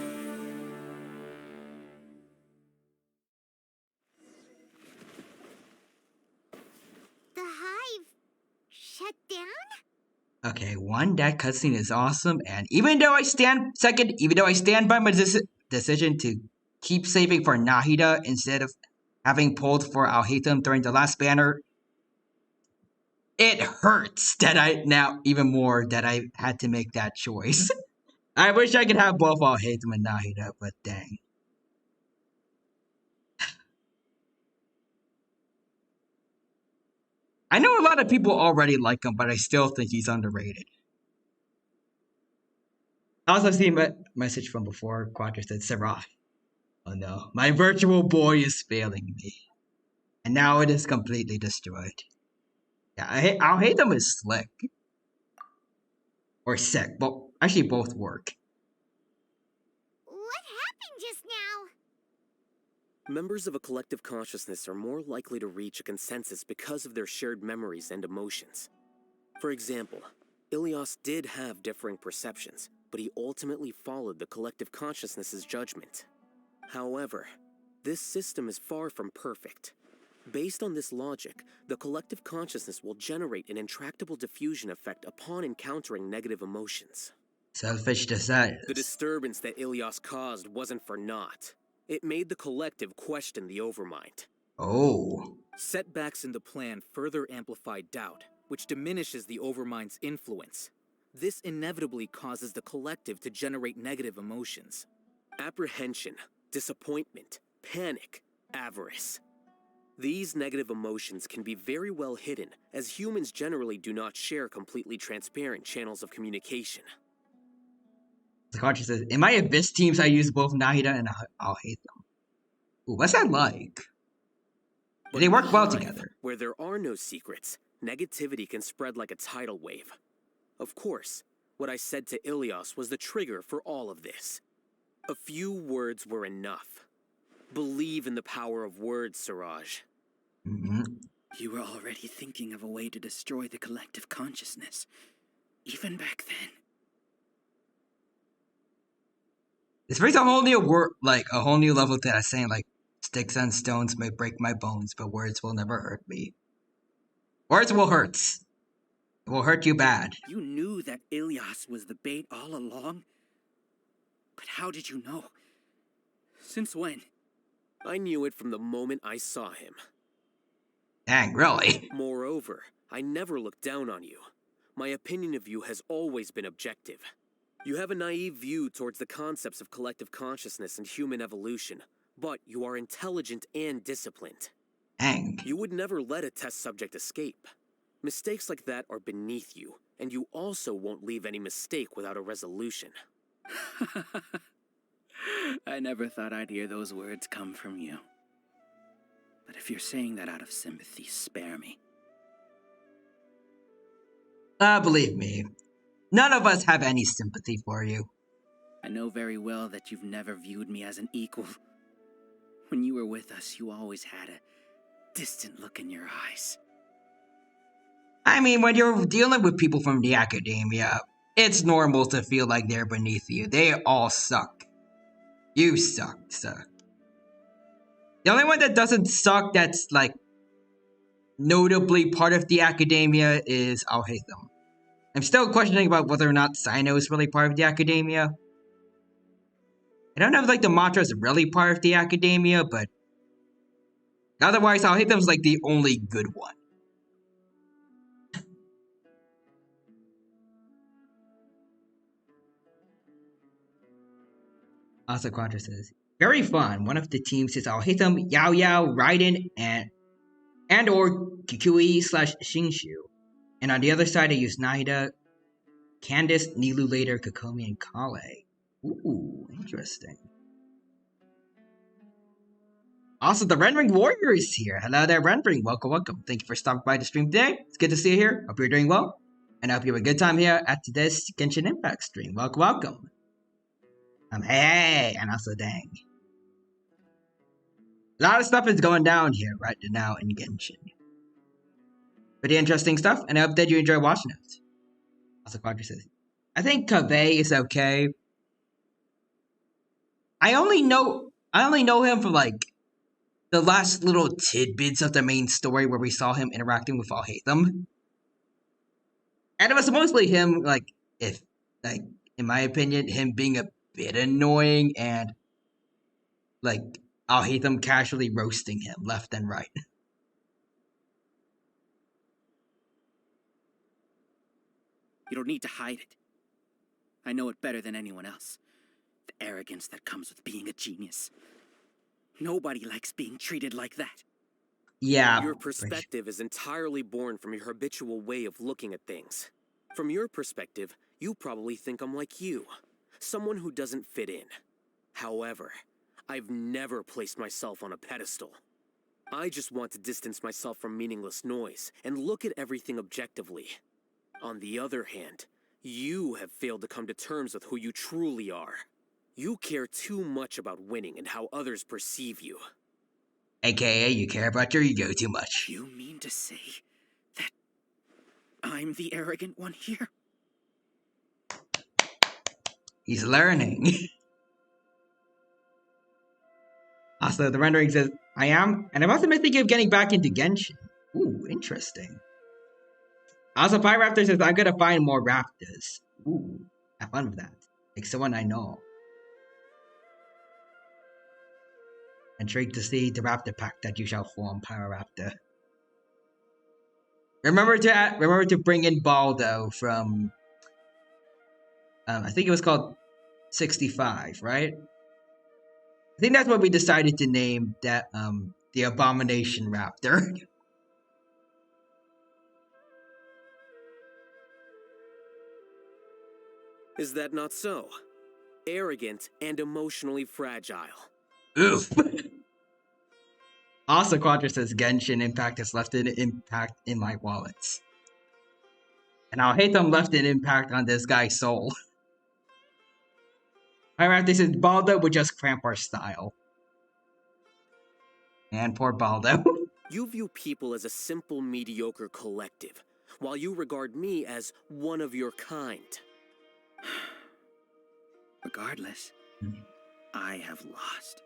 The Hive shut down? Okay, one, that cutscene is awesome, and even though I stand by my decision to keep saving for Nahida instead of having pulled for Alhaitham during the last banner, it hurts that I had to make that choice. I wish I could have both Alhaitham and Nahida, but dang. I know a lot of people already like him, but I still think he's underrated. I also seen a message from before. Quadra said, Sarah, oh no, my virtual boy is failing me. And now it is completely destroyed. Yeah, Alhaitham is slick. Or sick, but actually both work. What happened just now? Members of a collective consciousness are more likely to reach a consensus because of their shared memories and emotions. For example, Ilias did have differing perceptions, but he ultimately followed the collective consciousness's judgment. However, this system is far from perfect. Based on this logic, the collective consciousness will generate an intractable diffusion effect upon encountering negative emotions. Selfish desires. The disturbance that Ilias caused wasn't for naught. It made the collective question the Overmind. Oh. Setbacks in the plan further amplified doubt, which diminishes the Overmind's influence. This inevitably causes the collective to generate negative emotions. Apprehension, disappointment, panic, avarice. These negative emotions can be very well hidden, as humans generally do not share completely transparent channels of communication. The conscious says, in my Abyss teams, I use both Nahida and Alhaitham. Ooh, what's that like? But They work well Hive, together. Where there are no secrets, negativity can spread like a tidal wave. Of course, what I said to Ilias was the trigger for all of this. A few words were enough. Believe in the power of words, Siraj. You were already thinking of a way to destroy the collective consciousness, even back then. This brings a whole new a whole new level to that saying, like, sticks and stones may break my bones, but words will never hurt me. Words will hurt. It will hurt you bad. You knew that Ilias was the bait all along? But how did you know? Since when? I knew it from the moment I saw him. Dang, really? Moreover, I never looked down on you. My opinion of you has always been objective. You have a naive view towards the concepts of collective consciousness and human evolution, but you are intelligent and disciplined. Dang. You would never let a test subject escape. Mistakes like that are beneath you, and you also won't leave any mistake without a resolution. I never thought I'd hear those words come from you. But if you're saying that out of sympathy, spare me. Believe me, none of us have any sympathy for you. I know very well that you've never viewed me as an equal. When you were with us, you always had a distant look in your eyes. I mean, when you're dealing with people from the academia, it's normal to feel like they're beneath you. They all suck. You suck, so. The only one that doesn't suck that's, like, notably part of the academia is Al-Haytham. I'm still questioning about whether or not Sino is really part of the academia. I don't know if, like, the mantra is really part of the academia, but otherwise, Al-Haytham's, like, the only good one. Also, Quadra says, very fun. One of the teams is Al-Haytham, Yao Yao, Raiden, and or Kikui/Shinshu. And on the other side, I use Nahida, Candace, Nilu later, Kokomi, and Kale. Ooh, interesting. Also, the Rendering Warrior is here. Hello there, Rendering. Welcome, welcome. Thank you for stopping by the stream today. It's good to see you here. Hope you're doing well. And I hope you have a good time here at this Genshin Impact stream. Welcome, welcome. Hey, and also dang. A lot of stuff is going down here right now in Genshin. Pretty interesting stuff, and I hope that you enjoy watching it. Also, Quadri says, I think Kaveh is okay. I only know him from like the last little tidbits of the main story where we saw him interacting with Al-Haytham. And it was mostly him, like, in my opinion, him being a bit annoying and, like, Al-Haytham casually roasting him left and right. You don't need to hide it. I know it better than anyone else. The arrogance that comes with being a genius. Nobody likes being treated like that. Yeah. Your perspective is entirely born from your habitual way of looking at things. From your perspective, you probably think I'm like you, someone who doesn't fit in. However, I've never placed myself on a pedestal. I just want to distance myself from meaningless noise and look at everything objectively. On the other hand, you have failed to come to terms with who you truly are. You care too much about winning and how others perceive you. AKA, you care about your ego too much. You mean to say that I'm the arrogant one here? He's learning. Also, the rendering says, I am, and I'm also thinking of getting back into Genshin. Ooh, interesting. Also, Pyraptor says, I'm gonna find more raptors. Ooh, have fun with that. Like someone I know. Intrigued to see the raptor pack that you shall form, Pyraptor. Remember to bring in Baldo from, I think it was called 65, right? I think that's what we decided to name that, the Abomination Raptor. Is that not so? Arrogant and emotionally fragile. Oof. Also, Quadra says Genshin Impact has left an impact in my wallets. And Al-Haytham left an impact on this guy's soul. Alright, this is Baldo would just cramp our style. And poor Baldo. You view people as a simple, mediocre collective, while you regard me as one of your kind. Regardless, I have lost.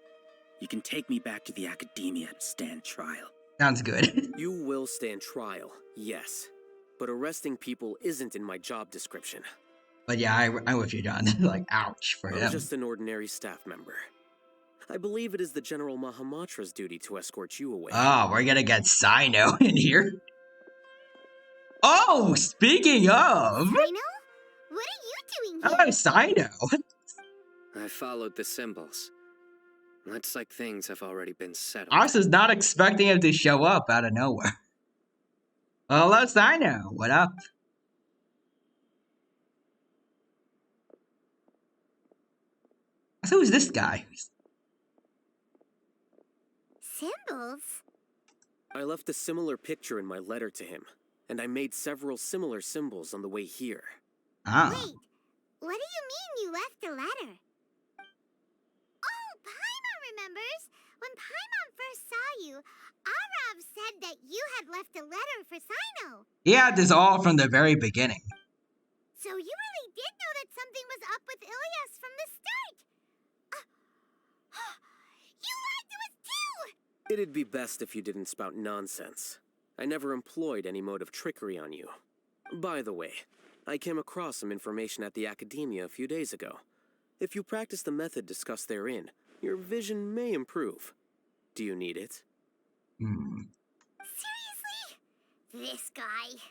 You can take me back to the academia and stand trial. Sounds good. You will stand trial, yes. But arresting people isn't in my job description. But yeah, I'm with you, John. Like, ouch for I'm him. just an ordinary staff member. I believe it is the General Mahamatra's duty to escort you away. Oh, we're gonna get Sino in here. Oh, speaking of. Sino? What are you doing Hello, here? Sino. I followed the symbols. Looks like things have already been settled. I was not expecting him to show up out of nowhere. Well, hello, Sino. What up? So who's this guy? Symbols? I left a similar picture in my letter to him, and I made several similar symbols on the way here. Oh. Wait, what do you mean you left a letter? Oh, Paimon remembers! When Paimon first saw you, Arav said that you had left a letter for Sino. He had this all from the very beginning. So you really did know that something was up with Ilias from the start! You lied to us too! It'd be best if you didn't spout nonsense. I never employed any mode of trickery on you. By the way, I came across some information at the Academia a few days ago. If you practice the method discussed therein, your vision may improve. Do you need it? Seriously? This guy.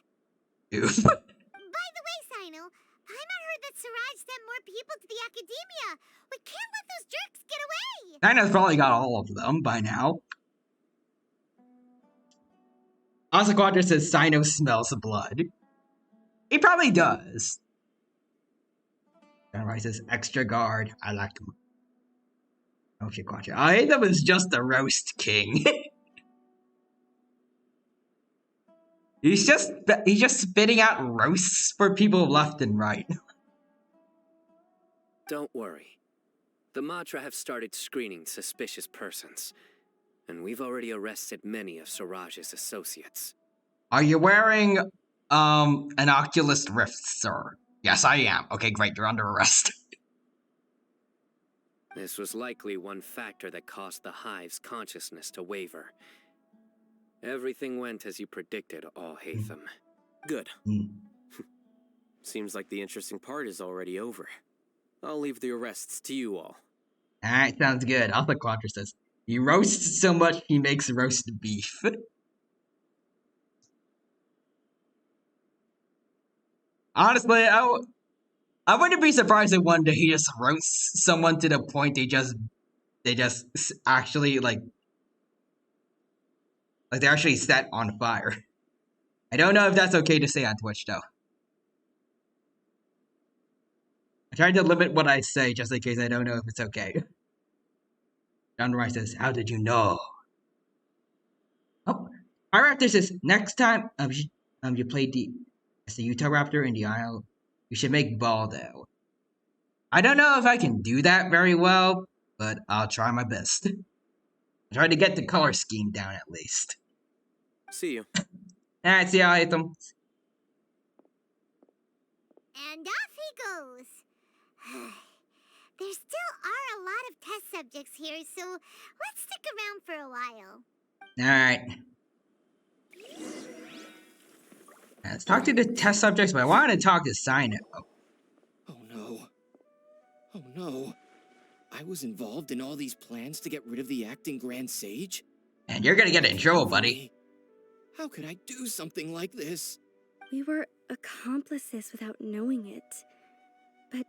Oof. By the way, Sino, Paimon heard that Siraj sent more people to the Academia. We can't let those jerks get away! Sino's probably got all of them by now. Quadra says Sino smells blood. He probably does. Alright, says extra guard. I like him. Okay, Quadra. I hate him as just the roast king. he's just spitting out roasts for people left and right. Don't worry. The Matra have started screening suspicious persons, and we've already arrested many of Siraj's associates. Are you wearing an Oculus Rift, sir? Yes, I am. Okay, great. You're under arrest. This was likely one factor that caused the Hive's consciousness to waver. Everything went as you predicted, All Hatham. Good. Seems like the interesting part is already over. I'll leave the arrests to you all. Alright, sounds good. Quadra says, he roasts so much he makes roast beef. Honestly, I wouldn't be surprised if one day he just roasts someone to the point they just actually like they're actually set on fire. I don't know if that's okay to say on Twitch though. I tried to limit what I say just in case I don't know if it's okay. John Rice says, "How did you know?" Oh, our Raptor says, "Next time you play as the Utah Raptor in the Isle, you should make Baldo." I don't know if I can do that very well, but I'll try my best. I'll try to get the color scheme down at least. See you. Alright, see ya, Hatham. And off he goes. There still are a lot of test subjects here, so let's stick around for a while. Alright. Let's talk to the test subjects, but I wanted to talk to Sino. Oh no. Oh no. I was involved in all these plans to get rid of the acting Grand Sage? And you're gonna get in trouble, buddy. How could I do something like this? We were accomplices without knowing it. But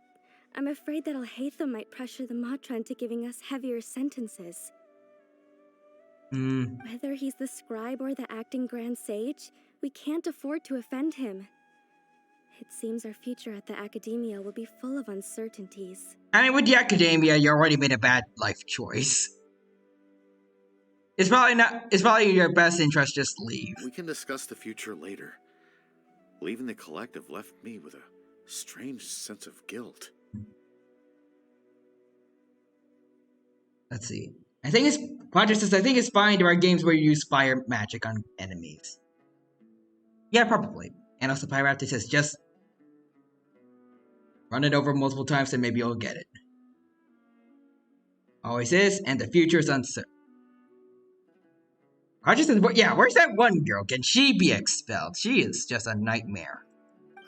I'm afraid that Al-Haytham might pressure the Matra into giving us heavier sentences. Whether he's the scribe or the acting Grand Sage, we can't afford to offend him. It seems our future at the Academia will be full of uncertainties. I mean, with the Academia, you already made a bad life choice. It's probably in your best interest just leave. We can discuss the future later. Leaving the collective left me with a strange sense of guilt. Let's see. I think it's fine. There are games where you use fire magic on enemies. Yeah, probably. And also Pyraptor says just run it over multiple times and maybe you'll get it. Always is, and the future is uncertain. Roger says, yeah, where's that one girl? Can she be expelled? She is just a nightmare.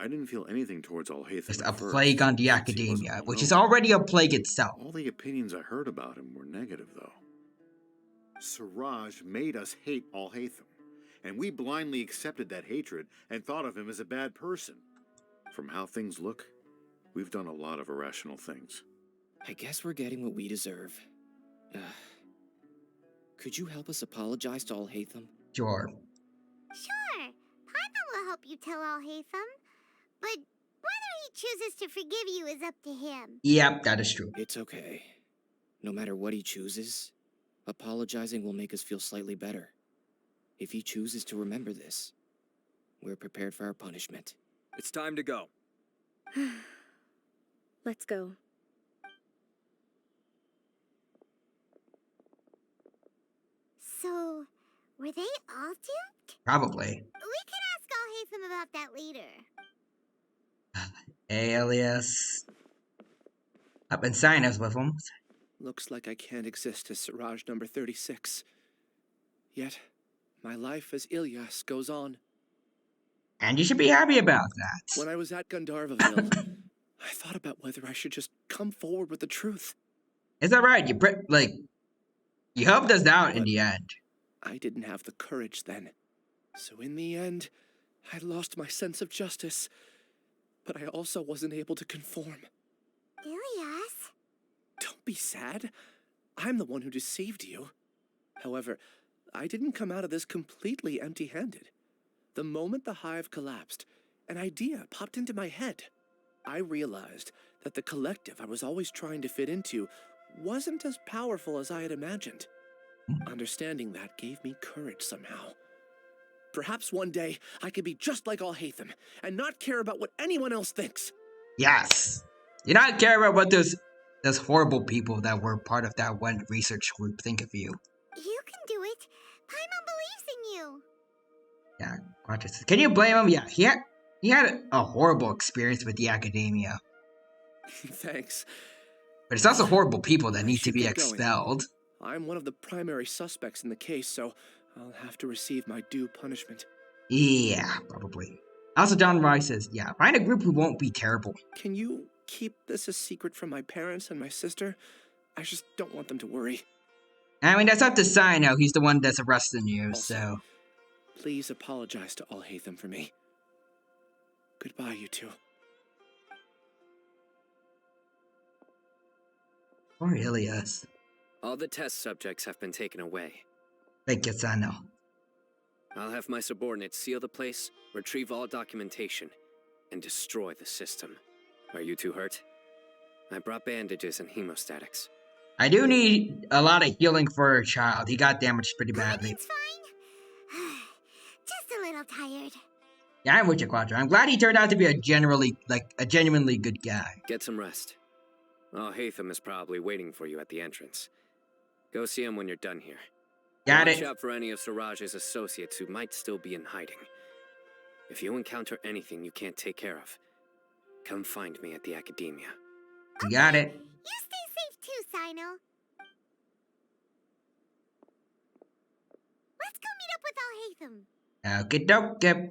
I didn't feel anything towards Alhaitham Just at a first, plague on the since he wasn't academia, well which is known. already a plague itself. All the opinions I heard about him were negative, though. Siraj made us hate Alhaitham, and we blindly accepted that hatred and thought of him as a bad person. From how things look, we've done a lot of irrational things. I guess we're getting what we deserve. Could you help us apologize to Alhaitham? Sure. Sure. Paimon will help you tell Alhaitham. But whether he chooses to forgive you is up to him. Yep, that is true. It's okay. No matter what he chooses, apologizing will make us feel slightly better. If he chooses to remember this, we're prepared for our punishment. It's time to go. Let's go. So, were they all duped? Probably. We can ask Alhaitham about that later. Alias. Up in Sinus with him. Looks like I can't exist as Siraj number 36. Yet, my life as Ilyas goes on. And you should be happy about that. When I was at Gandharvaville, I thought about whether I should just come forward with the truth. It's alright, you helped us out in the end. I didn't have the courage then. So in the end, I lost my sense of justice. But I also wasn't able to conform. Ilyas? Don't be sad. I'm the one who deceived you. However, I didn't come out of this completely empty-handed. The moment the hive collapsed, an idea popped into my head. I realized that the collective I was always trying to fit into wasn't as powerful as I had imagined. Understanding that gave me courage somehow. Perhaps one day I could be just like Alhaitham and not care about what anyone else thinks. Yes. You not care about what those horrible people that were part of that one research group think of you. You can do it. Paimon believes in you. Yeah, Quatris. Can you blame him? Yeah, he had a horrible experience with the academia. Thanks. But it's also horrible people that need to be Get going. expelled. I'm one of the primary suspects in the case, so I'll have to receive my due punishment. Yeah, probably. Also, John Rice says, yeah, find a group who won't be terrible. Can you keep this a secret from my parents and my sister? I just don't want them to worry. I mean, that's up to Sino. He's the one that's arresting you, so... Please apologize to Alhaitham for me. Goodbye, you two. Poor Ilyas. All the test subjects have been taken away. Thank you, Sino. I'll have my subordinates seal the place, retrieve all documentation, and destroy the system. Are you two hurt? I brought bandages and hemostatics. I do need a lot of healing for a child. He got damaged pretty badly. It's fine. Just a little tired. Yeah, I'm with you, Quattro. I'm glad he turned out to be a genuinely good guy. Get some rest. Alhaitham is probably waiting for you at the entrance. Go see him when you're done here. Got Watch it. out for any of Siraj's associates who might still be in hiding. If you encounter anything you can't take care of, come find me at the academia. You got it. You stay safe too, Sino. Let's go meet up with Alhaitham. Okie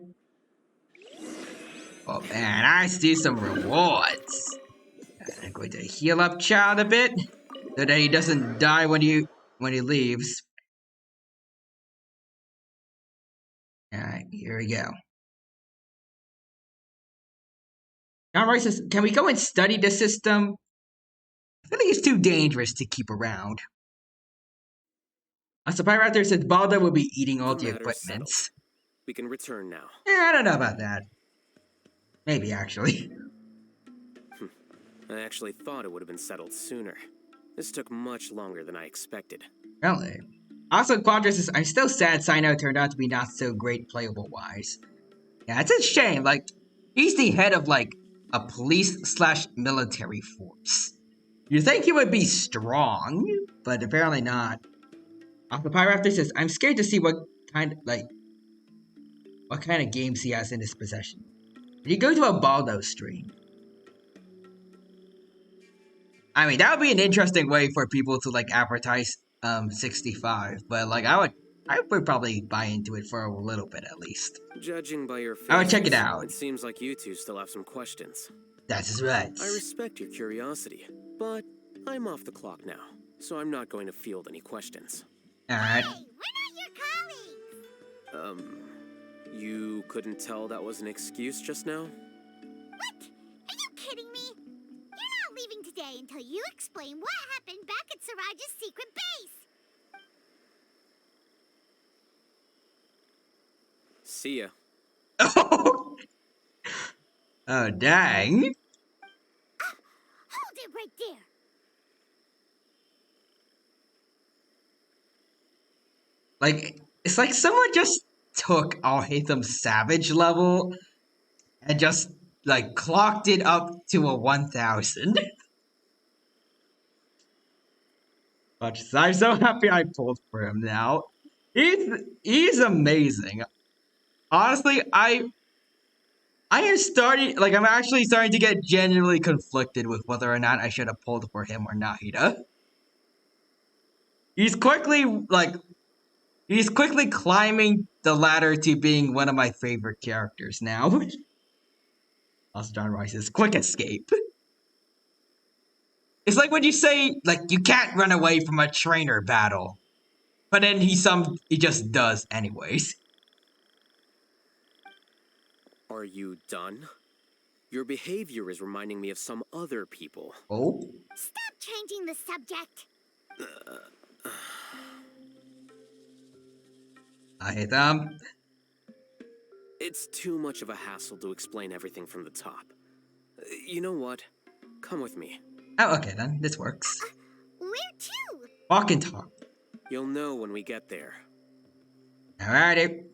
Oh man, I see some rewards. I'm going to heal up Child a bit, so that he doesn't die when he leaves. Alright, here we go. John Rice says, can we go and study the system? I feel like it's too dangerous to keep around. A supply raptor says Balda will be eating all the equipment. We can return now. I don't know about that. Maybe, actually. I actually thought it would have been settled sooner. This took much longer than I expected. Really? Also, Quadra says, I'm still sad Sino turned out to be not so great playable-wise. Yeah, it's a shame. He's the head of, a police/military force. You'd think he would be strong, but apparently not. Also, Pyraptor says, I'm scared to see what kind of games he has in his possession. Did he go to a Baldo stream? I mean, that would be an interesting way for people to, advertise, 65, but, I I would probably buy into it for a little bit at least. Judging by your I would faces, check it out. it seems like you two still have some questions. That's right. I respect your curiosity, but I'm off the clock now, so I'm not going to field any questions. Alright. Hey, we're not your colleagues! You couldn't tell that was an excuse just now? What? Are you kidding me? You're not leaving today until you explain what happened back at Siraj's secret base! See ya. Oh, dang. Hold it right there! Like, it's like someone just took Al-Haytham's savage level and just, like, clocked it up to a 1000. But I'm so happy I pulled for him now. He's amazing. Honestly, I'm actually starting to get genuinely conflicted with whether or not I should have pulled for him or Nahida. He's quickly climbing the ladder to being one of my favorite characters now. Also, John Rice's quick escape. It's like when you say, like, you can't run away from a trainer battle. But then he just does anyways. Are you done? Your behavior is reminding me of some other people. Oh? Stop changing the subject! Al-Haytham. It's too much of a hassle to explain everything from the top. You know what? Come with me. Oh, okay then. This works. Where to? Walk and talk. You'll know when we get there. Alrighty.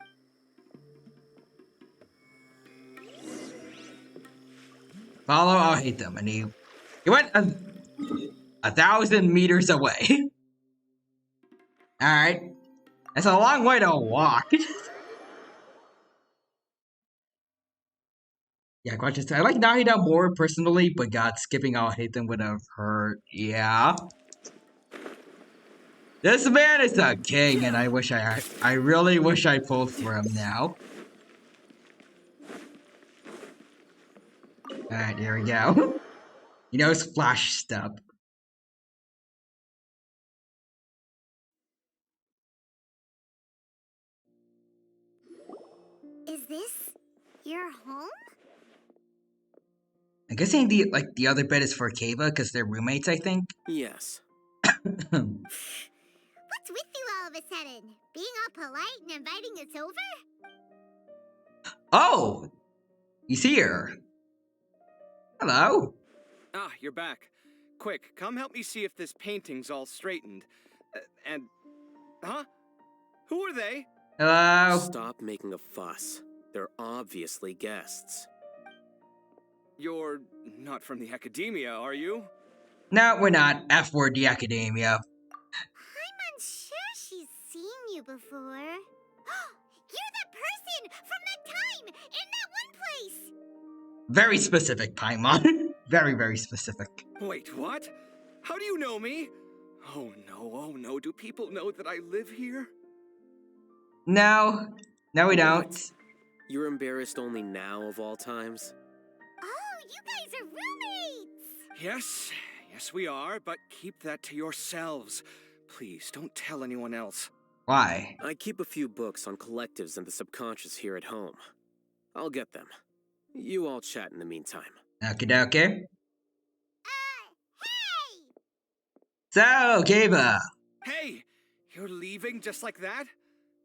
Follow Al-Haytham, and he went 1,000 meters away. Alright. That's a long way to walk. Yeah, quite just I like Nahida more personally, but God, skipping Al-Haytham would have hurt. Yeah. This man is a king, and I really wish I pulled for him now. Alright, here we go. You know, it's flash step. Is this your home? I'm guessing the other bed is for Kava because they're roommates, I think. Yes. What's with you all of a sudden? Being all polite and inviting us over? Oh! He's here. Hello. Ah, you're back. Quick, come help me see if this painting's all straightened. Huh? Who are they? Hello. Stop making a fuss. They're obviously guests. You're not from the academia, are you? No, we're not. F word, the academia. I'm unsure she's seen you before. You're that person from that time in that one place! Very specific, Paimon. Very, very specific. Wait, what? How do you know me? Oh no, do people know that I live here? No. No, we don't. What? You're embarrassed only now of all times? Oh, you guys are roommates! Yes we are, but keep that to yourselves. Please, don't tell anyone else. Why? I keep a few books on collectives and the subconscious here at home. I'll get them. You all chat in the meantime. Okie dokie. Hey! So, Kava. Hey! You're leaving just like that?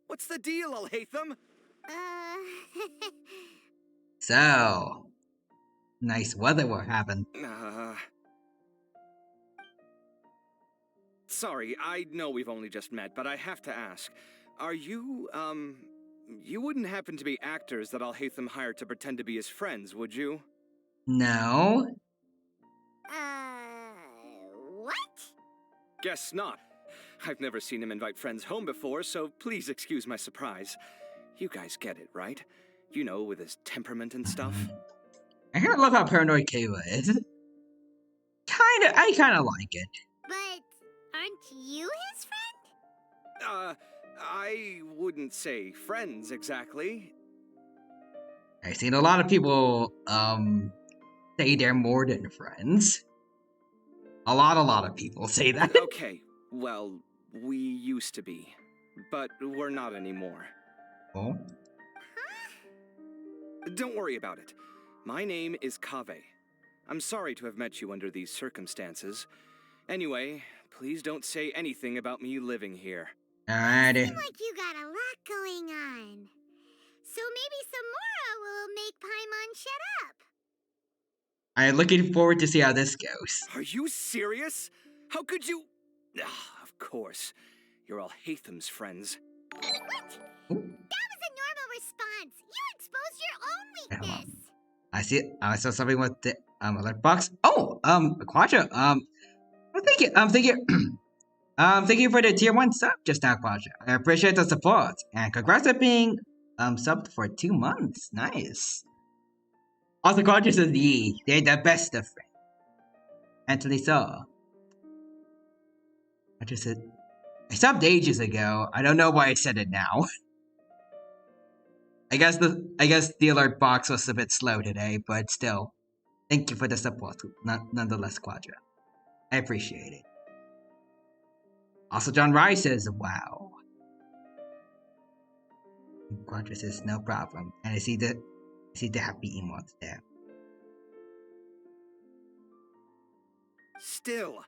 What's the deal, Al-Haytham? So. Nice weather we're having. Sorry, I know we've only just met, but I have to ask. Are you, you wouldn't happen to be actors that Al-Haytham hired to pretend to be his friends, would you? No. What? Guess not. I've never seen him invite friends home before, so please excuse my surprise. You guys get it, right? You know, with his temperament and stuff. I kind of love how paranoid Kava is. I kind of like it. But aren't you his friend? I wouldn't say friends exactly. I've seen a lot of people say they're more than friends. A lot of people say that. Okay, well, we used to be, but we're not anymore. Oh? Don't worry about it. My name is Kaveh. I'm sorry to have met you under these circumstances. Anyway, please don't say anything about me living here. Alrighty. Seem like you got a lot going on. So maybe Samora will make Paimon shut up. I'm looking forward to see how this goes. Are you serious? How could you? Of course. You're all Hatham's friends. What? That was a normal response. You exposed your own weakness. I saw something with the alert box. Oh, Quadra. Thank you. Thank you for the tier 1 sub just now, Quadra. I appreciate the support. And congrats on being subbed for 2 months. Nice. Also, Quadra says they're the best of friends. Anthony saw. I just said I subbed ages ago. I don't know why I said it now. I guess the alert box was a bit slow today, but still. Thank you for the support, nonetheless, Quadra. I appreciate it. Also, John Rice says, wow. Quadra says, no problem. And I see the happy emotes there. Still,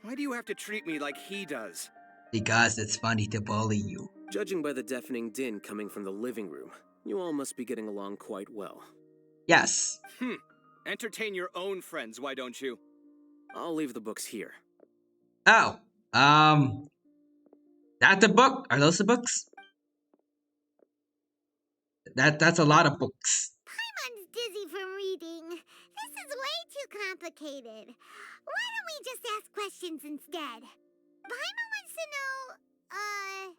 why do you have to treat me like he does? Because it's funny to bully you. Judging by the deafening din coming from the living room, you all must be getting along quite well. Yes. Entertain your own friends, why don't you? I'll leave the books here. Oh, that's a book. Are those the books? That's a lot of books. Paimon's dizzy from reading. This is way too complicated. Why don't we just ask questions instead? Paimon wants to know, oh,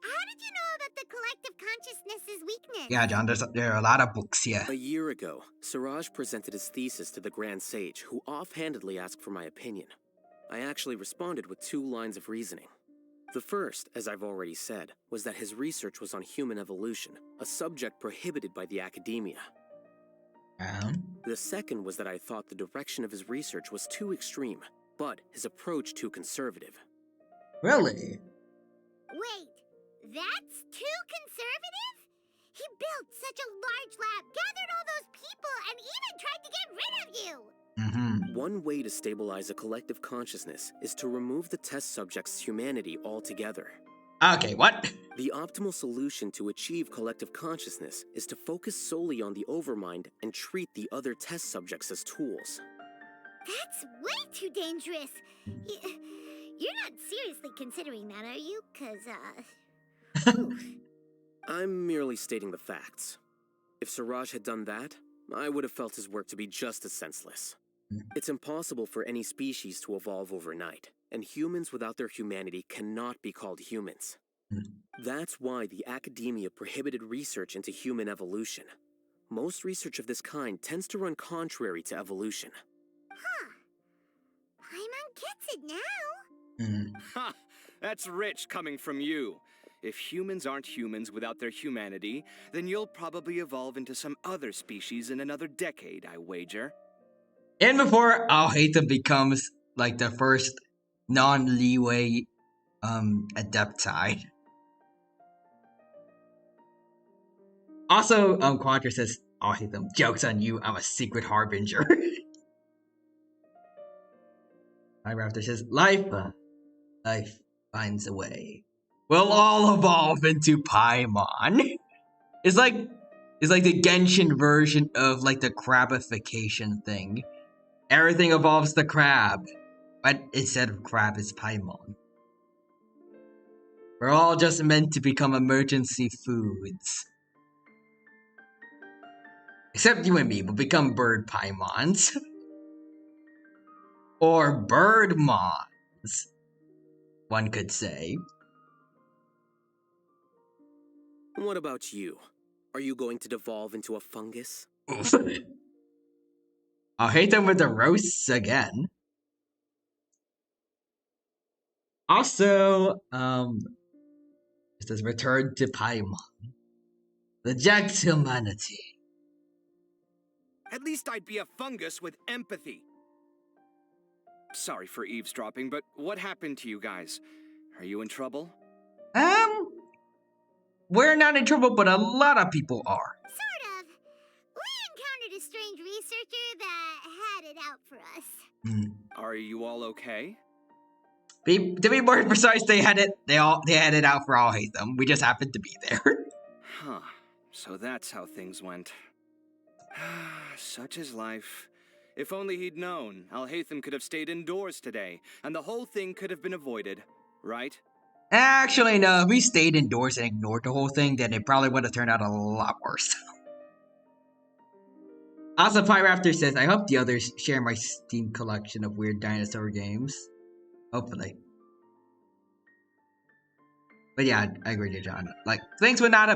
how did you know about the collective consciousness's weakness? Yeah, John, there are a lot of books here. A year ago, Siraj presented his thesis to the Grand Sage, who offhandedly asked for my opinion. I actually responded with 2 lines of reasoning. The first, as I've already said, was that his research was on human evolution, a subject prohibited by the academia. The second was that I thought the direction of his research was too extreme, but his approach too conservative. Really? Wait, that's too conservative? He built such a large lab, gathered all those people, and even tried to get rid of you! One way to stabilize a collective consciousness is to remove the test subject's humanity altogether. Okay, what? The optimal solution to achieve collective consciousness is to focus solely on the overmind and treat the other test subjects as tools. That's way too dangerous. You're not seriously considering that, are you? 'Cause, I'm merely stating the facts. If Siraj had done that, I would have felt his work to be just as senseless. It's impossible for any species to evolve overnight, and humans without their humanity cannot be called humans. That's why the academia prohibited research into human evolution. Most research of this kind tends to run contrary to evolution. Paimon gets it now. Ha! That's rich coming from you. If humans aren't humans without their humanity, then you'll probably evolve into some other species in another decade, I wager. And before Al-Haytham becomes like the first non-leeway adepti. Also, Quadra says, Al-Haytham, joke's on you, I'm a secret harbinger. Raptor says, life finds a way. We'll all evolve into Paimon. It's like the Genshin version of like the crabification thing. Everything evolves the crab, but instead of crab, it's Paimon. We're all just meant to become emergency foods. Except you and me will become bird Paimons. Or birdmons, one could say. What about you? Are you going to devolve into a fungus? I'll hate them with the roasts again. Also, It says return to Paimon. Reject humanity. At least I'd be a fungus with empathy. Sorry for eavesdropping, but what happened to you guys? Are you in trouble? We're not in trouble, but a lot of people are. Sort of. We encountered a strange researcher that had it out for us. Are you all okay? To be more precise, they had it out for all hate them. We just happened to be there. Huh. So that's how things went. Such is life. If only he'd known, Alhaitham could have stayed indoors today, and the whole thing could have been avoided, right? Actually, no. If we stayed indoors and ignored the whole thing, then it probably would have turned out a lot worse. Also, Pyraptor says, I hope the others share my Steam collection of weird dinosaur games. Hopefully. But yeah, I agree with you, John. Like, things would not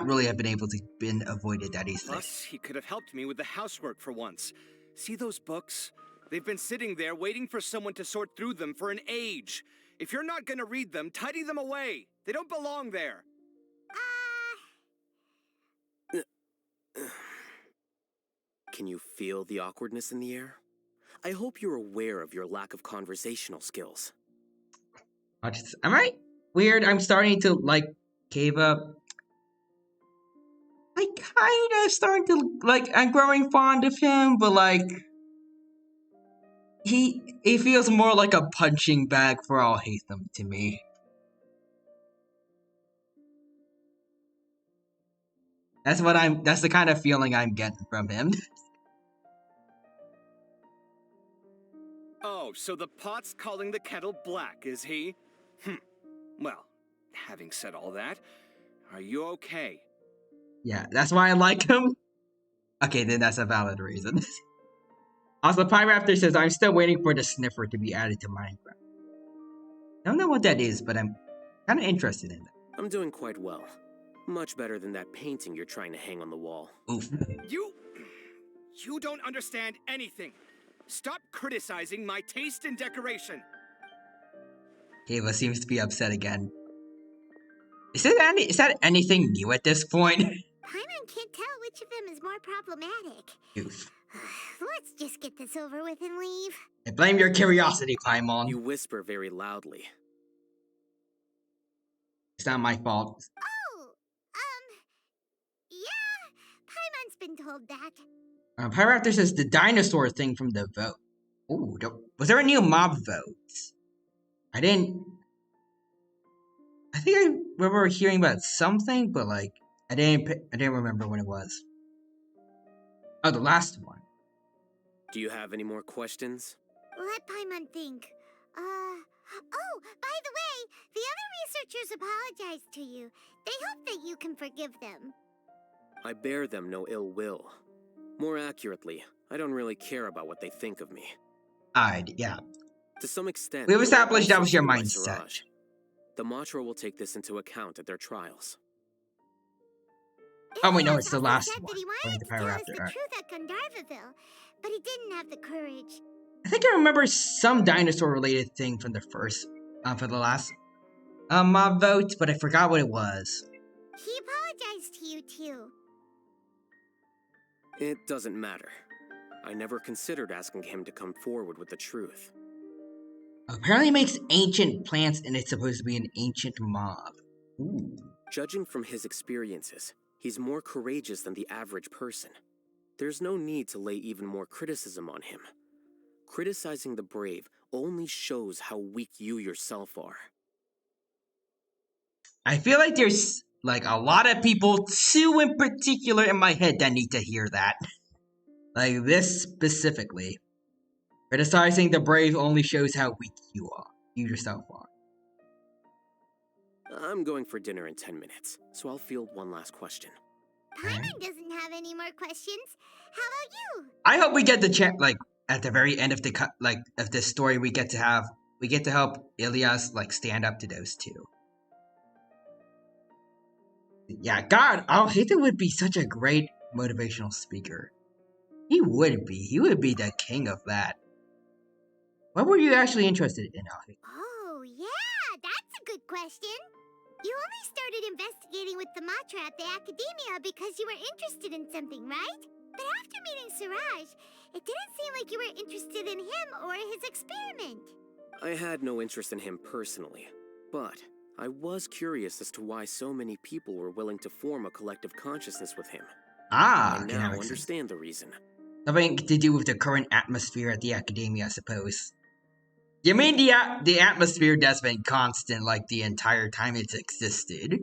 really have been able to been avoided that easily. Plus, he could have helped me with the housework for once. See those books? They've been sitting there waiting for someone to sort through them for an age. If you're not gonna read them, tidy them away. They don't belong there. Can you feel the awkwardness in the air? I hope you're aware of your lack of conversational skills. Am I weird? I'm starting to like Kava. I kind of starting to like. I'm growing fond of him, but like he feels more like a punching bag for all Hatham to me. That's the kind of feeling I'm getting from him. Oh, so the pot's calling the kettle black, is he? Well, having said all that, are you okay? Yeah, that's why I like him. Okay, then that's a valid reason. Also, Pyraptor says, I'm still waiting for the sniffer to be added to Minecraft. I don't know what that is, but I'm kind of interested in it. I'm doing quite well. Much better than that painting you're trying to hang on the wall. Oof. You don't understand anything. Stop criticizing my taste in decoration. Kayla seems to be upset again. Is that anything new at this point? Paimon can't tell which of them is more problematic. Oof. Let's just get this over with and leave. I blame your curiosity, Paimon. You whisper very loudly. It's not my fault. Oh, yeah, Paimon's been told that. Pyraptor says the dinosaur thing from the vote. Ooh, was there a new mob vote? I think I remember hearing about something, but like I didn't remember when it was. Oh, the last one. Do you have any more questions? Let Paimon think. Oh, by the way, the other researchers apologized to you. They hope that you can forgive them. I bear them no ill will. More accurately, I don't really care about what they think of me. Yeah. To some extent, we've established that was your by mindset. Siraj. The Matra will take this into account at their trials. Oh, we know it's the last said one. that he wanted to tell us the truth at Gandharvaville, but he didn't have the courage. I think I remember some dinosaur-related thing from the first, for the last mob vote, but I forgot what it was. He apologized to you too. It doesn't matter. I never considered asking him to come forward with the truth. Apparently it makes ancient plants and it's supposed to be an ancient mob. Ooh. Judging from his experiences, he's more courageous than the average person. There's no need to lay even more criticism on him. Criticizing the brave only shows how weak you yourself are. I feel like there's like a lot of people, two in particular in my head, that need to hear that. Like this specifically. Criticizing the brave only shows how weak you yourself are. I'm going for dinner in 10 minutes, so I'll field one last question. Paimon doesn't have any more questions. How about you? I hope we get the chance, like at the very end of the of this story, we get to help Ilias like stand up to those two. Yeah, God, Alhaitham would be such a great motivational speaker. He would be the king of that. What were you actually interested in, Alhaitham? Oh, yeah, that's a good question. You only started investigating with the Matra at the Academia because you were interested in something, right? But after meeting Siraj, it didn't seem like you were interested in him or his experiment. I had no interest in him personally, but I was curious as to why so many people were willing to form a collective consciousness with him. Ah, I okay, now that makes sense. understand the reason. Something to do with the current atmosphere at the Academia, I suppose. You mean the atmosphere that's been constant like the entire time it's existed?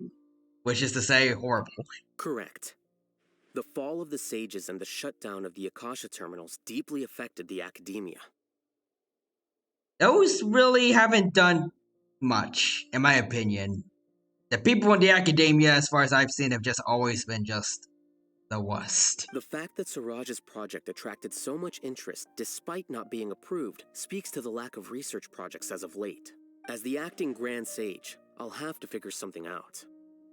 Which is to say, horrible. Correct. The fall of the sages and the shutdown of the Akasha terminals deeply affected the Academia. Those really haven't done much, in my opinion. The people in the Academia, as far as I've seen, have just always been just the worst. The fact that Siraj's project attracted so much interest despite not being approved speaks to the lack of research projects as of late. As the acting Grand Sage, I'll have to figure something out.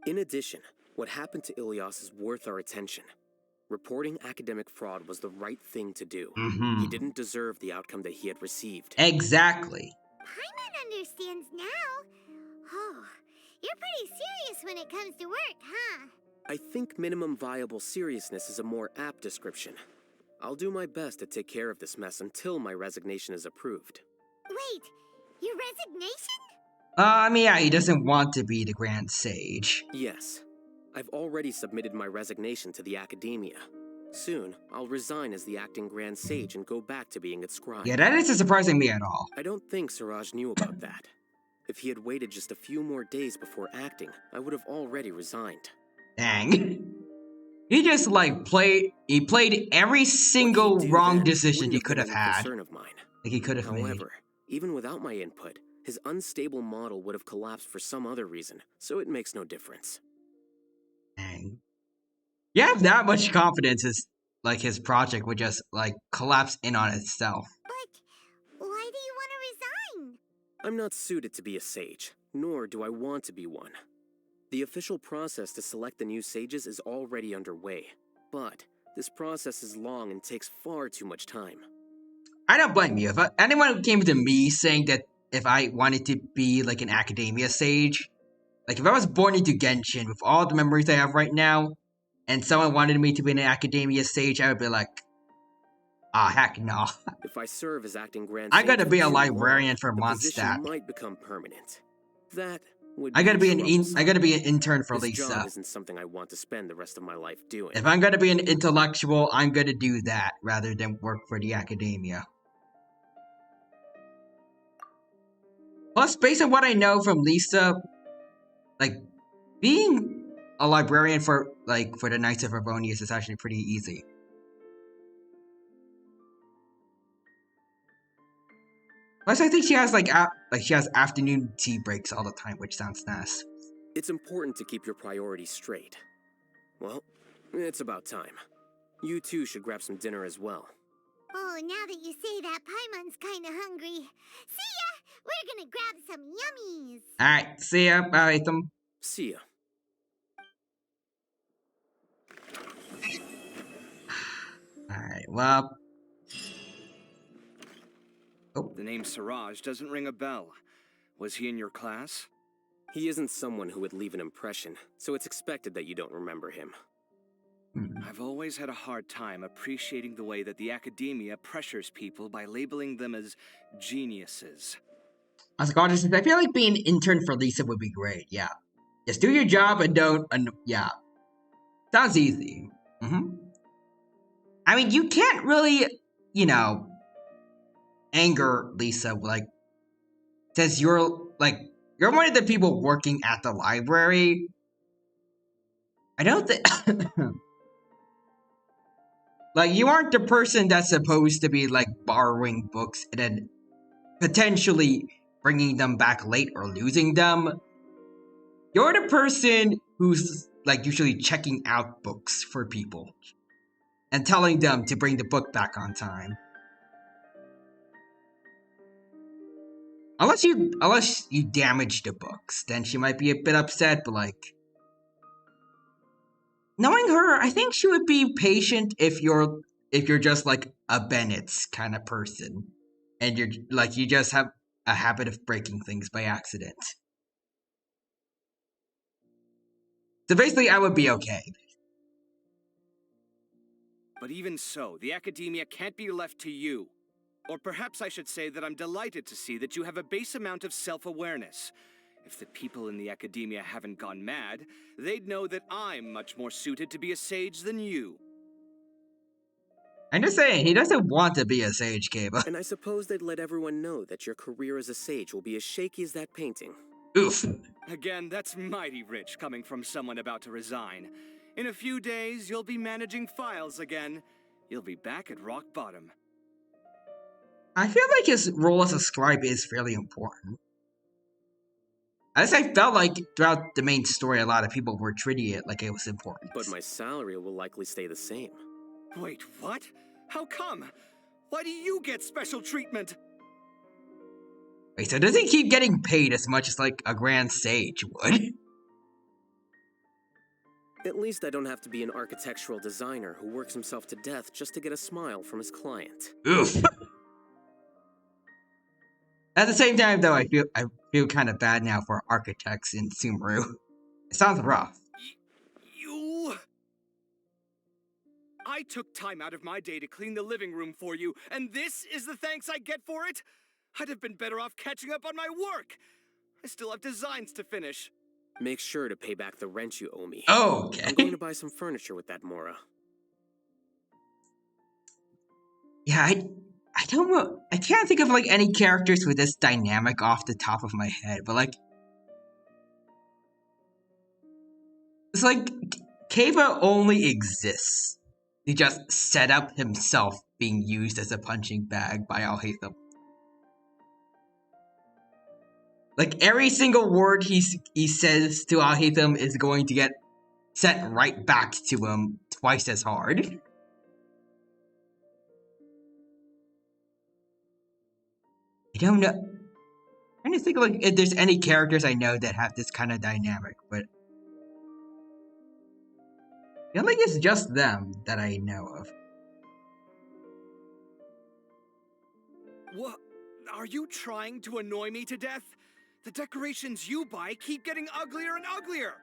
In addition, what happened to Ilias is worth our attention. Reporting academic fraud was the right thing to do. He didn't deserve the outcome that he had received. Exactly. Paimon understands now. Oh, you're pretty serious when it comes to work, huh? I think minimum viable seriousness is a more apt description. I'll do my best to take care of this mess until my resignation is approved. Wait, your resignation? I mean, yeah, he doesn't want to be the Grand Sage. Yes. I've already submitted my resignation to the Academia. Soon, I'll resign as the acting Grand Sage and go back to being its scribe. Yeah, that isn't surprising me at all. I don't think Siraj knew about that. If he had waited just a few more days before acting, I would have already resigned. Dang. He just he played every single wrong decision he could have had. Concern of mine. Like he could have made. However, even without my input, his unstable model would have collapsed for some other reason, so it makes no difference. Dang. You have that much confidence his project would just collapse in on itself. But why do you want to resign? I'm not suited to be a sage, nor do I want to be one. The official process to select the new sages is already underway, but this process is long and takes far too much time. I don't blame you. If anyone came to me saying that if I wanted to be like an Academia sage, like if I was born into Genshin with all the memories I have right now, and someone wanted me to be an Academia sage, I would be like, heck no. If I serve as acting Grand I Sage gotta be a too librarian for long, the position Mondstadt. might become permanent. That would I gotta be an troublesome. intern for This Lisa. job isn't something I want to spend the rest of my life doing. If I'm gonna be an intellectual, I'm gonna do that rather than work for the Academia. Plus, based on what I know from Lisa, being a librarian for the Knights of Erronius is actually pretty easy. Plus, I think she has she has afternoon tea breaks all the time, which sounds nice. It's important to keep your priorities straight. Well, it's about time. You two should grab some dinner as well. Oh, now that you say that, Paimon's kinda hungry. See ya! We're gonna grab some yummies! Alright, see ya. Bye, Ethan. See ya. Alright, well... Oh. The name Siraj doesn't ring a bell. Was he in your class? He isn't someone who would leave an impression, so it's expected that you don't remember him. I've always had a hard time appreciating the way that the Academia pressures people by labeling them as geniuses. As a consciousness, I feel like being an intern for Lisa would be great, yeah. Just do your job and don't... yeah. Sounds easy. I mean, you can't really, anger Lisa, since you're one of the people working at the library. I don't think... you aren't the person that's supposed to be, borrowing books and then potentially bringing them back late or losing them. You're the person who's, usually checking out books for people and telling them to bring the book back on time. Unless you damage the books, then she might be a bit upset, but knowing her, I think she would be patient if you're just a Bennett's kind of person. And you're you just have a habit of breaking things by accident. So basically, I would be okay. But even so, the academia can't be left to you. Or perhaps I should say that I'm delighted to see that you have a base amount of self-awareness. If the people in the academia haven't gone mad, they'd know that I'm much more suited to be a sage than you. I'm just saying, he doesn't want to be a sage, Cable. And I suppose they'd let everyone know that your career as a sage will be as shaky as that painting. Oof. Again, that's mighty rich coming from someone about to resign. In a few days, you'll be managing files again. You'll be back at rock bottom. I feel like his role as a scribe is fairly important. As I felt like throughout the main story, a lot of people were treating it like it was important. But my salary will likely stay the same. Wait, what? How come? Why do you get special treatment? Wait, so does he keep getting paid as much as, like, a Grand Sage would? At least I don't have to be an architectural designer who works himself to death just to get a smile from his client. Oof. At the same time, though, I feel kind of bad now for architects in Sumeru. It sounds rough. You... I took time out of my day to clean the living room for you, and this is the thanks I get for it? I'd have been better off catching up on my work. I still have designs to finish. Make sure to pay back the rent you owe me. Oh, okay. I'm going to buy some furniture with that, Mora. Yeah, I don't know. I can't think of, like, any characters with this dynamic off the top of my head, but, like, it's like Keva only exists. He just set up himself being used as a punching bag by Alhaitham. Like, every single word he says to Alhaitham is going to get sent right back to him twice as hard. I don't know. I'm trying to think of, like, if there's any characters I know that have this kind of dynamic, but I feel like it's just them that I know of. What? Are you trying to annoy me to death? The decorations you buy keep getting uglier and uglier.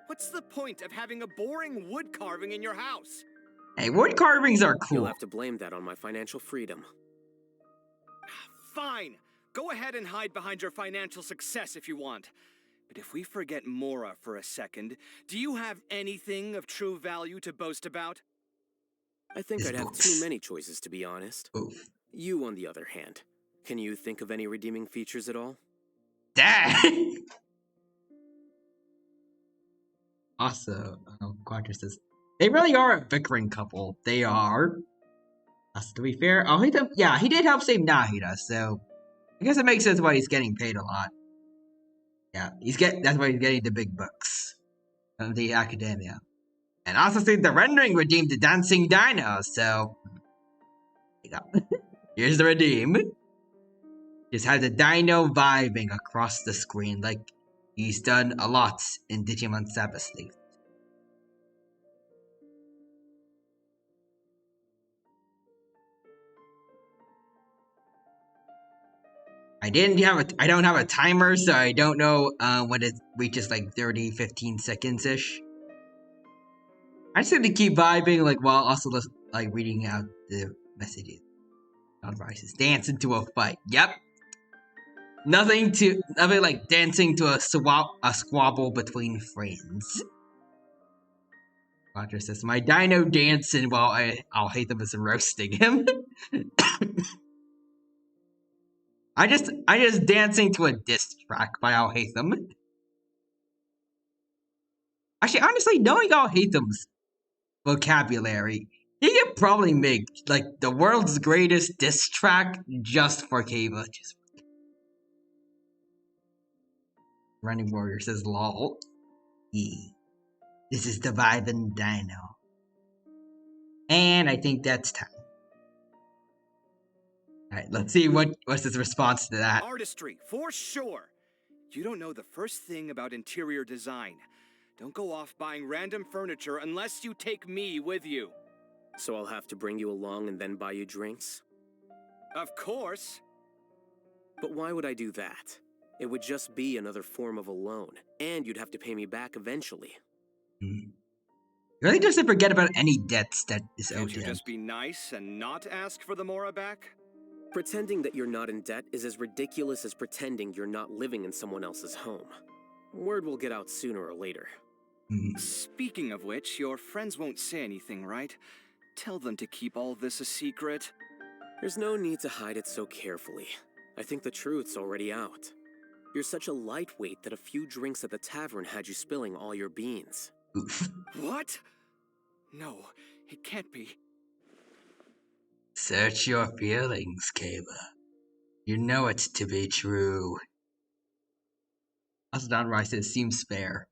What's the point of having a boring wood carving in your house? Hey, wood carvings are cool. You'll have to blame that on my financial freedom. Fine. Go ahead and hide behind your financial success if you want. But if we forget Mora for a second, do you have anything of true value to boast about? I think I'd have too many choices, to be honest. Oof. You, on the other hand, can you think of any redeeming features at all? Dang! Also, Quadra says, they really are a bickering couple. They are. To be fair, Alhaitham, yeah, he did help save Nahida, so I guess it makes sense why he's getting paid a lot. Yeah, that's why he's getting the big bucks from the academia. And also see the rendering redeemed the dancing dino, so yeah. Here's the redeem. Just has the dino vibing across the screen like he's done a lot in Digimon Sabbath Leaf. I don't have a timer, so I don't know when it reaches like 30, 15 seconds-ish. I just have to keep vibing like while also like reading out the messages. Rises. Dance into a fight. Yep. Nothing like dancing to a squabble between friends. Roger says, my dino dancing while I'll hate them as roasting him. I just dancing to a diss track by Alhaitham. Actually, honestly, knowing Alhaitham's vocabulary, he could probably make like the world's greatest diss track just for Keva. Running Warrior says, lol. This is the vibe and dino. And I think that's time. Alright, let's see what's his response to that. Artistry, for sure. You don't know the first thing about interior design. Don't go off buying random furniture unless you take me with you. So I'll have to bring you along and then buy you drinks? Of course. But why would I do that? It would just be another form of a loan, and you'd have to pay me back eventually. Hmm. Really doesn't forget about any debts that is Can't owed you to him. just be nice and not ask for the Mora back? Pretending that you're not in debt is as ridiculous as pretending you're not living in someone else's home. Word will get out sooner or later. Speaking of which, your friends won't say anything, right? Tell them to keep all this a secret. There's no need to hide it so carefully. I think the truth's already out. You're such a lightweight that a few drinks at the tavern had you spilling all your beans. What? No, it can't be. Search your feelings, Kayla. You know it to be true. That's not right, it seems fair.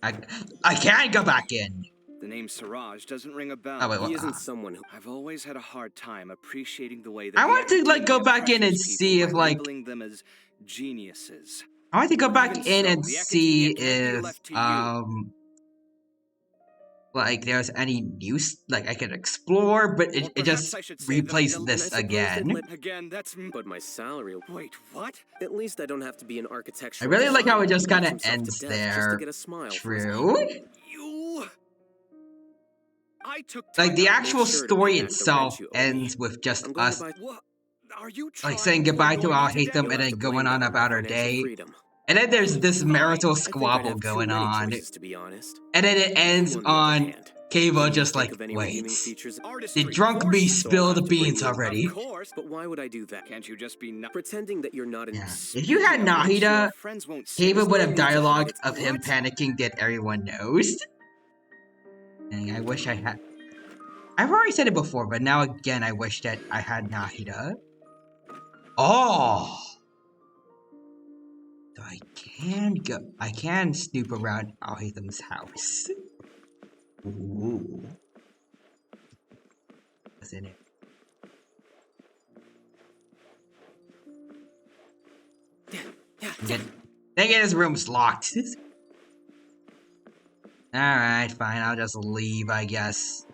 I can't go back in! The name Siraj doesn't ring a bell. Oh, wait, He isn't someone who... I've always had a hard time appreciating the way that I the want to, like, go academia back in and pressures see people if, by like... labeling them as geniuses. I want to go back Even in so, and the see academia can't be if, left to you. like, there's any news, like, I could explore, but it just replays this again. Again, that's... But my salary... Wait, what? At least I don't have to be an I architectural really like how it designer just who kind works of himself to ends death just to there. get a smile True. You... I took Like, the I'll make actual sure to story pay back the itself rent you owe me. ends with just I'm going to us, buy... What? Are you like, saying goodbye to I'll hate them and then going on about our day. And then there's this marital squabble going on. Choices, to be honest. And then it ends You, on the on other hand, Kava just think like, of any wait, redeeming features? did drunk me So I'll spill have the to bring beans you- already? Of course, but why would I do that? Can't you just be pretending that you're not in... Yeah. If you had Nahida, Kava would have dialogue of him What? panicking that everyone knows. Dang, I wish I had... I've already said it before, but now again I wish that I had Nahida. Oh! So I can snoop around Alhaitham's house. Ooh. What's in it? Dang it, his room's locked. Alright, fine, I'll just leave, I guess.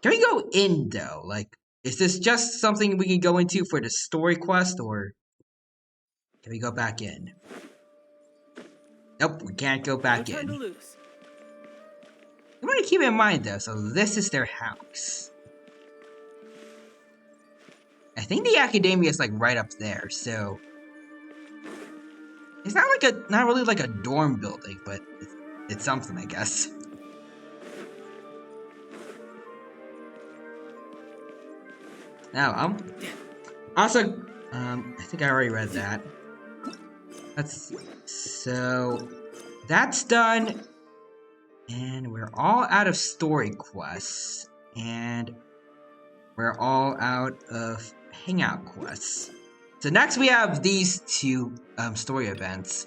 Can we go in, though? Like, is this just something we can go into for the story quest, or... Can we go back in? Nope, we can't go back in. You want to keep in mind, though, so this is their house. I think the academia is, like, right up there, so... It's not like not really like a dorm building, but it's something, I guess. Now, also, I think I already read that. So, that's done, and we're all out of story quests, and we're all out of hangout quests. So next we have these two story events.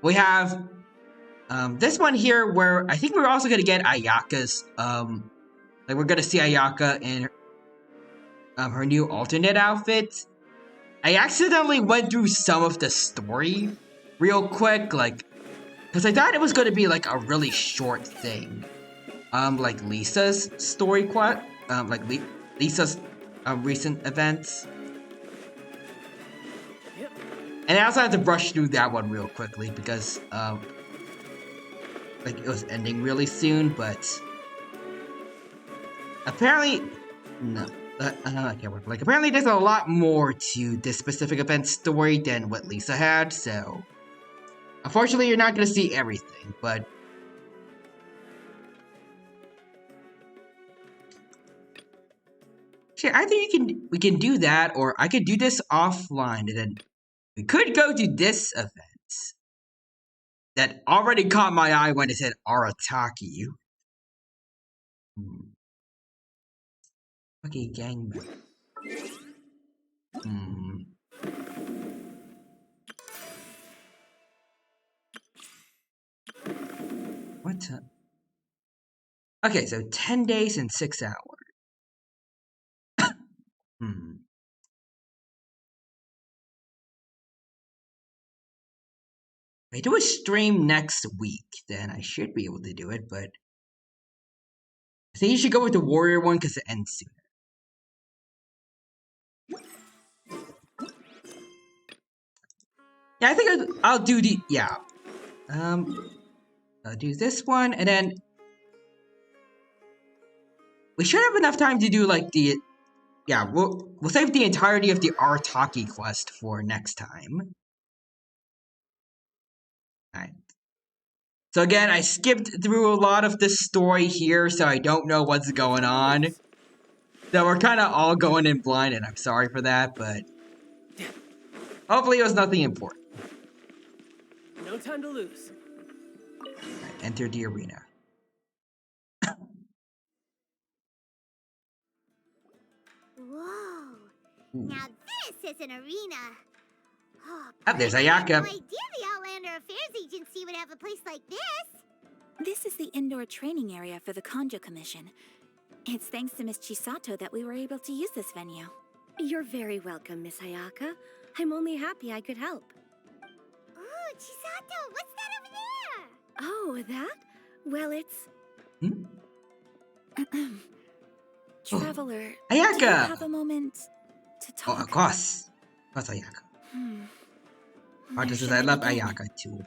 We have this one here where I think we're also gonna get Ayaka's like we're gonna see Ayaka in her new alternate outfit. I accidentally went through some of the story real quick, like because I thought it was gonna be like a really short thing. Like Lisa's story quest, like Lisa's recent events. And I also had to brush through that one real quickly because, like, it was ending really soon, but... Apparently... No. I can't remember. Like, apparently there's a lot more to this specific event story than what Lisa had, so... Unfortunately, you're not gonna see everything, but... Sure, I think we can do that, or I could do this offline, and then... We could go to this event that already caught my eye when it said Arataki. Okay, gang. What? Okay, so 10 days and 6 hours. If I do a stream next week, then I should be able to do it, but I think you should go with the warrior one because it ends sooner. Yeah, I think I'll do the I'll do this one, and then we should have enough time to do like the we'll save the entirety of the Artaki quest for next time. Alright. So again, I skipped through a lot of the story here, so I don't know what's going on. So we're kind of all going in blind, and I'm sorry for that, but hopefully it was nothing important. No time to lose. Right, enter the arena. Whoa. Ooh. Now this is an arena. Oh, There's I had no Ayaka. idea the Outlander Affairs Agency would have a place like this. This is the indoor training area for the Konjo Commission. It's thanks to Miss Chisato that we were able to use this venue. You're very welcome, Miss Ayaka. I'm only happy I could help. Ooh, Chisato, what's that over there? Oh, that? Well, it's... Traveler, Ayaka! do you have a moment to talk? Oh, of course. Of course, Ayaka. Roger says I love Ayaka too.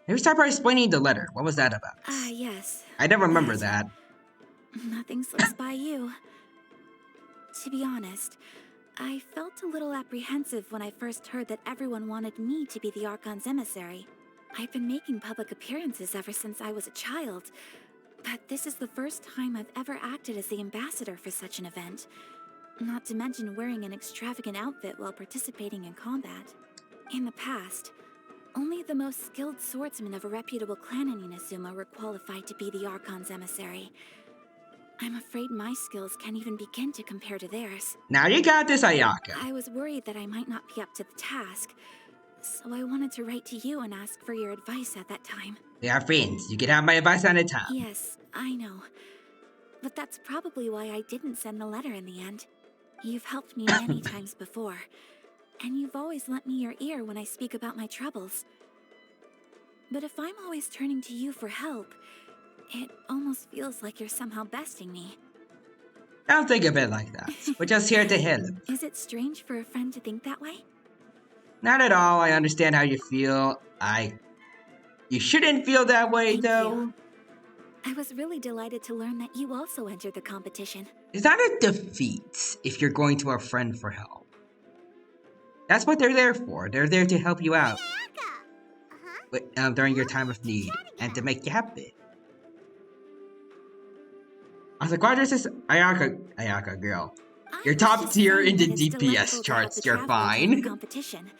Maybe start by explaining the letter. What was that about? Yes. I don't remember that. Nothing slips by you. To be honest, I felt a little apprehensive when I first heard that everyone wanted me to be the Archon's emissary. I've been making public appearances ever since I was a child, but this is the first time I've ever acted as the ambassador for such an event. Not to mention wearing an extravagant outfit while participating in combat. In the past, only the most skilled swordsmen of a reputable clan in Inazuma were qualified to be the Archon's emissary. I'm afraid my skills can't even begin to compare to theirs. Now you got this, Ayaka. I was worried that I might not be up to the task, so I wanted to write to you and ask for your advice at that time. We are friends. You can have my advice anytime. Yes, I know. But that's probably why I didn't send the letter in the end. You've helped me many times before, and you've always lent me your ear when I speak about my troubles. But if I'm always turning to you for help, it almost feels like you're somehow besting me. Don't think of it like that. We're just here to help. Is it strange for a friend to think that way? Not at all. I understand how you feel. You shouldn't feel that way, though. You. I was really delighted to learn that you also entered the competition. It's not a defeat if you're going to a friend for help. That's what they're there for. They're there to help you out during your time of need and to make you happy. I was like, why does this Ayaka girl? You're top tier in the DPS charts. You're fine. Competition.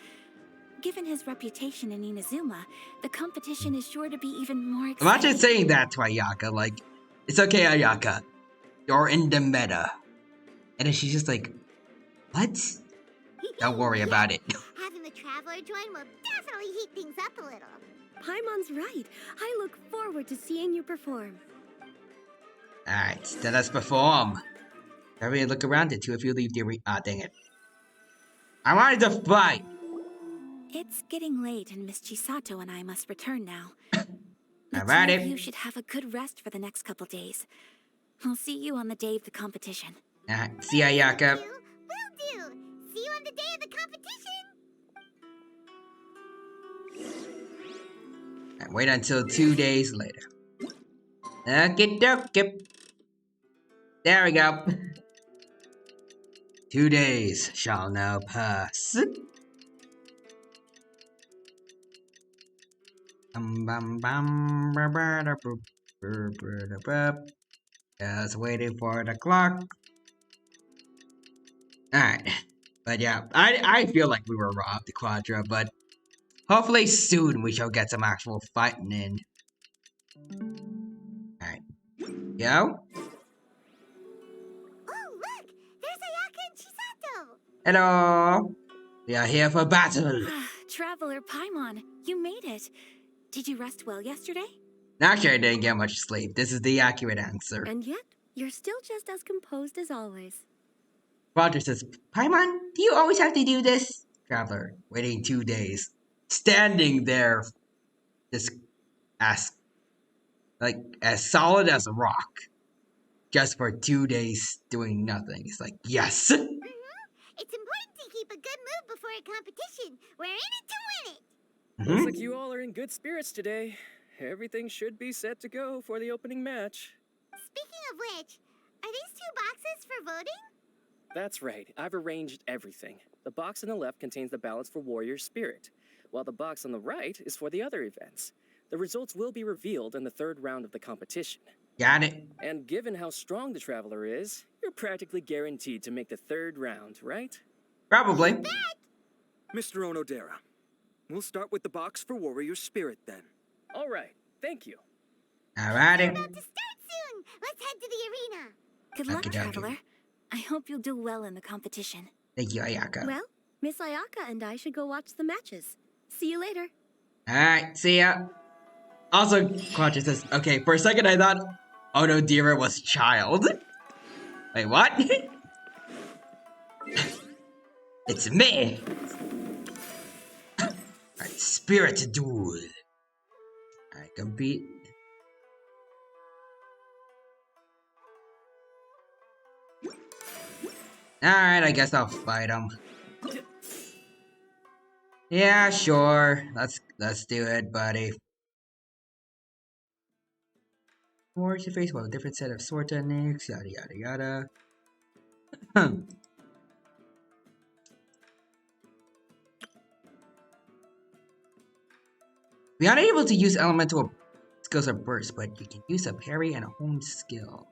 Given his reputation in Inazuma, the competition is sure to be even more exciting. Imagine saying that to Ayaka, like, it's okay, Ayaka. You're in the meta. And then she's just like, what? Don't worry about it. Having the Traveler join will definitely heat things up a little. Paimon's right. I look forward to seeing you perform. Alright, let us perform. Everybody look around it too if you leave the arena. Ah, dang it. I wanted to fight! It's getting late and Miss Chisato and I must return now. Alrighty. You should have a good rest for the next couple days. I'll see you on the day of the competition. See ya, Ayaka. Will do. See you on the day of the competition. Wait until 2 days later. Okie dokie. There we go. 2 days shall now pass. Just waiting for the clock. Alright. But yeah, I feel like we were robbed the Quadra, but hopefully soon we shall get some actual fighting in. Alright. Yo? Oh, look! There's Ayaka and Chisato! Hello! We are here for battle! Traveler Paimon, you made it. Did you rest well yesterday? Actually, I didn't get much sleep. This is the accurate answer. And yet, you're still just as composed as always. Roger says, Paimon, do you always have to do this? Traveler, waiting 2 days. Standing there, just as solid as a rock. Just for 2 days doing nothing. It's like, yes! It's important to keep a good mood before a competition. We're in it to win it. Looks like you all are in good spirits today. Everything should be set to go for the opening match. Speaking of which, are these 2 boxes for voting? That's right. I've arranged everything. The box on the left contains the balance for Warrior Spirit, while the box on the right is for the other events. The results will be revealed in the 3rd round of the competition. Got it. And given how strong the Traveler is, you're practically guaranteed to make the 3rd round, right? Probably. Mr. Onodera, we'll start with the box for Warrior Spirit then. All right. Thank you. Alrighty. We're about to start soon. Let's head to the arena. Good luck, Okey-dokey. Traveler. I hope you'll do well in the competition. Thank you, Ayaka. Well, Miss Ayaka and I should go watch the matches. See you later. Alright, see ya. Also, consciousness. Okay, for a second I thought Onodera was child. Wait, what? It's me! Alright, spirit duel. I compete. Alright, I guess I'll fight him. Yeah, sure. Let's do it, buddy. Or you face well, a different set of sword techniques, yada yada yada. We are unable to use elemental skills or bursts, but you can use a parry and a home skill.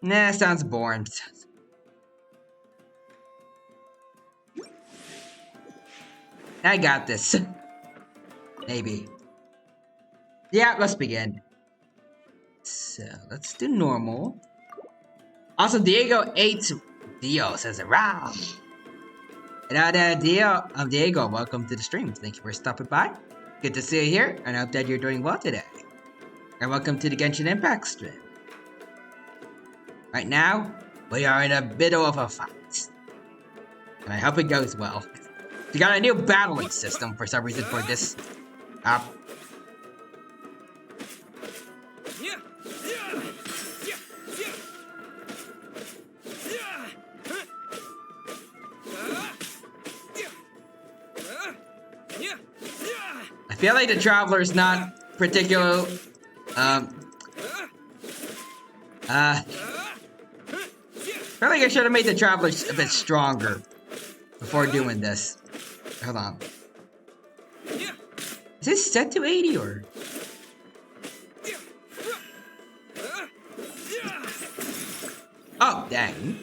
Nah, sounds boring. I got this. Maybe. Yeah, let's begin. So, let's do normal. Also, Diego ate Dio says rah. And Diego, welcome to the stream. Thank you for stopping by. Good to see you here, and I hope that you're doing well today. And welcome to the Genshin Impact stream. Right now, we are in a middle of a fight. And I hope it goes well. We got a new battling system for some reason for this. I feel like the Traveler is not particular. I feel like I should have made the Traveler a bit stronger before doing this. Hold on. Is this set to 80 or? Oh, dang.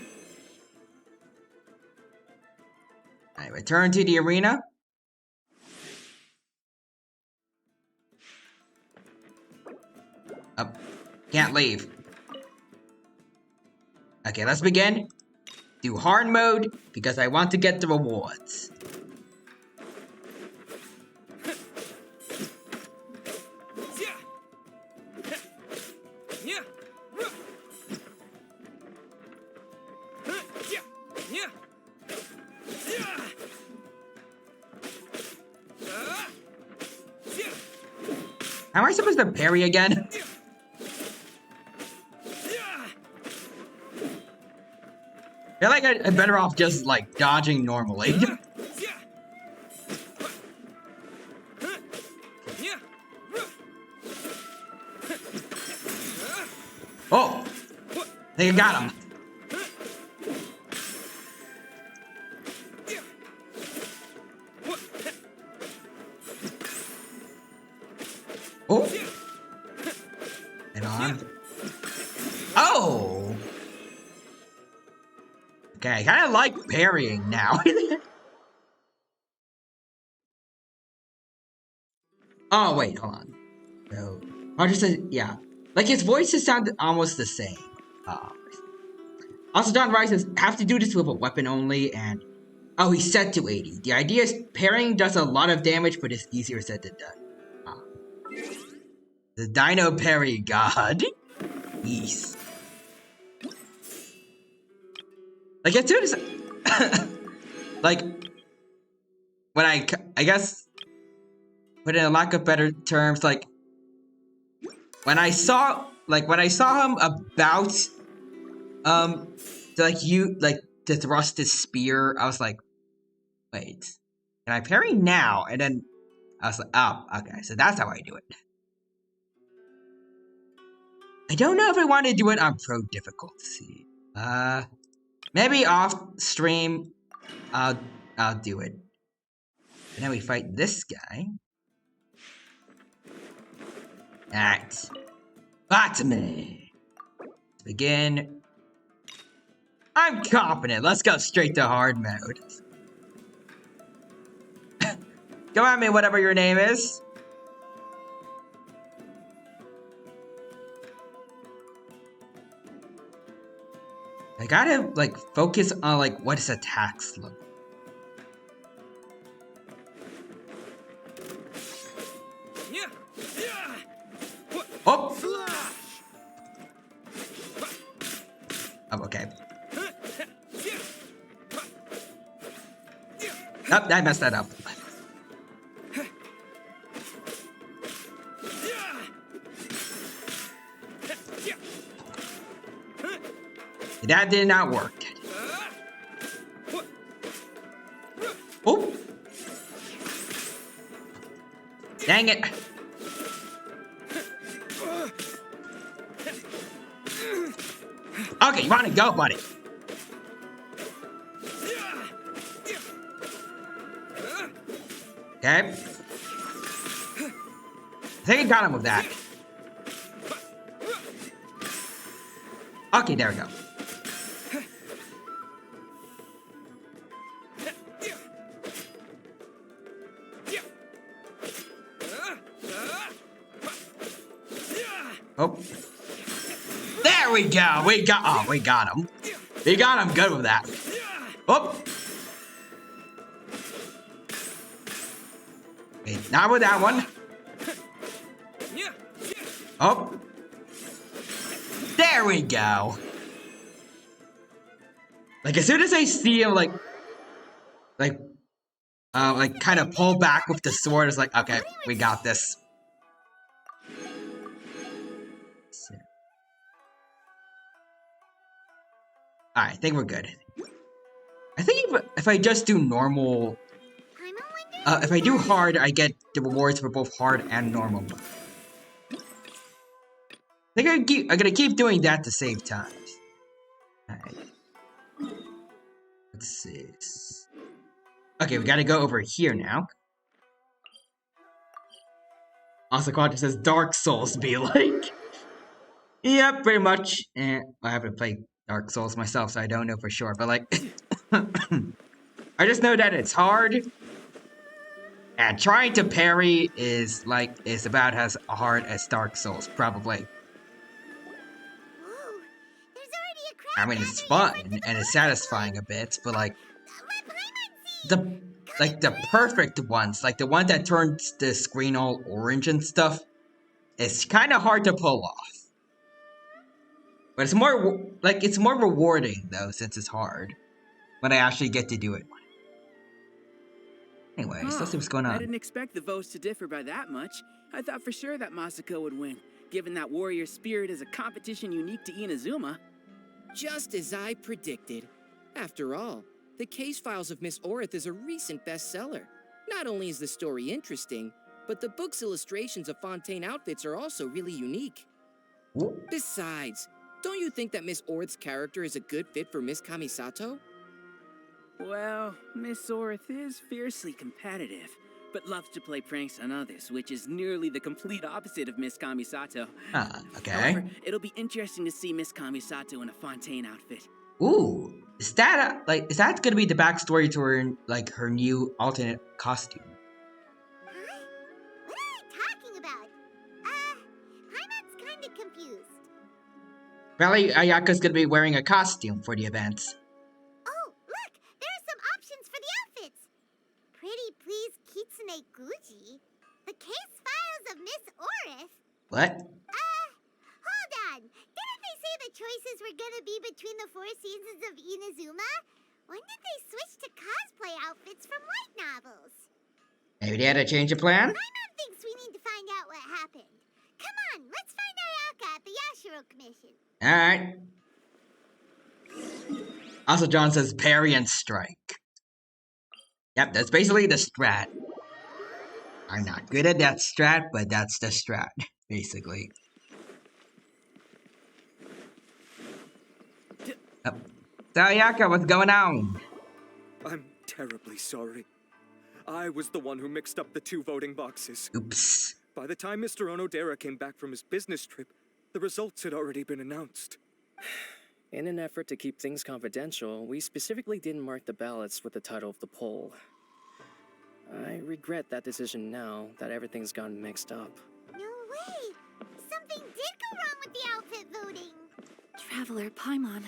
I return to the arena. Up. Can't leave. Okay, let's begin. Do hard mode because I want to get the rewards. How am I supposed to parry again? I feel like I'm better off just, like, dodging normally. Oh! I think I got him. Oh! And on. Oh! Okay, I kind of like parrying now. Oh, wait, hold on. So, Roger says, yeah. Like, his voices sound almost the same. Also, Don Rice says, have to do this with a weapon only, and... Oh, he's set to 80. The idea is parrying does a lot of damage, but it's easier said than done. The Dino Parry God. Yes. Like, as soon as... like... When I guess... But in a lack of better terms, like... when I saw him about to thrust his spear, I was like, wait, can I parry now? And then I was like, oh, okay, so that's how I do it. I don't know if I want to do it on pro difficulty. Maybe off stream, I'll do it. And then we fight this guy. Alright. Botany. To begin. I'm confident. Let's go straight to hard mode. Go at me, whatever your name is. I gotta, like, focus on, like, what his attacks look. Oh! Oh, okay. Oh, I messed that up. That did not work. Oh! Dang it! Okay, you want to go, buddy? Okay. I think I got him with that. Okay, there we go. Oh. There we go. We got him. We got him good with that. Oh. Okay, not with that one. Oh. There we go. Like, as soon as I see him, like kind of pull back with the sword, it's like, okay, we got this. Alright, I think we're good. I think if I just do normal... if I do hard, I get the rewards for both hard and normal. I think I'm gonna keep doing that to save time. Alright. Let's see. Okay, we gotta go over here now. Also, Quad says Dark Souls be like. Yeah, pretty much. And I haven't played Dark Souls myself, so I don't know for sure. But like, I just know that it's hard, and trying to parry is about as hard as Dark Souls, probably. I mean, it's fun and it's satisfying a bit, but like the perfect ones, like the one that turns the screen all orange and stuff, it's kind of hard to pull off. But it's more rewarding though, since it's hard when I actually get to do it. Anyway, let's see what's going on. I didn't expect the votes to differ by that much. I thought for sure that Masako would win, given that warrior spirit is a competition unique to Inazuma. Just as I predicted. After all, the case files of Miss Orith is a recent bestseller. Not only is the story interesting, but the book's illustrations of Fontaine outfits are also really unique. Besides, don't you think that Miss Orith's character is a good fit for Miss Kamisato? Well, Miss Orith is fiercely competitive, but loves to play pranks on others, which is nearly the complete opposite of Miss Kamisato. Okay. However, it'll be interesting to see Miss Kamisato in a Fontaine outfit. Ooh, is that gonna be the backstory to her new alternate costume? What are they talking about? Paimon's kinda confused. Apparently, Ayaka's gonna be wearing a costume for the events. Oh, look! There are some options for the outfits! Pretty please Kitsune Guji. The case files of Miss Orith. What? Hold on! Didn't they say the choices were gonna be between the 4 seasons of Inazuma? When did they switch to cosplay outfits from light novels? Maybe they had a change of plan? Paimon thinks we need to find out what happened. Come on, let's find Cultural Commission. Alright. Also, John says parry and strike. Yep, that's basically the strat. I'm not good at that strat, but that's the strat, basically. Yep. So, Ayaka, what's going on? I'm terribly sorry. I was the one who mixed up the 2 voting boxes. Oops. By the time Mr. Onodera came back from his business trip, the results had already been announced. In an effort to keep things confidential, we specifically didn't mark the ballots with the title of the poll. I regret that decision now that everything's gone mixed up. No way! Something did go wrong with the outfit voting! Traveler Paimon,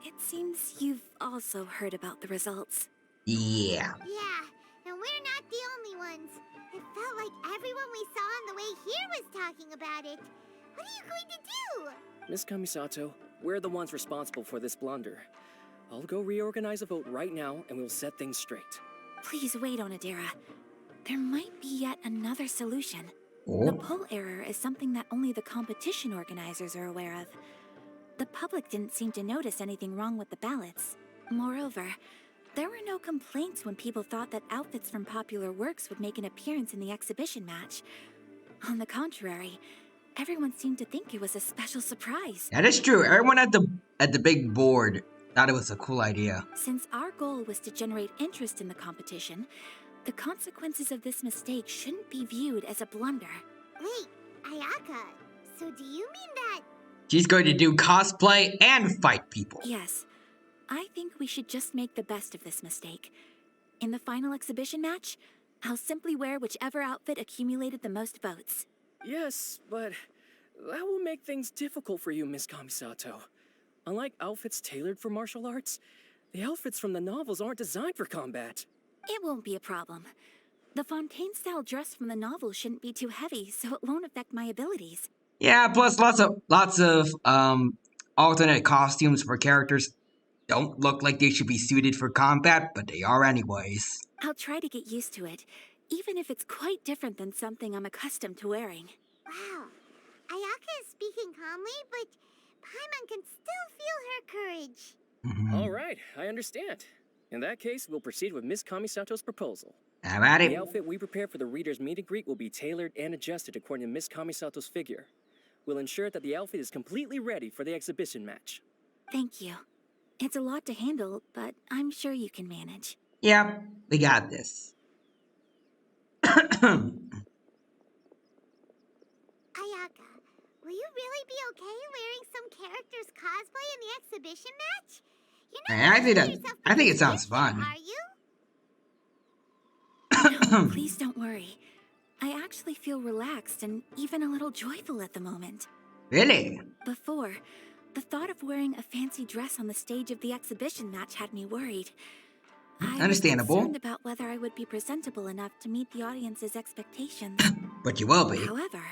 it seems you've also heard about the results. Yeah. Yeah, and we're not the only ones. It felt like everyone we saw on the way here was talking about it. What are you going to do? Miss Kamisato, we're the ones responsible for this blunder. I'll go reorganize a vote right now and we'll set things straight. Please wait, Onodera. There might be yet another solution. Oh. The poll error is something that only the competition organizers are aware of. The public didn't seem to notice anything wrong with the ballots. Moreover, there were no complaints when people thought that outfits from popular works would make an appearance in the exhibition match. On the contrary, everyone seemed to think it was a special surprise. That is true. Everyone at the big board thought it was a cool idea. Since our goal was to generate interest in the competition, the consequences of this mistake shouldn't be viewed as a blunder. Wait, Ayaka, so do you mean that... She's going to do cosplay and fight people. Yes. I think we should just make the best of this mistake. In the final exhibition match, I'll simply wear whichever outfit accumulated the most votes. Yes, but that will make things difficult for you, Miss Kamisato. Unlike outfits tailored for martial arts, the outfits from the novels aren't designed for combat. It won't be a problem. The Fontaine-style dress from the novel shouldn't be too heavy, so it won't affect my abilities. Yeah, plus lots of alternate costumes for characters don't look like they should be suited for combat, but they are anyways. I'll try to get used to it, even if it's quite different than something I'm accustomed to wearing. Wow, Ayaka is speaking calmly, but Paimon can still feel her courage. All right, I understand. In that case, we'll proceed with Miss Kamisato's proposal. Alrighty. The outfit we prepare for the reader's meet and greet will be tailored and adjusted according to Miss Kamisato's figure. We'll ensure that the outfit is completely ready for the exhibition match. Thank you. It's a lot to handle, but I'm sure you can manage. Yep, we got this. Ayaka, will you really be okay wearing some character's cosplay in the exhibition match? You're not I think it sounds fun. Are you? No, please don't worry. I actually feel relaxed and even a little joyful at the moment. Really? Before, the thought of wearing a fancy dress on the stage of the exhibition match had me worried. Understandable. I was concerned about whether I would be presentable enough to meet the audience's expectations. But you will be. However,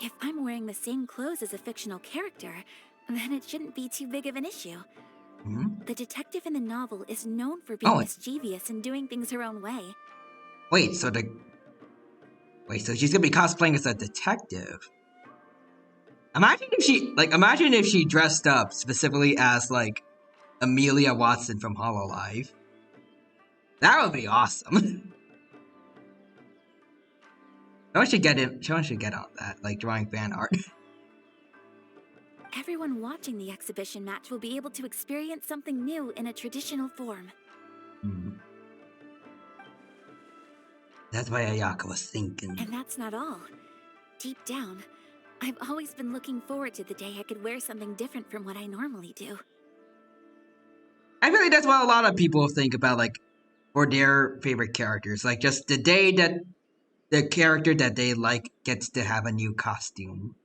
if I'm wearing the same clothes as a fictional character, then it shouldn't be too big of an issue. The detective in the novel is known for being mischievous and doing things her own way. Wait, so she's gonna be cosplaying as a detective. Imagine if she dressed up specifically as like Amelia Watson from Hololive. That would be awesome. Someone should get on that, like drawing fan art. Everyone watching the exhibition match will be able to experience something new in a traditional form. That's what Ayaka was thinking. And that's not all. Deep down, I've always been looking forward to the day I could wear something different from what I normally do. I feel like that's what a lot of people think about, like, for their favorite characters. Like, just the day that the character that they like gets to have a new costume.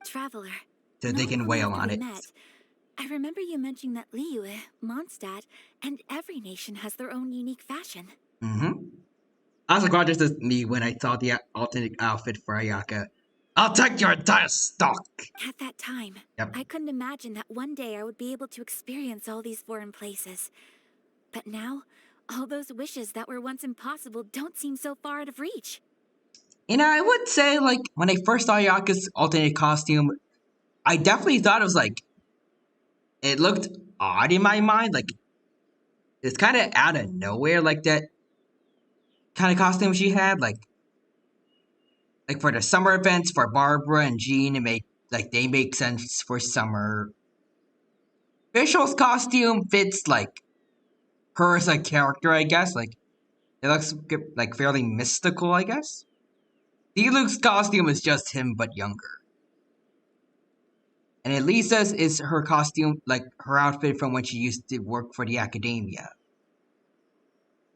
Traveler. So they can wail on it. I remember you mentioning that Liyue, Mondstadt, and every nation has their own unique fashion. Also, gorgeous as me when I saw the alternate outfit for Ayaka. I'll take your entire stock! At that time, I couldn't imagine that one day I would be able to experience all these foreign places. But now, all those wishes that were once impossible don't seem so far out of reach. You know, I would say, like, when I first saw Ayaka's alternate costume, I definitely thought it was like, it looked odd in my mind. Like, it's kind of out of nowhere, like that kind of costume she had. Like for the summer events for Barbara and Jean, they make sense for summer. Visual's costume fits like her as a character, I guess. Like it looks like fairly mystical, I guess. Luke's costume is just him but younger. And Elisa's is her costume, like her outfit from when she used to work for the academia.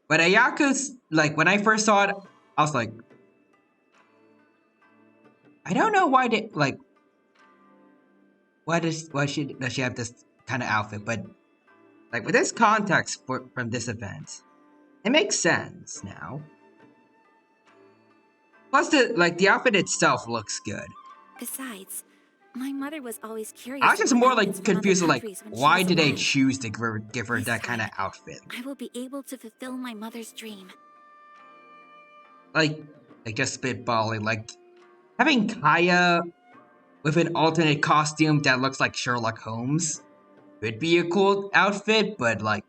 But Ayaka's, like when I first saw it, I was like, I don't know why they like. Why does she have this kind of outfit? But like with this context from this event, it makes sense now. Plus, the outfit itself looks good. Besides, my mother was always curious. I was just about more outfits like from other confused, like countries when she why was did they alive. choose to give her This that kind of way, outfit? I will be able to fulfill my mother's dream. Like just spitballing, like having Kaya with an alternate costume that looks like Sherlock Holmes could be a cool outfit, but like,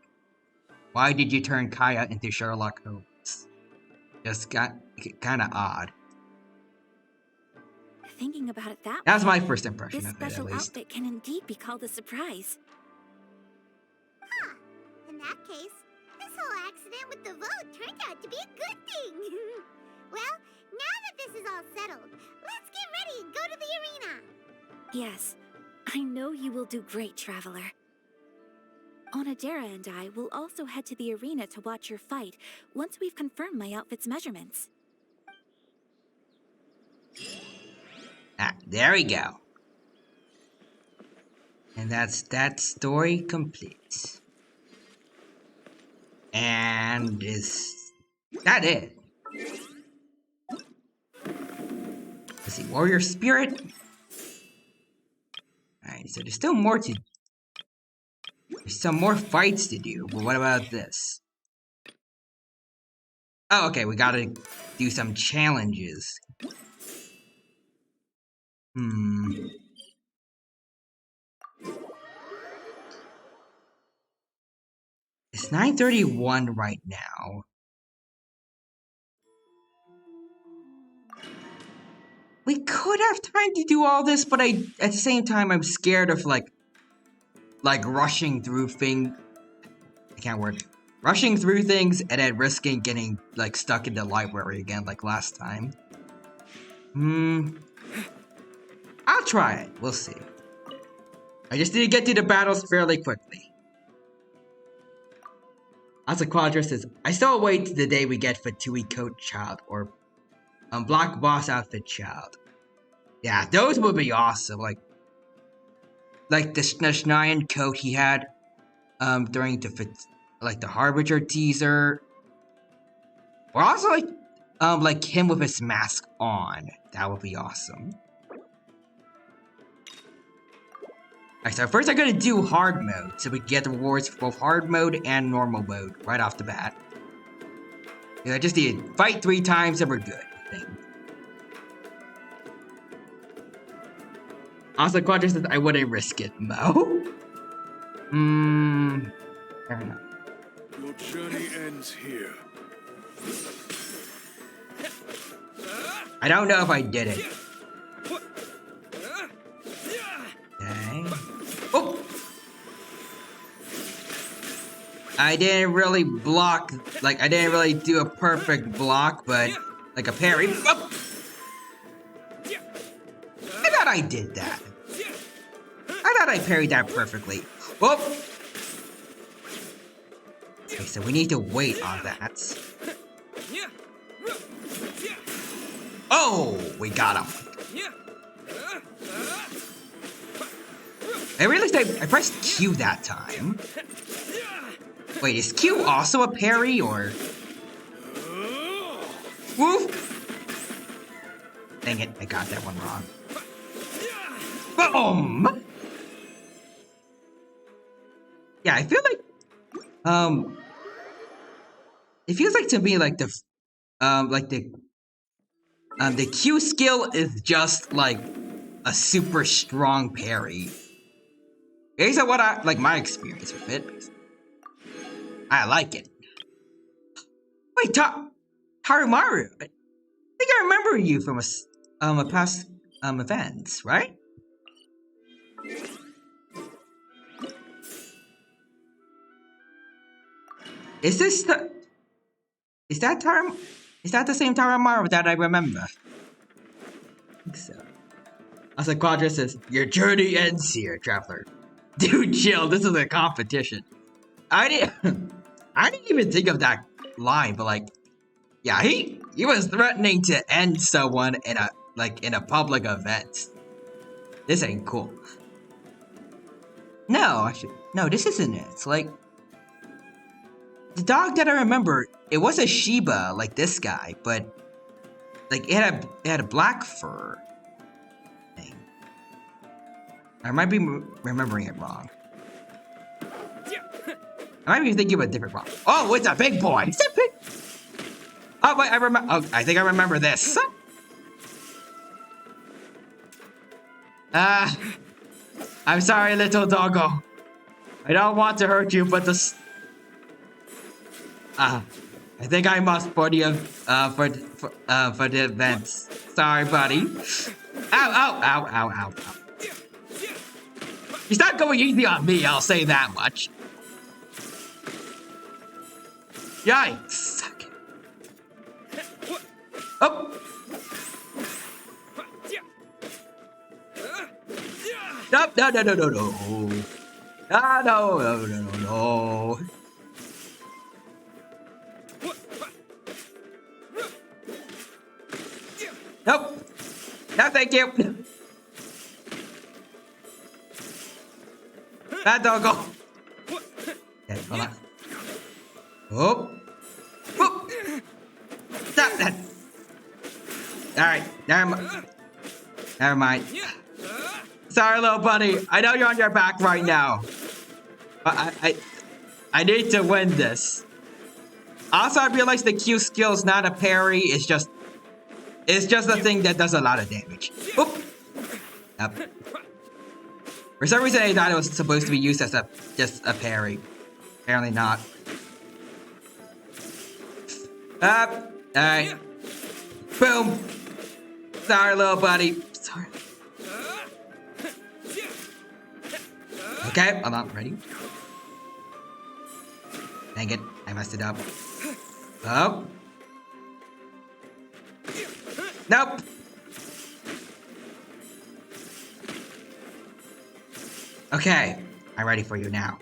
why did you turn Kaya into Sherlock Holmes? Just got kind of odd. Thinking about it that That's way, my first impression this of it, at special least. outfit can indeed be called a surprise. Huh. In that case, this whole accident with the vote turned out to be a good thing. Well, now that this is all settled, let's get ready and go to the arena. Yes, I know you will do great, Traveler. Onodera and I will also head to the arena to watch your fight once we've confirmed my outfit's measurements. Ah, there we go. And that's that story complete. And is that it? Let's see, Warrior Spirit. Alright, so there's still more to... There's some more fights to do, but what about this? Oh, okay, we gotta do some challenges. It's 9:31 right now. We could have time to do all this, but at the same time, I'm scared of like rushing through I can't word. Rushing through things and then risking getting like stuck in the library again like last time. I'll try it. We'll see. I just need to get to the battles fairly quickly. Asa Quadra says, I still await the day we get Fatui Coat Child or Black Boss Outfit Child. Yeah, those would be awesome. Like the Schneian coat he had during the Harbinger teaser. Or also like him with his mask on. That would be awesome. Alright, so first I'm gonna do hard mode, so we get the rewards for both hard mode and normal mode right off the bat. And I just need to fight 3 times and we're good, I think. Also, Quadra says I wouldn't risk it, Mo. Fair enough. Your journey ends here. I don't know if I did it. Okay. Oh! I didn't really block, like, I didn't really do a perfect block, but, like a parry. Oh! I thought I did that. I thought I parried that perfectly. Whoop! Okay, so we need to wait on that. Oh! We got him. I realized I pressed Q that time. Wait, is Q also a parry, or...? Woof! Dang it, I got that one wrong. Boom! Yeah, I feel like... It feels like to me like the Q skill is just like a super strong parry. Based on what I like, my experience with it, I like it. Wait, Harumaru, I think I remember you from a past events, right? Is this the? Is that the same Harumaru that I remember? I think so. Also, Quadra says, "Your journey ends here, traveler." Dude, chill. This is a competition. I didn't even think of that line, but like, yeah, he was threatening to end someone in a public event. This ain't cool. No, actually, no, this isn't it. It's like the dog that I remember. It was a Shiba, like this guy, but like it had a black fur thing. I might be remembering it wrong. I might be thinking of a different one. Oh, it's a big boy. It's a big. Oh wait, I remember. Oh, I think I remember this. I'm sorry, little doggo. I don't want to hurt you, but this. I think I must for the events. Sorry, buddy. Ow. He's not going easy on me, I'll say that much. Yikes. Oh. No. Ah, no. Nope. No, thank you. That doggo. Okay, hold on. Oh. Whoop. Stop that. Alright, never mind. Sorry, little buddy. I know you're on your back right now. But I need to win this. Also, I realized the Q skill is not a parry. It's just a thing that does a lot of damage. Oop. Yep. For some reason, I thought it was supposed to be used as just a parry. Apparently not. Up. Alright. Boom. Sorry, little buddy. Sorry. Okay, I'm not ready. Dang it, I messed it up. Oh. Nope. Okay, I'm ready for you now.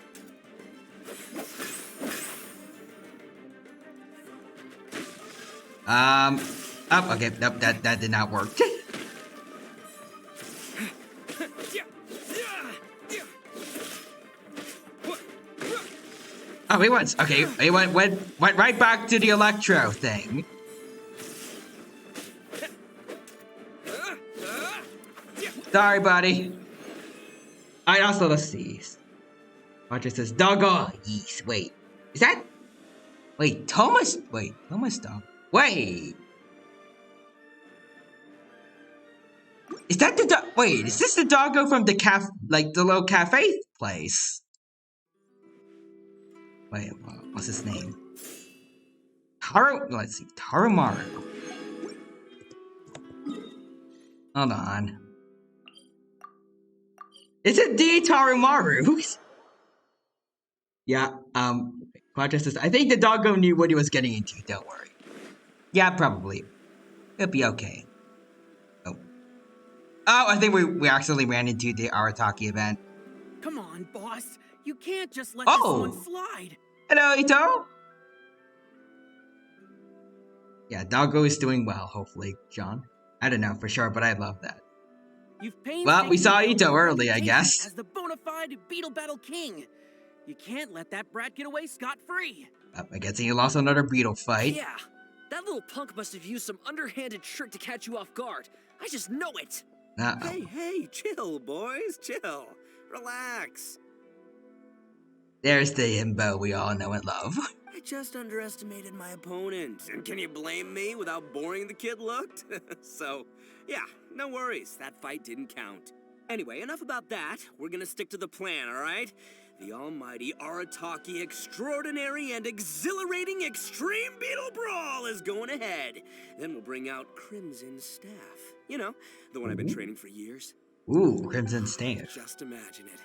Oh, okay, nope, that did not work. Oh, he went. Okay, he went right back to the electro thing. Sorry, buddy. Alright, also let's see. Roger says doggo. Yes. Wait, is that? Wait, Thomas dog. Wait. Is that the dog? Wait, is this the doggo from the the little cafe place? Wait, what's his name? Let's see, Tarumaru. Hold on. Is it the Tarumaru? Yeah, Quadra says, I think the doggo knew what he was getting into, don't worry. Yeah, probably. It'll be okay. Oh, I think we accidentally ran into the Arataki event. Come on, boss. You can't just let this one slide. Hello, Ito. Yeah, doggo is doing well, hopefully, John. I don't know for sure, but I love that. Well, we saw Ito early, I guess. As the bona fide beetle battle king. You can't let that brat get away scot-free. I guess he lost another beetle fight. Yeah, that little punk must have used some underhanded trick to catch you off guard. I just know it. Hey, chill, boys, chill. Relax. There's the himbo we all know and love. just underestimated my opponent. And can you blame me with how boring the kid looked? So, yeah, no worries. That fight didn't count. Anyway, enough about that. We're gonna stick to the plan, alright? The almighty Arataki extraordinary and exhilarating Extreme Beetle Brawl is going ahead. Then we'll bring out Crimson Staff. You know, the one I've been training for years. Ooh, Crimson Staff. Just imagine it.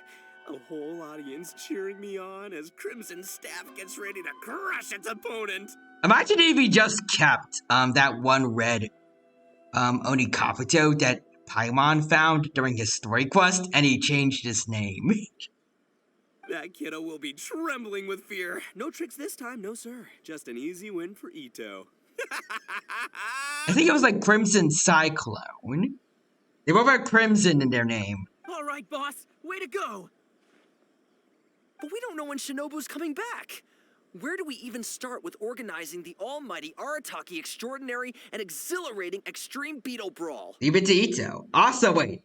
A whole audience cheering me on as Crimson Staff gets ready to crush its opponent. Imagine if he just kept that one red Onikabuto that Paimon found during his story quest, and he changed his name. That kiddo will be trembling with fear. No tricks this time, no sir. Just an easy win for Ito. I think it was like Crimson Cyclone. They both had Crimson in their name. All right, boss. Way to go. But we don't know when Shinobu's coming back. Where do we even start with organizing the almighty Arataki extraordinary and exhilarating Extreme Beetle Brawl? Leave it to Ito. Also, wait.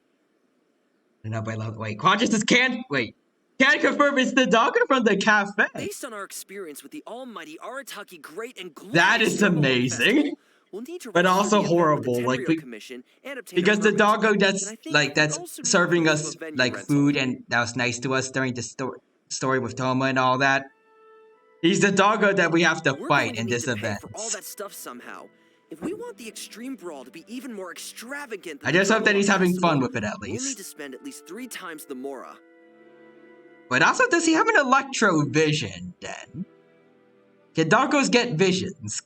No, wait. Consciousness can't confirm it's the doggo from the cafe. Based on our experience with the almighty Arataki Great and Glorious That is amazing. We'll need to but also horrible, because the doggo that's serving us like food and that was nice to us during the story with Toma and all that. He's the doggo that we have to fight in this event. For all that stuff somehow. If we want the Extreme Brawl to be even more extravagant than I just hope that he's having fun with it at we'll need least. to spend at least 3 times the Mora. But also, does he have an electro vision then? Can doggos get visions?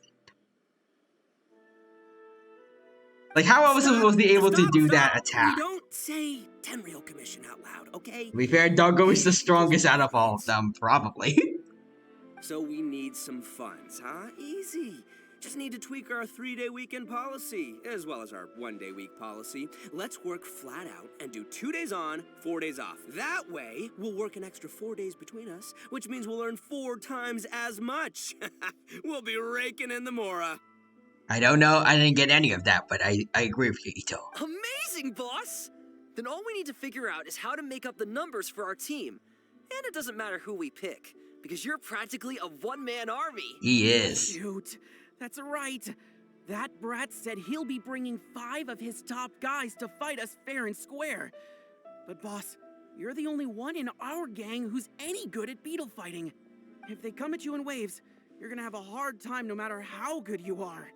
Like, how else was he able to do that attack? We don't say Tenryou Commission out loud, okay? To be fair, Doggo is the strongest out of all of them, probably. So we need some funds, huh? Easy. Just need to tweak our 3-day weekend policy, as well as our 1-day week policy. Let's work flat out and do 2 days on, 4 days off. That way, we'll work an extra 4 days between us, which means we'll earn 4 times as much. We'll be raking in the Mora. I don't know, I didn't get any of that, but I agree with you, Ito. Amazing, boss! Then all we need to figure out is how to make up the numbers for our team. And it doesn't matter who we pick, because you're practically a one-man army. He is. Shoot, that's right. That brat said he'll be bringing 5 of his top guys to fight us fair and square. But boss, you're the only one in our gang who's any good at beetle fighting. If they come at you in waves, you're gonna have a hard time no matter how good you are.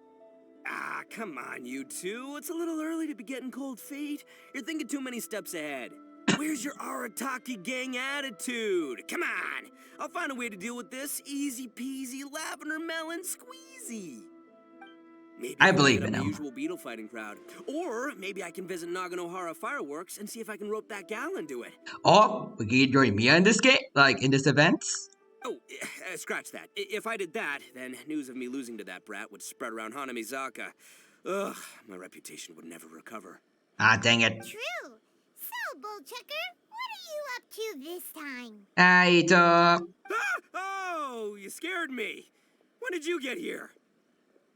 Ah, come on, you two. It's a little early to be getting cold feet. You're thinking too many steps ahead. Where's your Arataki gang attitude? Come on. I'll find a way to deal with this. Easy peasy, lavender melon squeezy. Maybe I believe in the him. usual beetle fighting crowd. Or maybe I can visit Naganohara Fireworks and see if I can rope that gal into it. Oh, we can join Mia in this game? Like, in this event? Oh, scratch that. If I did that, then news of me losing to that brat would spread around Hanamizaka. Ugh, my reputation would never recover. Ah, dang it. True. So, Bullchucker, what are you up to this time? Hi, Ito. Ah! Oh, you scared me. When did you get here?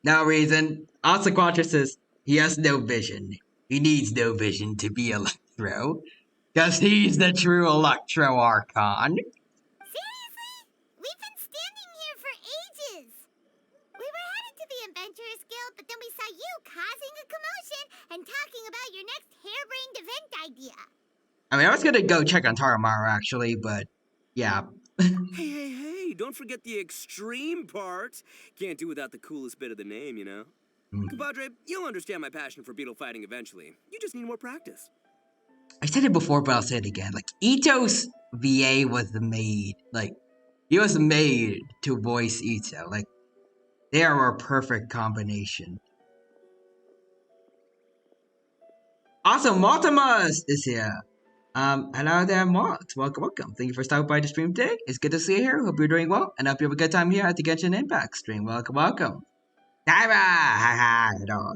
No reason. Also, Quadra says he has no vision. He needs no vision to be Electro. Because he's the true Electro Archon. We've been standing here for ages. We were headed to the Adventurers Guild, but then we saw you causing a commotion and talking about your next harebrained event idea. I mean, I was gonna go check on Taramaru, actually, but yeah. Hey, don't forget the extreme part. Can't do without the coolest bit of the name, you know? Compadre, you'll understand my passion for beetle fighting eventually. You just need more practice. I said it before, but I'll say it again. Like, Ito's VA was made, like, he was made to voice Ito. Like, they are a perfect combination. Also, Maltimus is here. Hello there, Malt. Welcome. Thank you for stopping by the stream today. It's good to see you here. Hope you're doing well, and hope you have a good time here at the Genshin Impact stream. Welcome.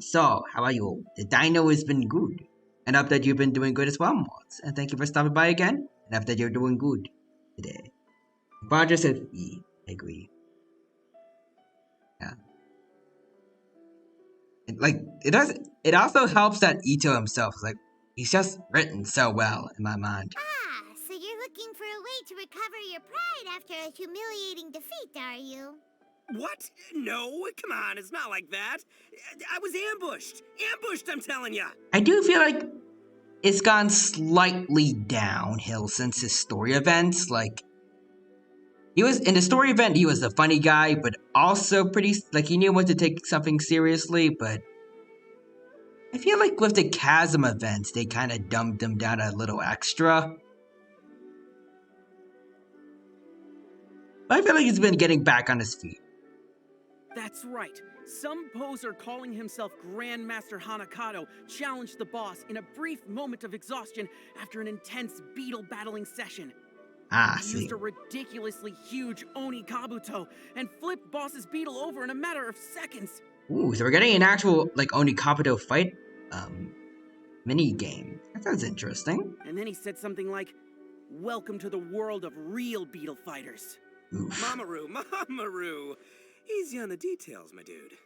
So, how are you? The dino has been good. And hope that you've been doing good as well, Malt. And thank you for stopping by again. And hope that you're doing good today. Roger said E. I agree. Yeah. And, like, it also helps that Ito himself is like, he's just written so well in my mind. Ah, so you're looking for a way to recover your pride after a humiliating defeat, are you? What? No, come on, it's not like that. I was ambushed. Ambushed, I'm telling ya. I do feel like it's gone slightly downhill since his story events. Like, he was in the story event, he was a funny guy, but also pretty, like, he knew when to take something seriously, but I feel like with the Chasm events, they kind of dumbed him down a little extra. But I feel like he's been getting back on his feet. That's right. Some poser calling himself Grandmaster Hanakato challenged the boss in a brief moment of exhaustion after an intense beetle battling session. He See. used a ridiculously huge Oni Kabuto and flipped boss's beetle over in a matter of seconds. Ooh, so we're getting an actual, like, Oni Kabuto fight, mini game. That sounds interesting. And then he said something like, "Welcome to the world of real beetle fighters." Mamoru. Easy on the details, my dude.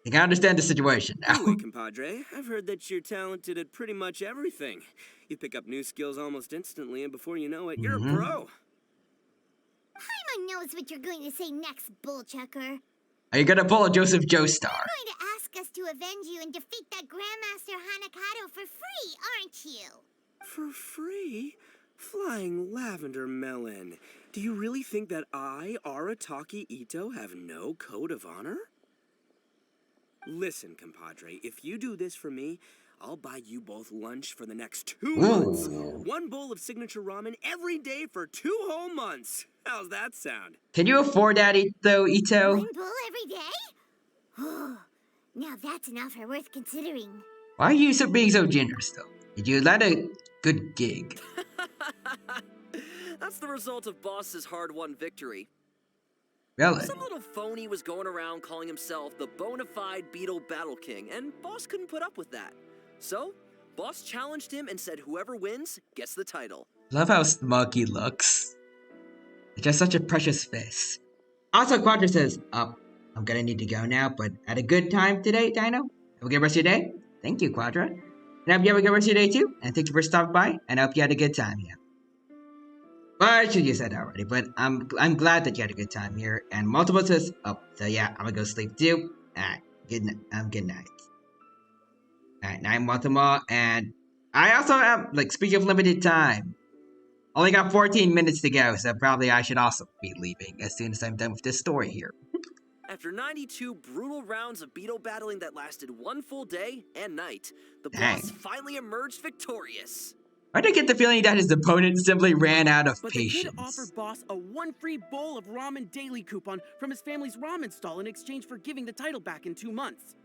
I can understand the situation now. Anyway, compadre, I've heard that you're talented at pretty much everything. You pick up new skills almost instantly, and before you know it, you're a pro. Paimon knows what you're going to say next, bullchucker. Are you gonna pull a Joseph Joestar? You're going to ask us to avenge you and defeat that Grandmaster Hanakato for free, aren't you? For free? Flying lavender melon. Do you really think that I, Arataki Ito, have no code of honor? Listen, compadre, if you do this for me, I'll buy you both lunch for the next 2 months. One bowl of signature ramen every day for 2 whole months. How's that sound? Can you afford that, though, Ito? One bowl every day? Oh, now that's an offer worth considering. Why are you being so generous, though? Did you land a good gig? That's the result of Boss's hard-won victory. Really? Some little phony was going around calling himself the bona fide Beetle Battle King, and Boss couldn't put up with that. So, Boss challenged him and said whoever wins gets the title. Love how smug he looks. It's just such a precious face. Also, Quadra says, I'm gonna need to go now, but had a good time today, Dino? Have a good rest of your day? Thank you, Quadra. And I hope you have a good rest of your day, too. And thank you for stopping by, and I hope you had a good time here. Well, I should have said that already, but I'm glad that you had a good time here. And Multiple says, so yeah, I'm gonna go sleep too. Alright, good night. Alright, night Multiple, and I also have, like, speaking of limited time, only got 14 minutes to go, so probably I should also be leaving as soon as I'm done with this story here. After 92 brutal rounds of beetle battling that lasted 1 full day and night, the boss finally emerged victorious. I did get the feeling that his opponent simply ran out of patience. The kid offered Boss a 1 free bowl of ramen daily coupon from his family's ramen stall in exchange for giving the title back in 2 months.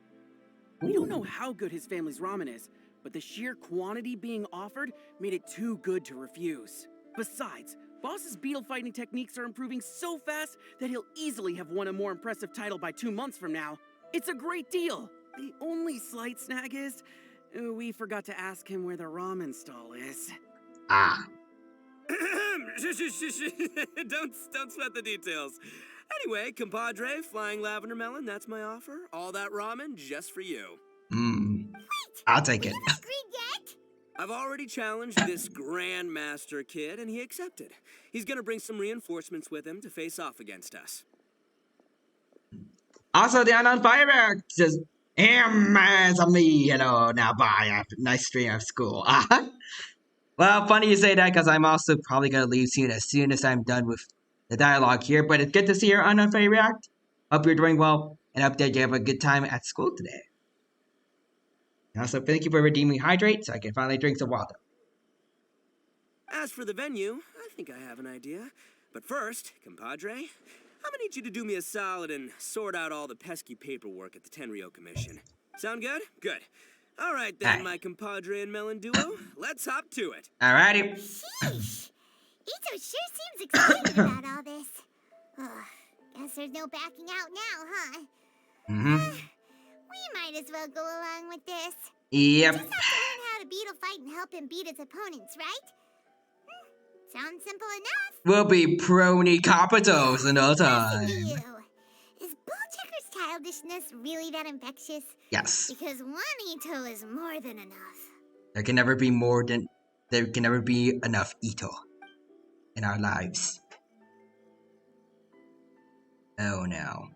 We don't know how good his family's ramen is, but the sheer quantity being offered made it too good to refuse. Besides, Boss's beetle fighting techniques are improving so fast that he'll easily have won a more impressive title by 2 months from now. It's a great deal. The only slight snag is, we forgot to ask him where the ramen stall is. Don't sweat the details. Anyway, compadre, flying lavender melon, that's my offer. All that ramen just for you. I'll take it. I've already challenged this Grandmaster kid, and he accepted. He's gonna bring some reinforcements with him to face off against us. Also, the unknown firework says, it's me, hello, now bye, nice stream after school. Well, funny you say that, because I'm also probably gonna leave soon as I'm done with the dialogue here, but it's good to see your unknown fairy react. Hope you're doing well, and hope that you have a good time at school today. And also, thank you for redeeming Hydrate, so I can finally drink some water. As for the venue, I think I have an idea. But first, compadre, I'm gonna need you to do me a solid and sort out all the pesky paperwork at the Tenryo Commission. Sound good? Good. All right then, my compadre and melon duo, let's hop to it. Alrighty. Sheesh. Ito sure seems excited about all this. Guess there's no backing out now, huh? We might as well go along with this. Yep. Just have to learn how to beetle fight and help him beat his opponents, right? Sounds simple enough. We'll be prony capitos in no time. Is Bullchecker's childishness really that infectious? Yes. Because one Ito is more than enough. There can never be enough Ito in our lives. Oh no.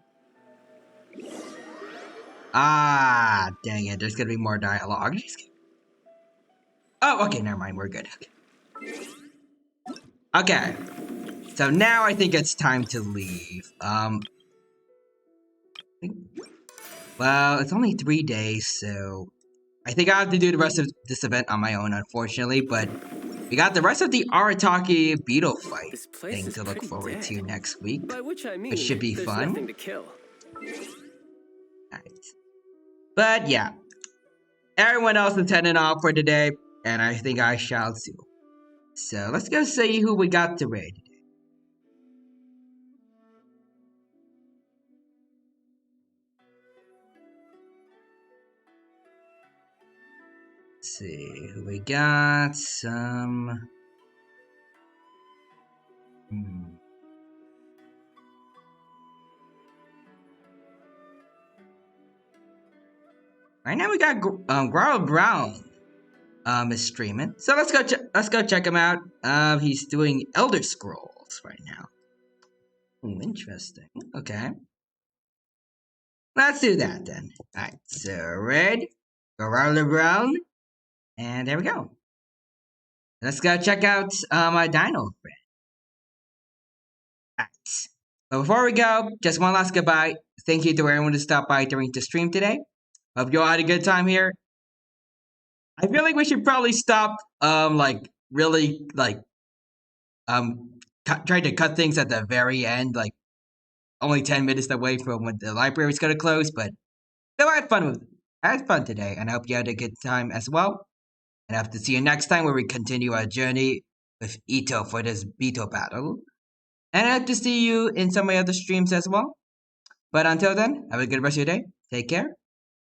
Ah, dang it. There's gonna be more dialogue. Oh, okay, never mind. We're good. Okay. So now I think it's time to leave. Well, it's only 3 days, so I think I have to do the rest of this event on my own, unfortunately, but we got the rest of the Arataki beetle fight This place thing is to look pretty forward to dead. next week, By which I mean, which should be there's fun. nothing to kill. Alright. But yeah, everyone else is heading off for today, and I think I shall too. So let's go see who we got to raid. Let's see who we got. Right now we got Growl Brown is streaming. So let's go check him out. He's doing Elder Scrolls right now. Ooh, interesting. Okay. Let's do that then. Alright, so red, Growl Brown, and there we go. Let's go check out my dino friend. Alright. But before we go, just one last goodbye. Thank you to everyone who stopped by during the stream today. Hope you all had a good time here. I feel like we should probably stop really try to cut things at the very end, like only 10 minutes away from when the library's gonna close, but still I had fun today, and I hope you had a good time as well. And I hope to see you next time where we continue our journey with Ito for this Beetle battle. And I hope to see you in some of my other streams as well. But until then, have a good rest of your day. Take care,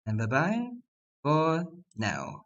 and bye bye for now.